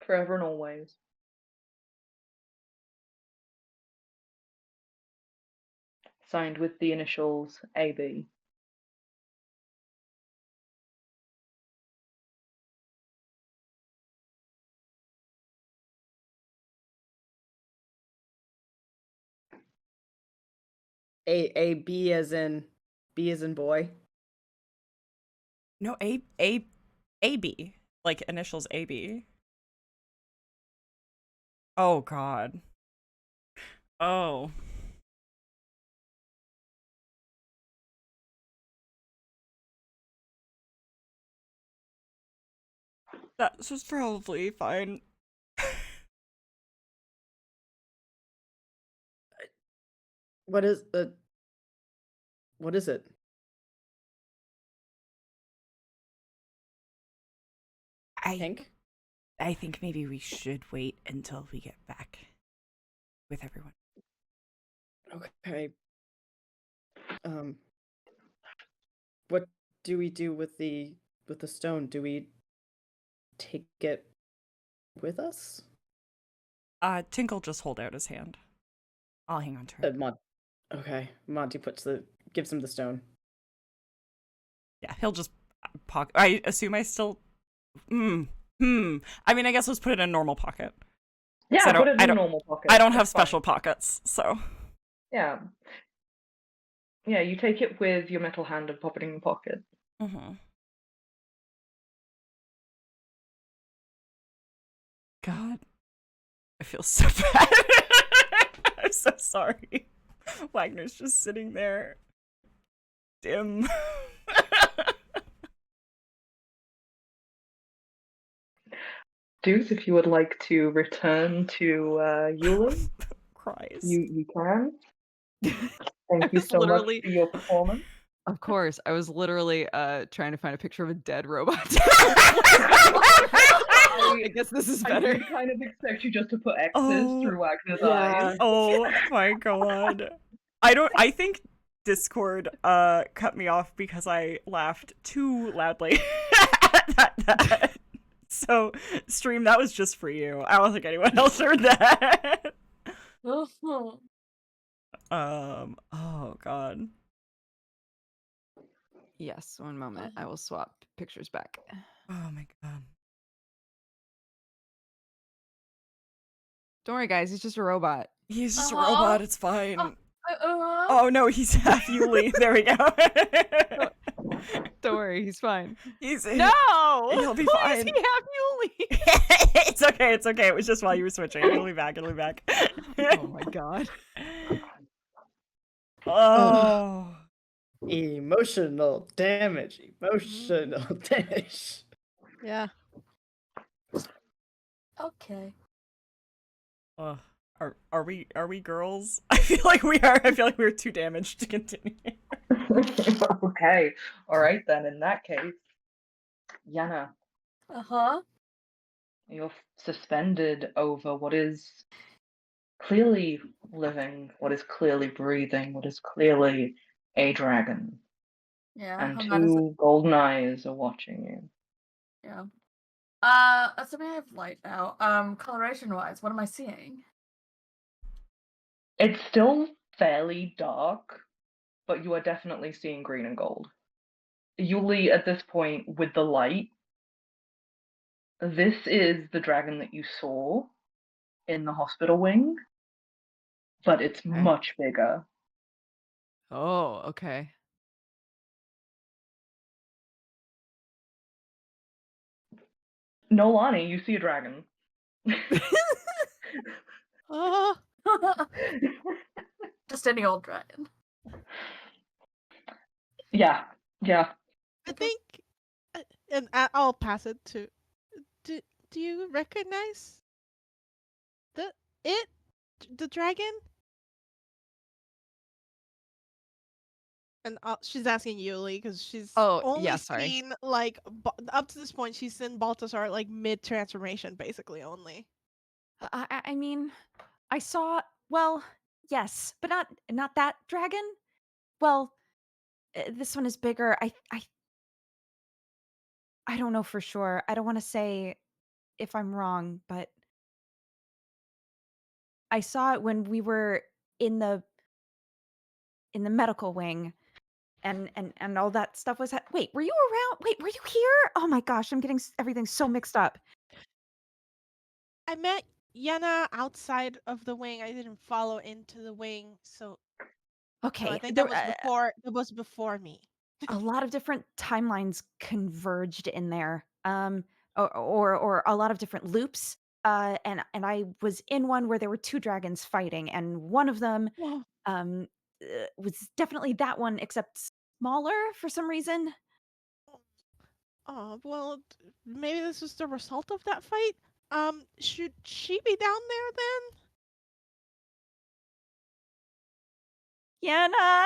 forever and always. Signed with the initials AB. B as in boy. No, AB. Like initials AB. Oh god. Oh. That's just probably fine. What is it? Tink? I think maybe we should wait until we get back with everyone. Okay. What do we do with the stone? Do we take it with us? Tink'll just hold out his hand. I'll hang on to it. Okay. Monty gives him the stone. Yeah, he'll just pocket. I assume I still. I mean, I guess let's put it in a normal pocket. Yeah, put it in a normal pocket. I don't have special pockets, so. Yeah. Yeah, you take it with your metal hand and pop it in your pocket. Mm-hmm. God. I feel so bad. I'm so sorry. Wagner's just sitting there. Dim. Dudes, if you would like to return to Yuli, Cries. you can. Thank you so much for your performance. Of course, I was literally trying to find a picture of a dead robot. I guess this is better. I kind of expect you just to put X's through Wagner's eyes. Oh my god. I think Discord cut me off because I laughed too loudly at that. So, stream, that was just for you. I don't think anyone else heard that. Oh god. Yes, one moment. I will swap pictures back. Oh my god. Don't worry, guys. He's just a robot. He's just a robot. It's fine. Oh, Oh no, he's half Yuli. There we go. Don't worry, he's fine. No! He'll be fine. Is he half Yuli? It's okay. It's okay. It was just while you were switching. It'll be back. It'll be back. Oh my god. Oh. Emotional damage. Yeah. okay. Are we girls? I feel like we are. I feel like we're too damaged to continue. Okay. All right then. In that case, Yenna, you're suspended over what is clearly living, what is clearly breathing, what is clearly a dragon. Yeah. And how bad is it? two golden eyes are watching you. Yeah. Assuming I have light now. Coloration wise, what am I seeing? It's still fairly dark, but you are definitely seeing green and gold. Yuli, at this point, with the light, this is the dragon that you saw in the hospital wing, but it's much bigger. Oh, okay. Nolani, you see a dragon. Oh. Just any old dragon. Yeah. I think, and I'll pass it to. Do you recognize the dragon? And she's asking Yuli because she's Oh, only yeah, sorry. seen like up to this point she's seen Balthazar like mid transformation basically only. I mean, I saw. Well, yes, but not that dragon. Well, this one is bigger. I don't know for sure. I don't want to say if I'm wrong, but I saw it when we were in the medical wing, and all that stuff was. Wait, were you around? Wait, were you here? Oh my gosh, I'm getting everything so mixed up. I met Yenna outside of the wing. I didn't follow into the wing, so Okay, I think there, that was before me. a lot of different timelines converged in there. Or a lot of different loops. And I was in one where there were two dragons fighting, and one of them Whoa. was definitely that one, except smaller for some reason. Oh, well, maybe this is the result of that fight. Should she be down there Yenna!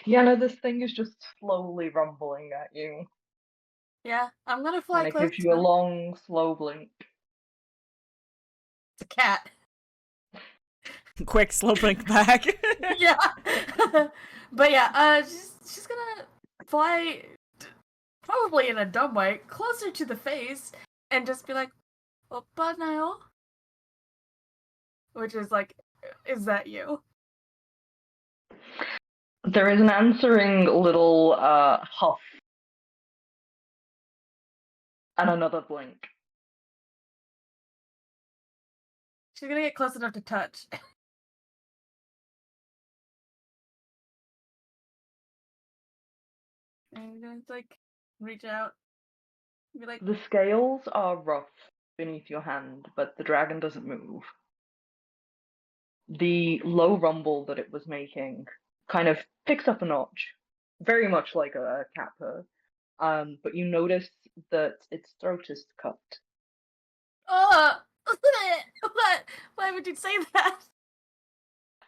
Yenna, this thing is just slowly rumbling at you. Yeah, I'm gonna fly And it close gives to you a it. long, slow blink. It's a cat. Quick, slow blink back. Yeah. But yeah, she's gonna fly, probably in a dumb way, closer to the face and just be like, "Oppa now," which is like, "Is that you?" There is an answering little huff and another blink. She's gonna get close enough to touch. And gonna like reach out, and be like, The scales are rough beneath your hand, but the dragon doesn't move. The low rumble that it was making kind of picks up a notch, very much like a cat purr. But you notice that its throat is cut. "Oh, what? Why would you say that?"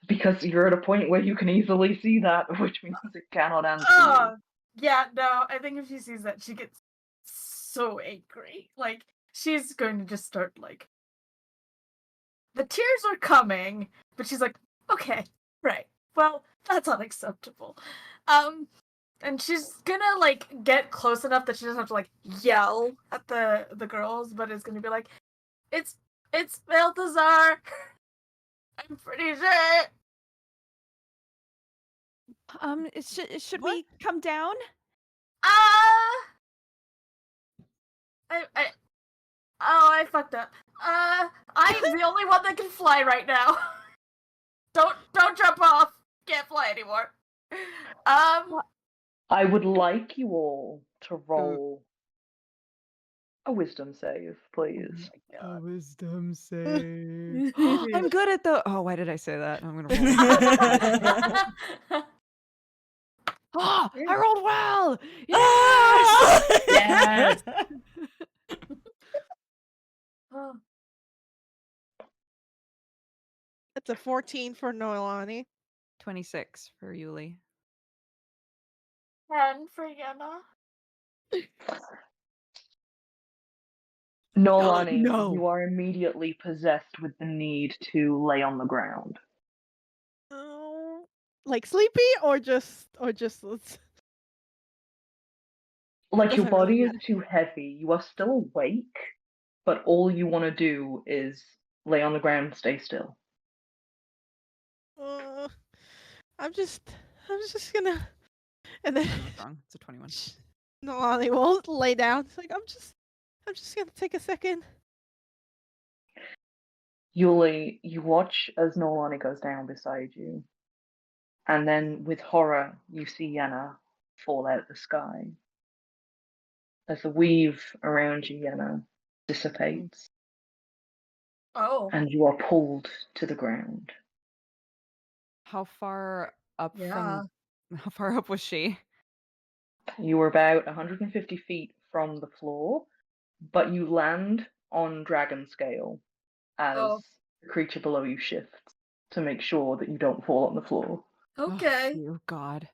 Because you're at a point where you can easily see that, which means it cannot answer Oh, yeah, no. I think if she sees that, she gets so angry. Like she's going to just start like. The tears are coming, but she's like, "Okay, right. Well, that's unacceptable." And she's gonna like get close enough that she doesn't have to like yell at the girls, but it's gonna be like, it's Balthazar. I'm pretty sure." Should we come down? I fucked up. I'm the only one that can fly right now. Don't jump off. Can't fly anymore. I would like you all to roll a wisdom save, please. A wisdom save. I'm good at the. Oh, why did I say that? I'm gonna roll. Oh, I rolled well. Yes! Oh, It's a 14 for Noelani. 26 for Yuli. 10 for Yenna. Nolani, No. you are immediately possessed with the need to lay on the ground. Oh, like sleepy or just let's. Like your Doesn't really body is matter. too heavy. You are still awake, but all you want to do is lay on the ground and stay still. I'm just gonna, and then That's wrong. It's a 21. Noelani will lay down. It's like I'm just gonna take a second. Yuli, you watch as Nolani goes down beside you, and then with horror, you see Yenna fall out of the sky. As the weave around you, Yenna, dissipates, Oh, and you are pulled to the ground. How far up yeah. how far up was she? You were about 150 feet from the floor, but you land on dragon scale as Oh. the creature below you shifts. to make sure that you don't fall on the floor. Okay. Oh, dear God.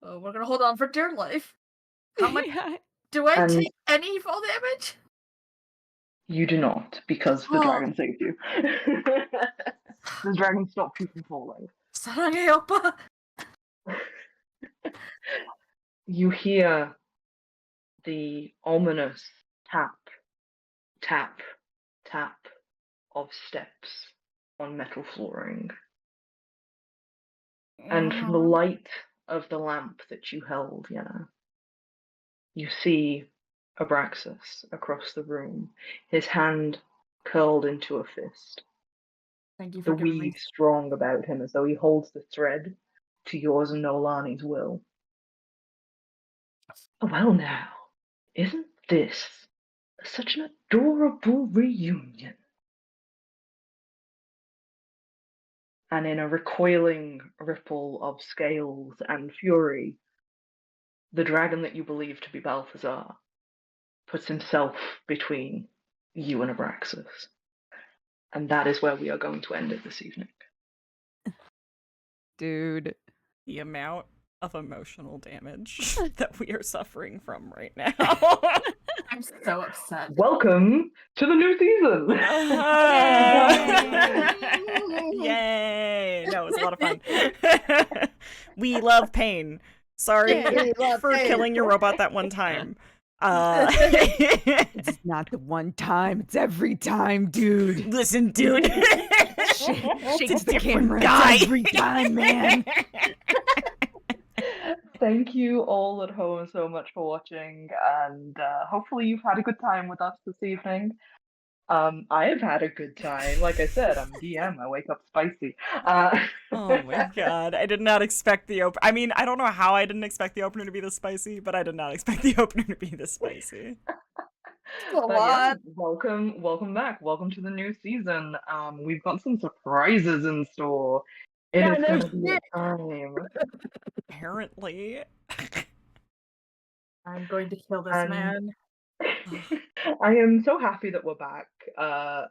We're gonna hold on for dear life. How much Yeah. do I And- take any fall damage? You do not, because the Oh. dragon saved you. The dragon stopped you from falling. 사랑해요, You hear the ominous tap, tap, tap of steps on metal flooring. And from the light of the lamp that you held, Yenna, you see Abraxas across the room, his hand curled into a fist, Thank you the for giving me. weave strong about him as though he holds the thread to yours and Nolani's will. Well now, isn't this such an adorable reunion? And in a recoiling ripple of scales and fury, the dragon that you believe to be Balthazar puts himself between you and Abraxas. And that is where we are going to end it this evening. Dude. The amount of emotional damage that we are suffering from right now. I'm so upset. Welcome to the new season! Yay! No, it was a lot of fun. We love pain. Sorry We love for pain. killing your robot that one time. It's not the one time, it's every time, dude. Listen, dude. Shakes the different camera guy. every time, man. Thank you all at home so much for watching, and hopefully you've had a good time with us this evening. I have had a good time. Like I said, I'm DM. I wake up spicy. Oh my god. I did not expect the opener. I mean, I don't know how I didn't expect the opener to be this spicy, but I did not expect the opener to be this spicy. But yeah, welcome back. Welcome to the new season. We've got some surprises in store. It Yeah, is no going to be a shit. time. Apparently. I'm going to kill this And- man. I am so happy that we're back. I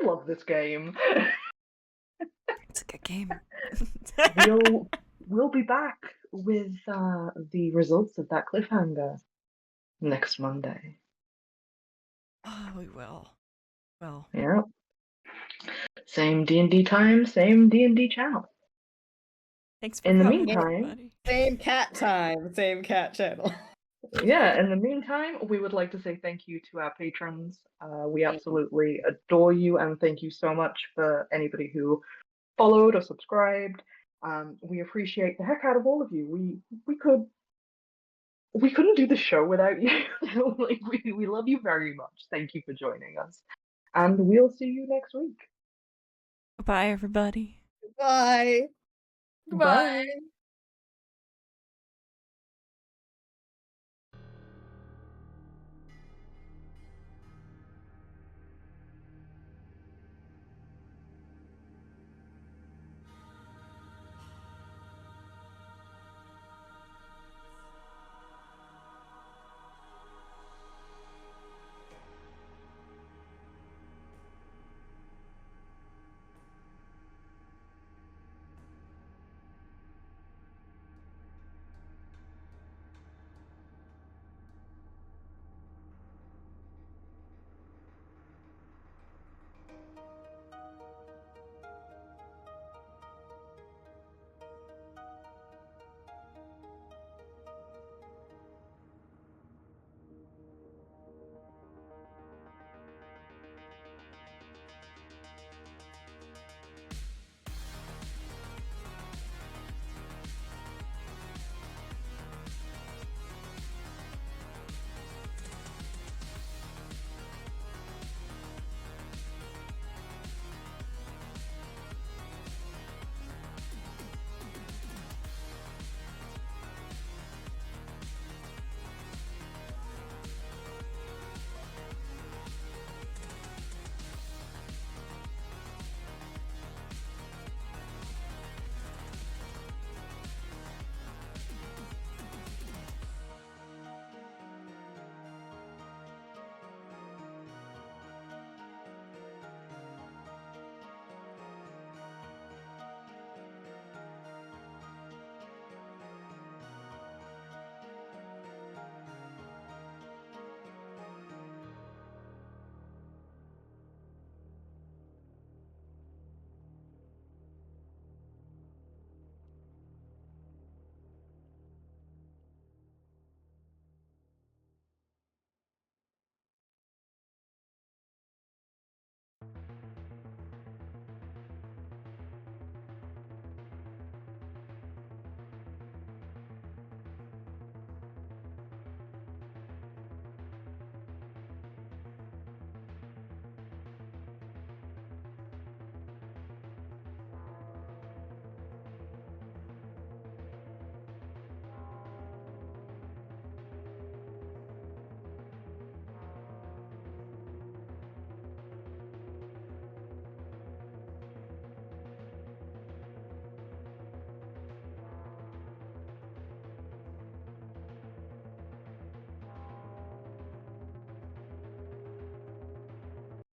love this game. It's a good game. We'll be back with the results of that cliffhanger next Monday. Oh, we will. Well, Yeah. Same D&D time, same D&D channel. thanks for In the coming, meantime- everybody. Same cat time, same cat channel. Yeah, in the meantime, we would like to say thank you to our patrons. We absolutely adore you, and thank you so much for anybody who followed or subscribed. We appreciate the heck out of all of you. We couldn't do the show without you. Like, we love you very much. Thank you for joining us, and we'll see you next week. Bye, everybody. Bye. Goodbye.